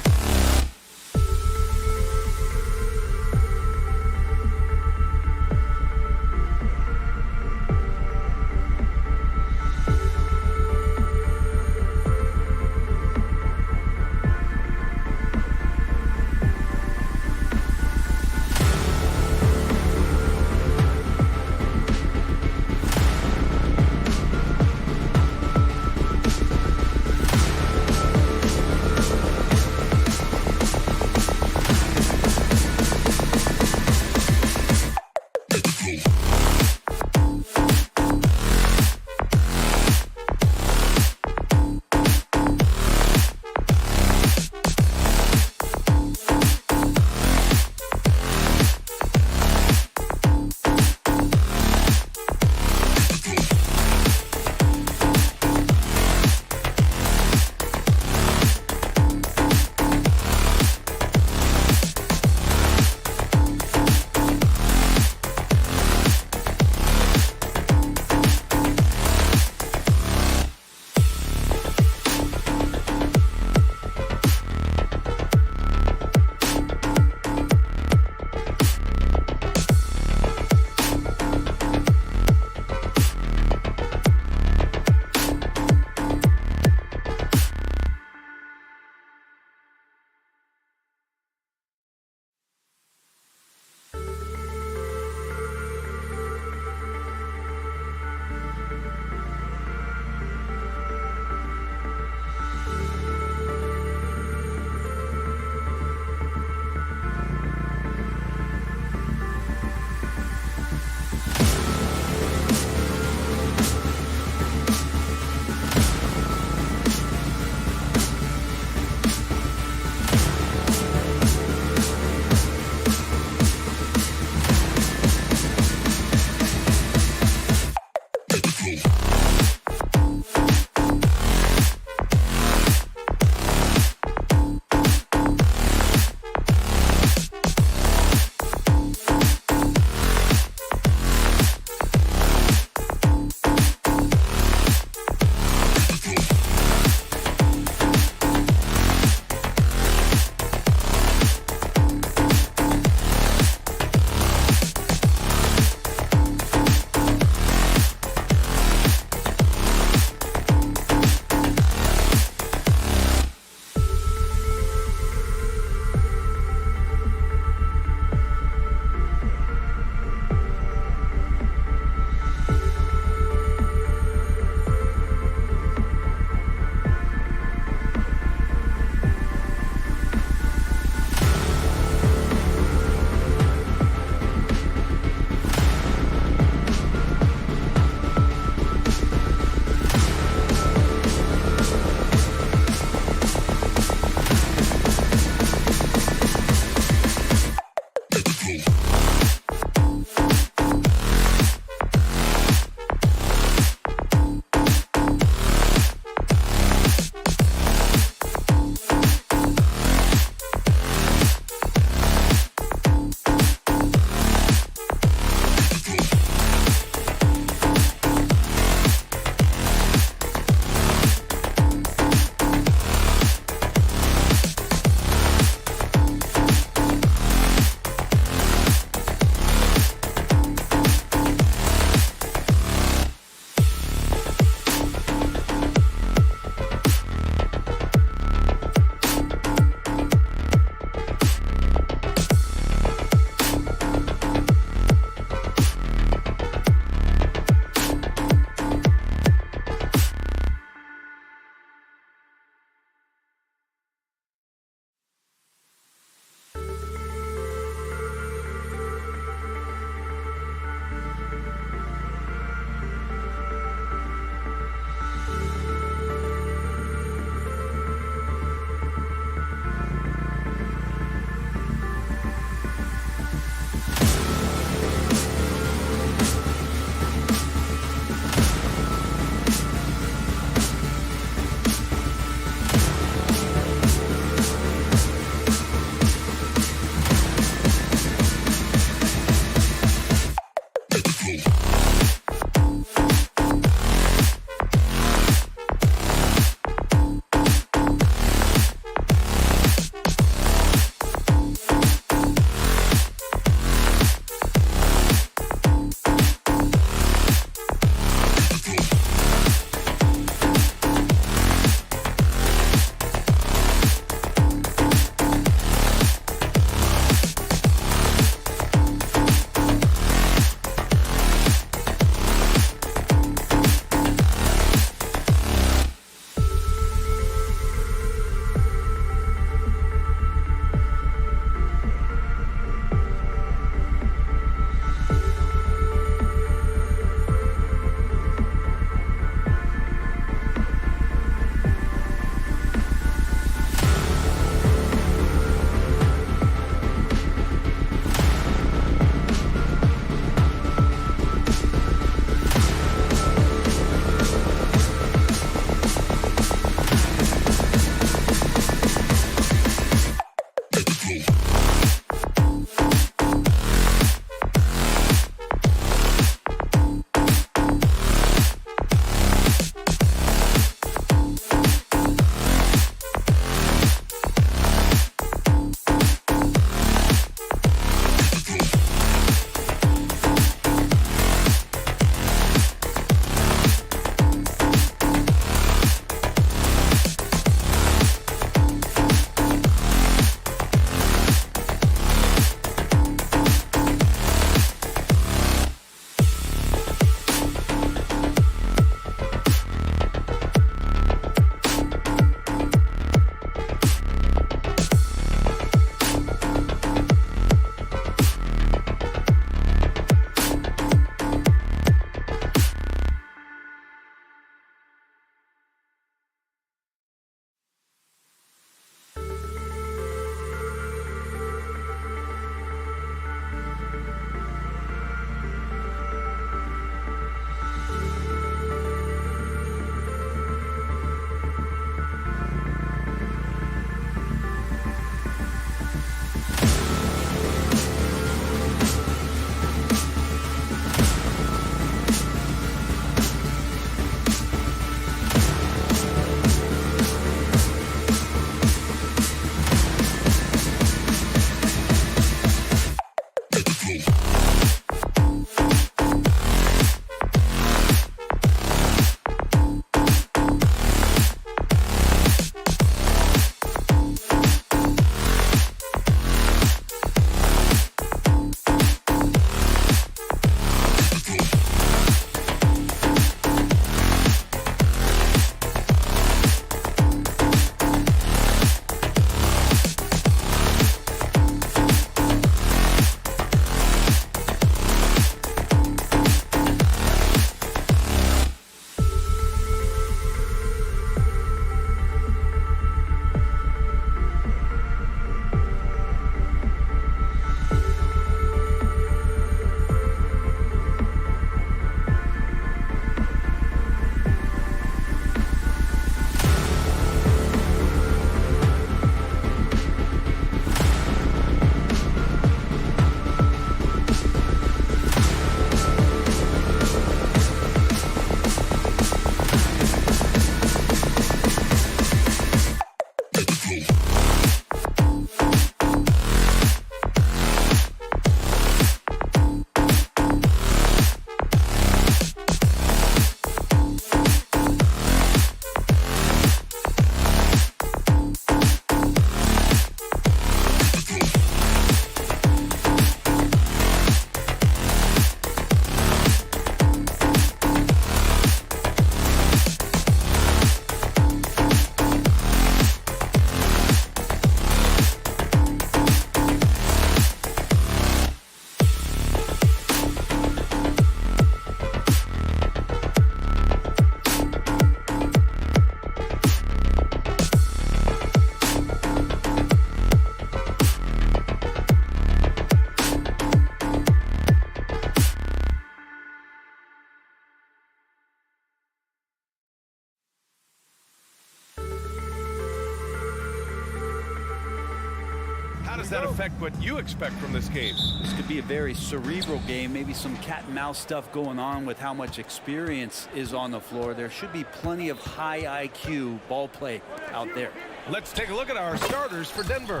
does that affect what you expect from this game? This could be a very cerebral game, maybe some cat and mouse stuff going on with how much experience is on the floor. There should be plenty of high IQ ball play out there. Let's take a look at our starters for Denver.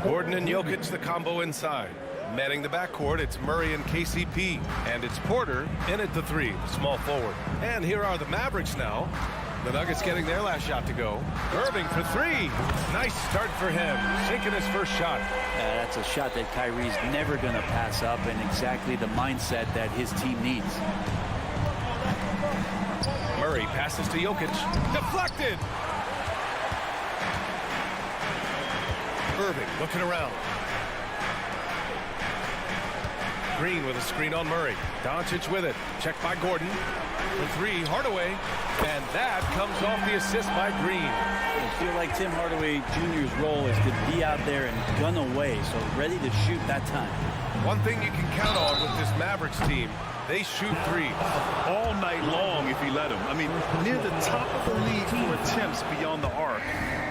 Gordon and Jokic, the combo inside. Manning the backcourt, it's Murray and KCP. And it's Porter in at the 3, small forward. And here are the Mavericks now. The Nuggets getting their last shot to go. Irving for 3. Nice start for him. Sinking his first shot. That's a shot that Kyrie's never going to pass up, and exactly the mindset that his team needs. Murray passes to Jokic. Deflected. Irving looking around. Green with a screen on Murray. Doncic with it. Checked by Gordon. For 3, Hardaway. And that comes off the assist by Green. I feel like Tim Hardaway Jr.'s role is to be out there and gun away, so ready to shoot that time. One thing you can count on with this Mavericks team, they shoot threes. All night long if he let them. I mean, near the top of the league for attempts beyond the arc.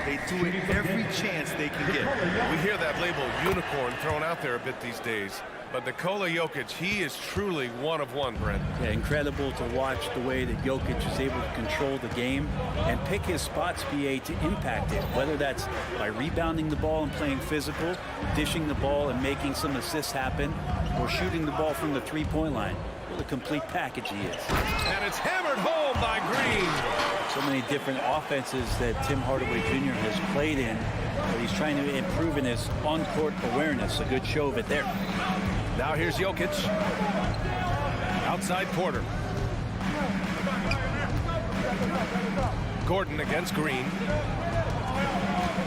They do it every chance they can get. We hear that label unicorn thrown out there a bit these days. But Nikola Jokic, he is truly one of one, Brent. Yeah, incredible to watch the way that Jokic is able to control the game and pick his spots, BA, to impact it, whether that's by rebounding the ball and playing physical, dishing the ball and making some assists happen, or shooting the ball from the three-point line. What a complete package he is. And it's hammered home by Green. So many different offenses that Tim Hardaway Jr. has played in, but he's trying to improve in his on-court awareness. A good show of it there. Now here's Jokic. Outside Porter. Gordon against Green.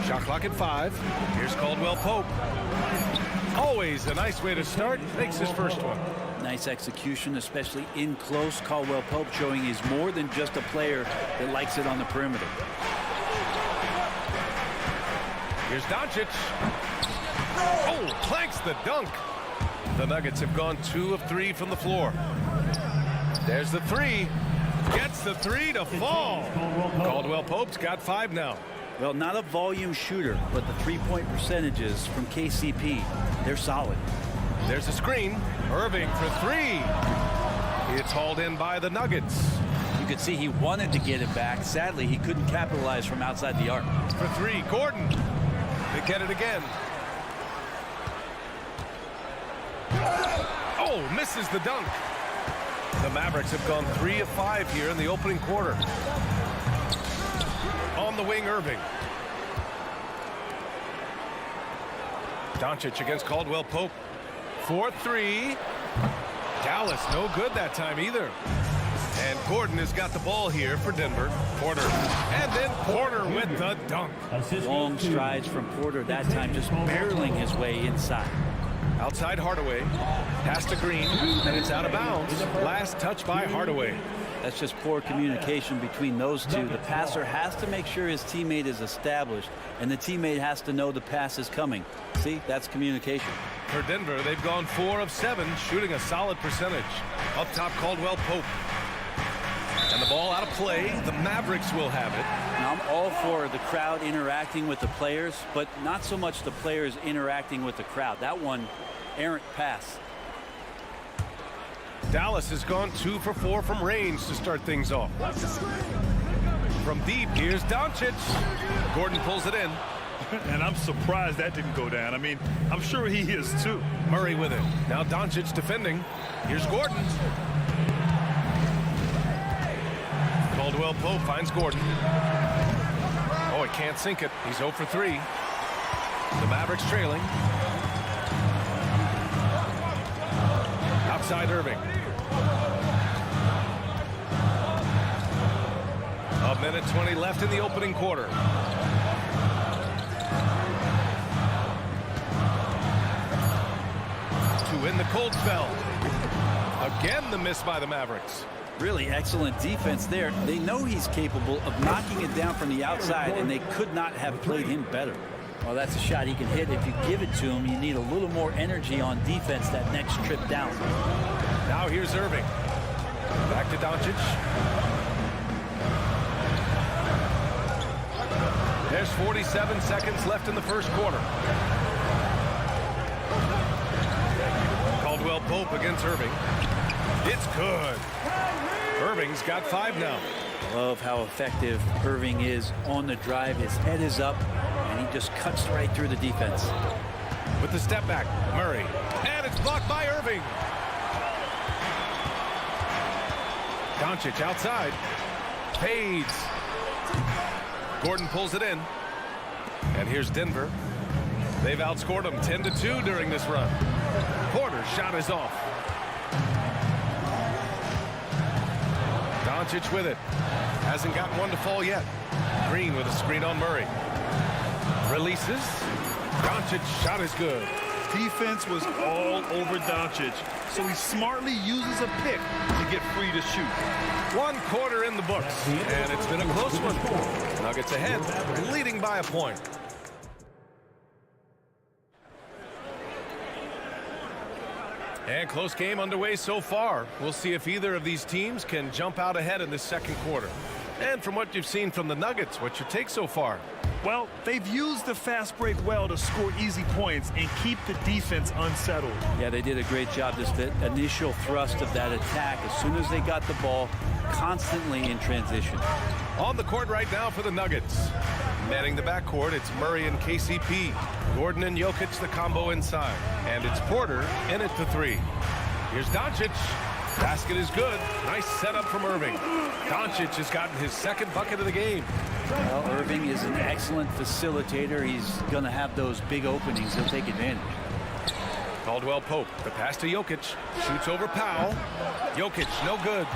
Shot clock at 5. Here's Caldwell Pope. Always a nice way to start. Makes his first one. Nice execution, especially in close. Caldwell Pope showing he's more than just a player that likes it on the perimeter. Here's Doncic. Oh, clanks the dunk. The Nuggets have gone 2 of 3 from the floor. There's the 3. Gets the 3 to fall. Caldwell Pope's got 5 now. Well, not a volume shooter, but the three-point percentages from KCP, they're solid. There's a screen. Irving for 3. It's hauled in by the Nuggets. You could see he wanted to get it back. Sadly, he couldn't capitalize from outside the arc. For 3, Gordon. They get it again. Oh, misses the dunk. The Mavericks have gone 3 of 5 here in the opening quarter. On the wing, Irving. Doncic against Caldwell Pope. 4-3. Dallas no good that time either. And Gordon has got the ball here for Denver. Porter. And then Porter with the dunk. Long strides from Porter that time, just barreling his way inside. Outside Hardaway. Pass to Green. And it's out of bounds. Last touch by Hardaway. That's just poor communication between those two. The passer has to make sure his teammate is established, and the teammate has to know the pass is coming. See, that's communication. For Denver, they've gone 4 of 7, shooting a solid percentage. Up top, Caldwell Pope. And the ball out of play. The Mavericks will have it. Now, I'm all for the crowd interacting with the players, but not so much the players interacting with the crowd. That one, errant pass. Dallas has gone 2 for 4 from range to start things off. From deep, here's Doncic. Gordon pulls it in. And I'm surprised that didn't go down. I mean, I'm sure he is too. Murray with it. Now Doncic defending. Here's Gordon. Caldwell Pope finds Gordon. Oh, he can't sink it. He's 0 for 3. The Mavericks trailing. Outside Irving. A minute 20 left in the opening quarter. To win the cold spell. Again, the miss by the Mavericks. Really excellent defense there. They know he's capable of knocking it down from the outside, and they could not have played him better. Well, that's a shot he can hit. If you give it to him, you need a little more energy on defense that next trip down. Now here's Irving. Back to Doncic. There's 47 seconds left in the first quarter. Pope against Irving. It's good. Irving's got 5 now. Love how effective Irving is on the drive. His head is up, and he just cuts right through the defense. With the step back, Murray. And it's blocked by Irving. Doncic outside. Fades. Gordon pulls it in. And here's Denver. They've outscored them 10-2 during this run. Porter's shot is off. Doncic with it. Hasn't gotten one to fall yet. Green with a screen on Murray. Releases. Doncic's shot is good. Defense was all over Doncic, so he smartly uses a pick to get free to shoot. 1 quarter in the books, and it's been a close one. Nuggets ahead, leading by a point. And close game underway so far. We'll see if either of these teams can jump out ahead in this second quarter. And from what you've seen from the Nuggets, what's your take so far? Well, they've used the fast break well to score easy points and keep the defense unsettled. Yeah, they did a great job. Just the initial thrust of that attack, as soon as they got the ball, constantly in transition. On the court right now for the Nuggets. Manning the backcourt, it's Murray and KCP. Gordon and Jokic, the combo inside. And it's Porter in at the 3. Here's Doncic. Basket is good. Nice setup from Irving. Doncic has gotten his 2nd bucket of the game. Well, Irving is an excellent facilitator. He's going to have those big openings. He'll take advantage. Caldwell Pope, the pass to Jokic. Shoots over Powell. Jokic, no good.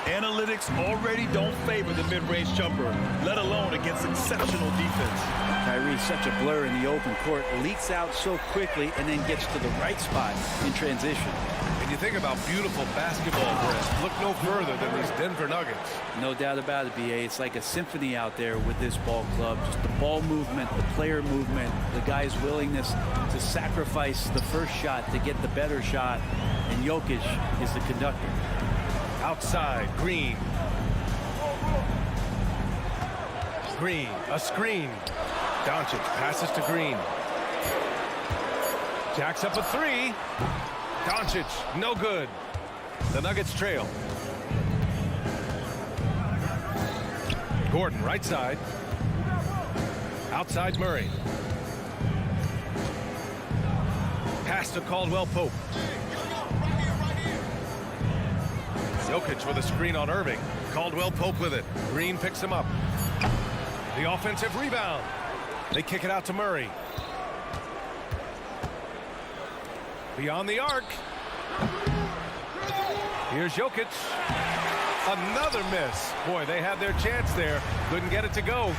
Analytics already don't favor the mid-range jumper, let alone against exceptional defense. Kyrie's such a blur in the open court, leaks out so quickly, and then gets to the right spot in transition. And you think about beautiful basketball, Brent. Look no further than these Denver Nuggets. No doubt about it, BA. It's like a symphony out there with this ball club. Just the ball movement, the player movement, the guy's willingness to sacrifice the first shot to get the better shot. And Jokic is the conductor. Outside, Green. Green, a screen. Doncic passes to Green. Jacks up a 3. Doncic, no good. The Nuggets trail. Gordon, right side. Outside Murray. Pass to Caldwell Pope. Jokic with a screen on Irving. Caldwell Pope with it. Green picks him up. The offensive rebound. They kick it out to Murray. Beyond the arc. Here's Jokic. Another miss. Boy, they had their chance there. Couldn't get it to go.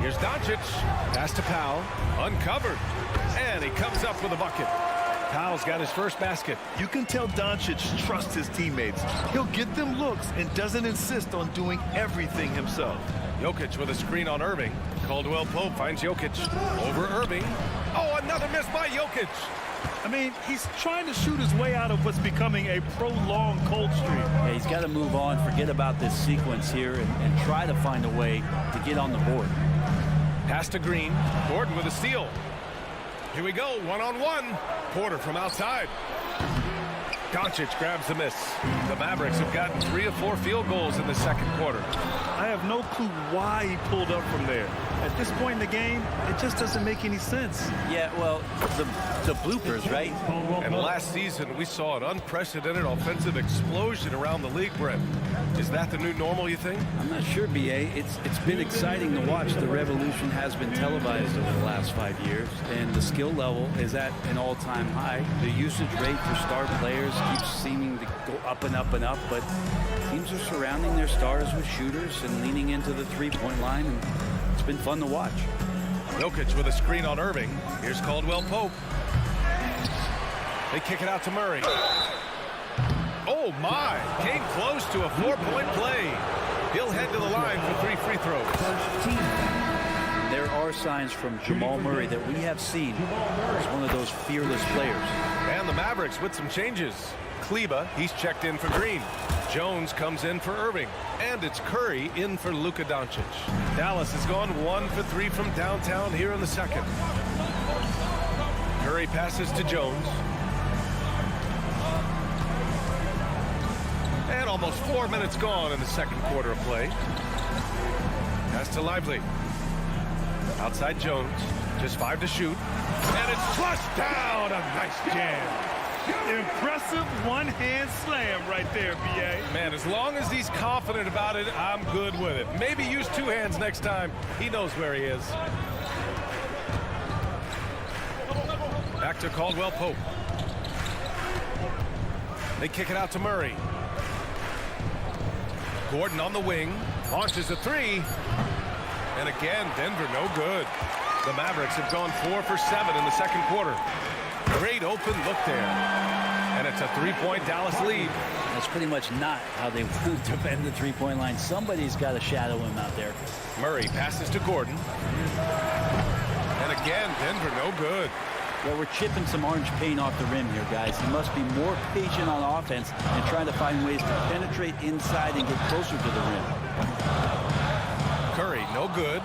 Here's Doncic. Pass to Powell. Uncovered. And he comes up with a bucket. Powell's got his first basket. You can tell Doncic trusts his teammates. He'll get them looks and doesn't insist on doing everything himself. Jokic with a screen on Irving. Caldwell Pope finds Jokic. Over Irving. Oh, another miss by Jokic. I mean, he's trying to shoot his way out of what's becoming a prolonged cold streak. Yeah, he's got to move on, forget about this sequence here, and try to find a way to get on the board. Pass to Green. Gordon with a steal. Here we go, one-on-one. Porter from outside. Doncic grabs the miss. The Mavericks have gotten 3 of 4 field goals in the second quarter. I have no clue why he pulled up from there. At this point in the game, it just doesn't make any sense. Yeah, well, the bloopers, right? And last season, we saw an unprecedented offensive explosion around the league, Brent. Is that the new normal, you think? I'm not sure, BA. It's been exciting to watch. The revolution has been televised over the last 5 years, and the skill level is at an all-time high. The usage rate for star players keeps seeming to go up and up and up, but teams are surrounding their stars with shooters and leaning into the three-point line, and it's been fun to watch. Jokic with a screen on Irving. Here's Caldwell Pope. They kick it out to Murray. Oh, my. Came close to a 4-point play. He'll head to the line for 3 free throws. There are signs from Jamal Murray that we have seen as one of those fearless players. And the Mavericks with some changes. Kleba, he's checked in for Green. Jones comes in for Irving. And it's Curry in for Luka Doncic. Dallas has gone 1 for 3 from downtown here in the second. Curry Curry passes to Jones. And almost 4 minutes gone in the second quarter of play. Pass to Lively. Outside Jones. Just 5 to shoot. And it's flushed down. A nice jam. Impressive one-hand slam right there, B.A. Man, as long as he's confident about it, I'm good with it. Maybe use 2 hands next time. He knows where he is. Back to Caldwell Pope. They kick it out to Murray. Gordon on the wing. Launches a 3. And again, Denver no good. The Mavericks have gone 4 for 7 in the second quarter. Great open look there. And it's a 3-point Dallas lead. That's pretty much not how they want to defend the three-point line. Somebody's got to shadow him out there. Murray passes to Gordon. And again, Denver no good. Well, we're chipping some orange paint off the rim here, guys. He must be more patient on offense and trying to find ways to penetrate inside and get closer to the rim. Curry, no good.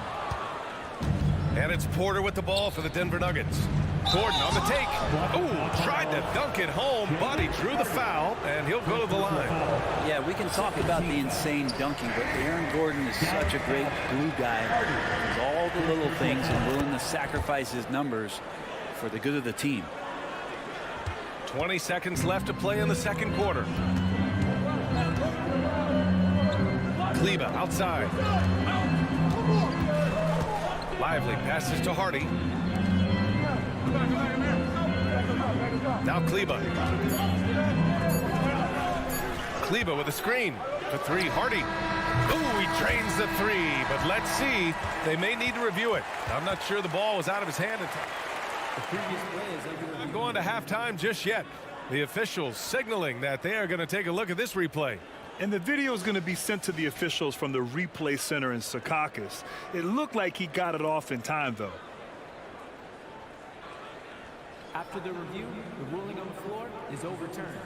And it's Porter with the ball for the Denver Nuggets. Gordon on the take. Ooh, tried to dunk it home, but he drew the foul, and he'll go to the line. Yeah, we can talk about the insane dunking, but Aaron Gordon is such a great glue guy. He does all the little things and willing to sacrifice his numbers for the good of the team. 20 seconds left to play in the second quarter. Kleber outside. Lively passes to Hardy. Now Kleber. Kleber with a screen. For 3, Hardy. Ooh, he drains the 3, but let's see. They may need to review it. I'm not sure the ball was out of his hand. The previous play is not going to halftime just yet. The officials signaling that they are going to take a look at this replay. And the video is going to be sent to the officials from the replay center in Secaucus. It looked like he got it off in time, though. After the review, the ruling on the floor is overturned.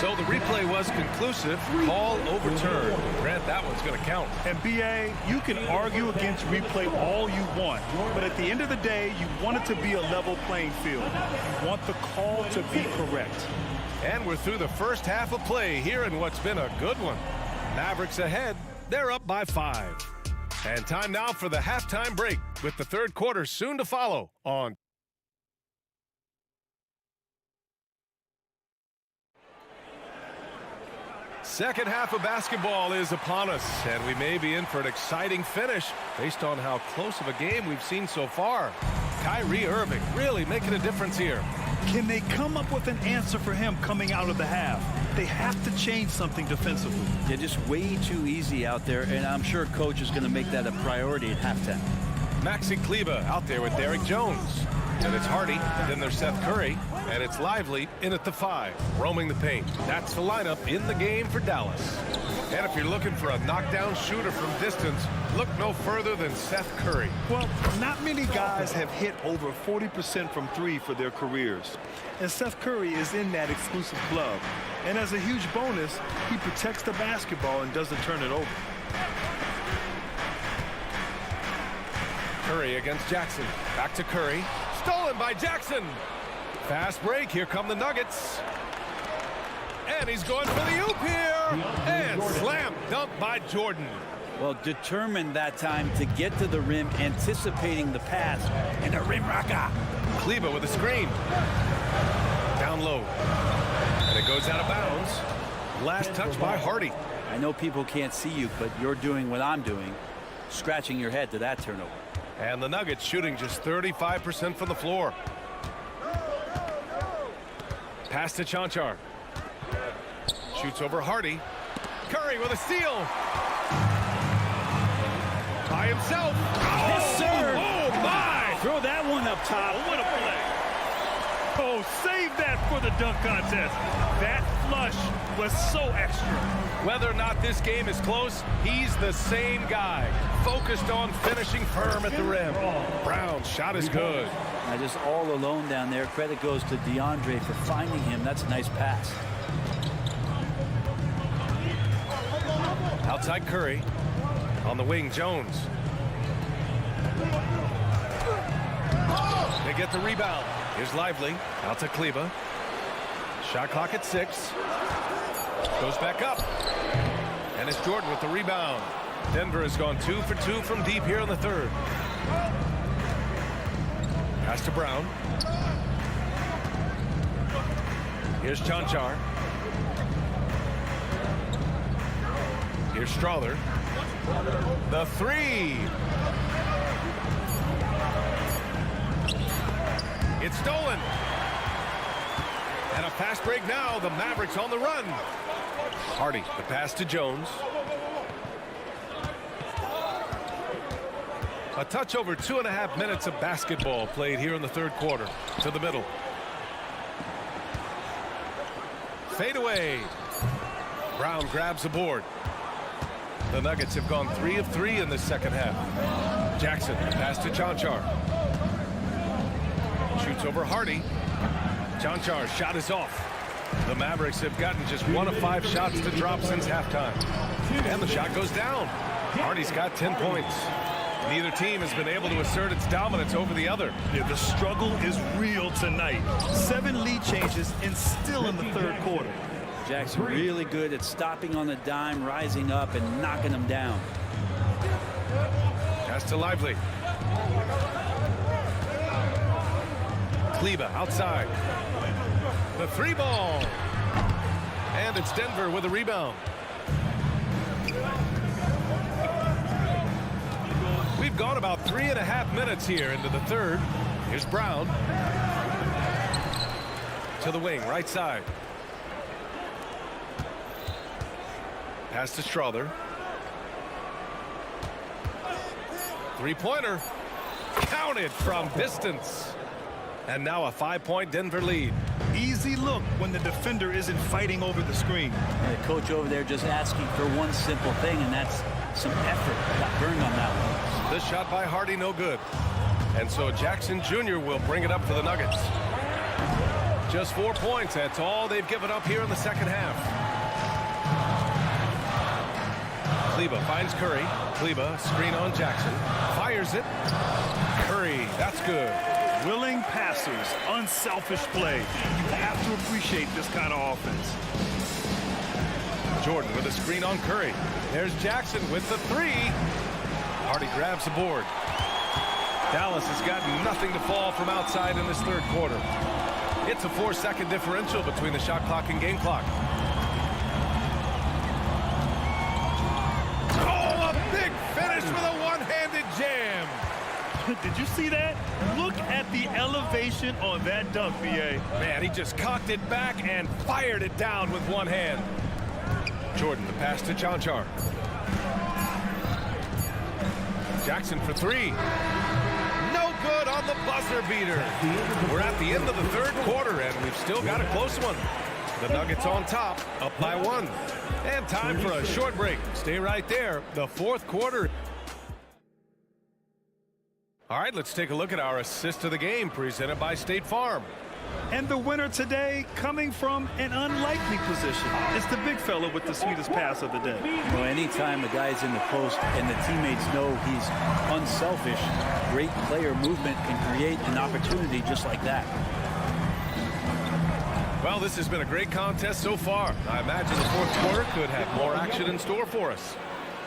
So the replay was conclusive. Call overturned. Grant, that one's going to count. And B.A., you can argue against replay all you want, but at the end of the day, you want it to be a level playing field. You want the call to be correct. And we're through the first half of play here in what's been a good one. Mavericks ahead. They're up by 5. And time now for the halftime break, with the third quarter soon to follow on. Second half of basketball is upon us, and we may be in for an exciting finish based on how close of a game we've seen so far. Kyrie Irving really making a difference here. Can they come up with an answer for him coming out of the half? They have to change something defensively. They're just way too easy out there, and I'm sure coach is going to make that a priority at halftime. Maxi Kleber out there with Derek Jones. And it's Hardy, then there's Seth Curry, and it's Lively in at the 5, roaming the paint. That's the lineup in the game for Dallas. And if you're looking for a knockdown shooter from distance, look no further than Seth Curry. Well, not many guys have hit over 40% from 3 for their careers. And Seth Curry is in that exclusive club. And as a huge bonus, he protects the basketball and doesn't turn it over. Curry against Jackson. Back to Curry. Stolen by Jackson. Fast break. Here come the Nuggets. And he's going for the oop here. And slam dunk by Jordan. Well, determined that time to get to the rim, anticipating the pass, and a rim rocker. Kleber with a screen. Down low. And it goes out of bounds. Last touch by Hardy. I know people can't see you, but you're doing what I'm doing, scratching your head to that turnover. And the Nuggets shooting just 35% from the floor. Pass to Chanchar. Shoots over Hardy. Curry with a steal. By himself. Yes, sir. Oh, my. Throw that one up top. What a play. Oh, save that for the dunk contest. That flush was so extra. Whether or not this game is close, he's the same guy. Focused on finishing firm at the rim. Brown's shot is good. Just all alone down there. Credit goes to DeAndre for finding him. That's a nice pass. Outside Curry. On the wing, Jones. They get the rebound. Here's Lively. Out to Kleba. Shot clock at 6. Goes back up. And it's Jordan with the rebound. Denver has gone 2 for 2 from deep here in the third. Pass to Brown. Here's Chanchar. Here's Strother. The 3. It's stolen. And a fast break now. The Mavericks on the run. Hardy, the pass to Jones. A touch over 2.5 minutes of basketball played here in the third quarter. To the middle. Fade away. Brown grabs the board. The Nuggets have gone 3 of 3 in the second half. Jackson, pass to Chanchar. Shoots over Hardy. Chanchar's shot is off. The Mavericks have gotten just 1 of 5 shots to drop since halftime. And the shot goes down. Hardy's got 10 points. Neither team has been able to assert its dominance over the other. Yeah, the struggle is real tonight. 7 lead changes and still in the third quarter. Jackson really good at stopping on the dime, rising up, and knocking them down. Pass to Lively. Kleba outside. The 3 ball. And it's Denver with a rebound. We've gone about 3.5 minutes here into the third. Here's Brown. To the wing, right side. Pass to Strother. 3-pointer. Counted from distance. And now a 5-point Denver lead. Easy look when the defender isn't fighting over the screen. The coach over there just asking for one simple thing, and that's some effort. Got burned on that one. This shot by Hardy, no good. And so Jackson Jr. will bring it up for the Nuggets. Just 4 points. That's all they've given up here in the second half. Kleba finds Curry. Kleba, screen on Jackson. Fires it. Curry, that's good. Willing passers, unselfish play. You have to appreciate this kind of offense. Jordan with a screen on Curry. There's Jackson with the 3. Hardy grabs the board. Dallas has got nothing to fall from outside in this third quarter. It's a 4-second differential between the shot clock and game clock. Oh, a big finish with a one-handed jam. Did you see that? Look at the elevation on that dunk, B.A. Man, he just cocked it back and fired it down with one hand. Jordan, the pass to Chanchar. Jackson for 3. No good on the buzzer beater. We're at the end of the third quarter, and we've still got a close one. The Nuggets on top, up by 1. And time for a short break. Stay right there. The fourth quarter. All right, let's take a look at our assist of the game presented by State Farm. And the winner today coming from an unlikely position. It's the big fella with the sweetest pass of the day. You know, anytime a guy's in the post and the teammates know he's unselfish, great player movement can create an opportunity just like that. Well, this has been a great contest so far. I imagine the fourth quarter could have more action in store for us.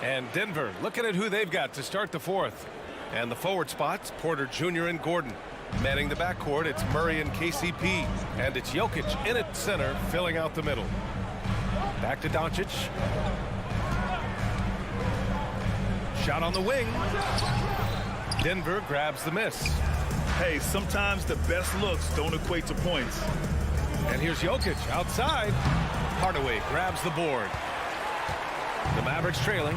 And Denver, looking at who they've got to start the fourth. And the forward spots, Porter Jr. and Gordon. Manning the backcourt, it's Murray and KCP. And it's Jokic in at center, filling out the middle. Back to Doncic. Shot on the wing. Denver grabs the miss. Hey, sometimes the best looks don't equate to points. And here's Jokic outside. Hardaway grabs the board. The Mavericks trailing.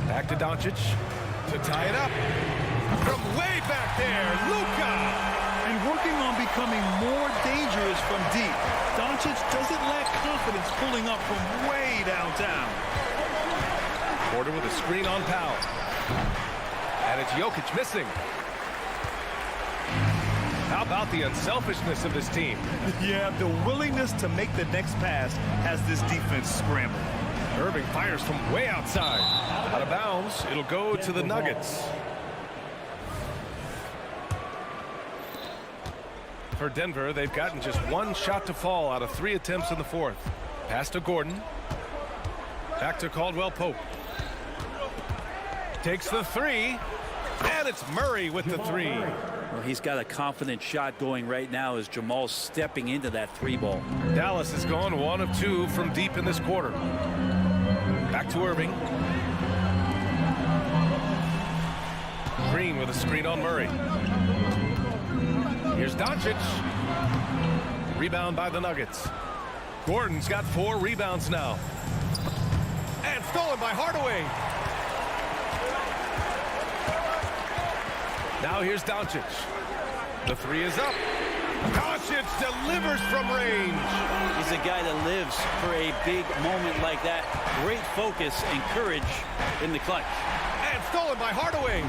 Back to Doncic to tie it up. From way back there, Luka. And working on becoming more dangerous from deep. Doncic doesn't lack confidence pulling up from way downtown. Porter with a screen on Powell. And it's Jokic missing. How about the unselfishness of this team? Yeah, the willingness to make the next pass has this defense scrambling. Irving fires from way outside. Out of bounds. It'll go to the Nuggets. For Denver, they've gotten just one shot to fall out of 3 attempts in the fourth. Pass to Gordon. Back to Caldwell Pope. Takes the three. And it's Murray with the three. Well, he's got a confident shot going right now as Jamal's stepping into that 3-ball. Dallas has gone 1 of 2 from deep in this quarter. Back to Irving. Green with a screen on Murray. Here's Doncic. Rebound by the Nuggets. Gordon's got 4 rebounds now. And stolen by Hardaway. Now here's Doncic. The three is up. Doncic delivers from range. He's a guy that lives for a big moment like that. Great focus and courage in the clutch. And stolen by Hardaway.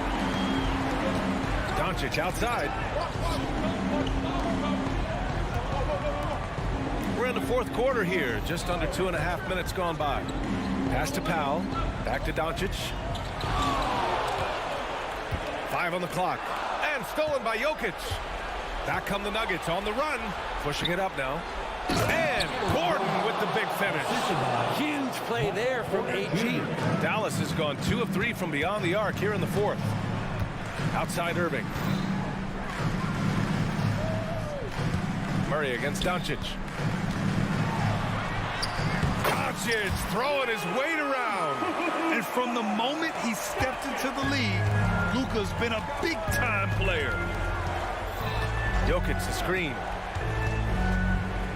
Doncic outside. We're in the fourth quarter here. Just under 2.5 minutes gone by. Pass to Powell. Back to Doncic. 5 on the clock. And stolen by Jokic. Back come the Nuggets on the run. Pushing it up now. And Gordon with the big finish. Huge play there from AG. Dallas has gone 2 of 3 from beyond the arc here in the fourth. Outside Irving. Murray against Doncic. Doncic throwing his weight around. And from the moment he stepped into the league, Luka's been a big-time player. Jokic the screen.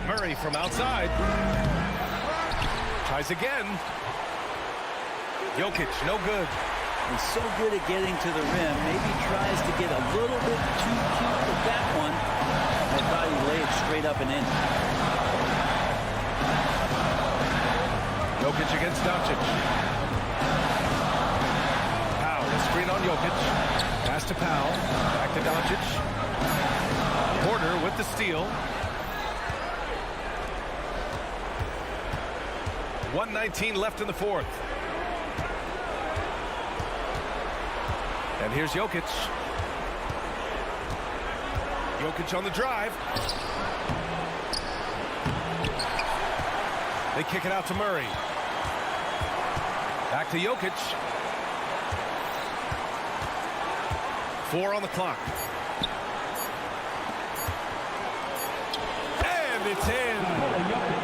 Murray from outside. Tries again. Jokic, no good. He's so good at getting to the rim. Maybe tries to get a little bit too cute with that one. I thought he laid straight up and in. Jokic against Doncic. Powell, the screen on Jokic. Pass to Powell. Back to Doncic. Porter with the steal. 1:19 left in the fourth. And here's Jokic. Jokic on the drive. They kick it out to Murray. Back to Jokic. 4 on the clock. And it's in.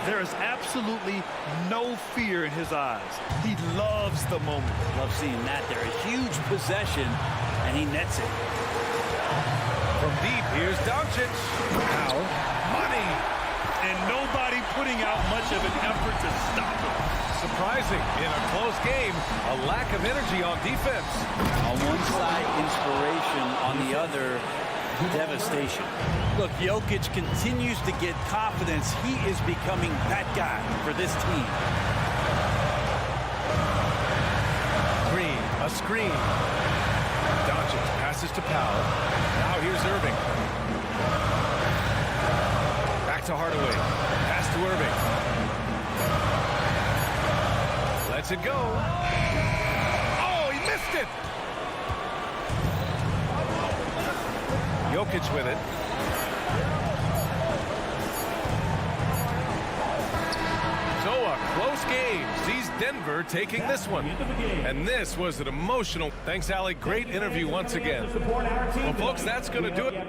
There is absolutely no fear in his eyes. He loves the moment. Love seeing that there. A huge possession, and he nets it. From deep, here's Doncic. Powell. Money. And nobody putting out much of an effort to stop him. Surprising in a close game, a lack of energy on defense. On one side, inspiration. On the other, devastation. Look, Jokic continues to get confidence. He is becoming that guy for this team. Green, a screen. Doncic passes to Powell. Now here's Irving. Back to Hardaway. Pass to Irving. Lets it go. Oh, he missed it. Jokic with it. So a close game sees Denver taking this one. And this was an emotional. Thanks, Allie. Great interview once again. Well, folks, that's going to do it.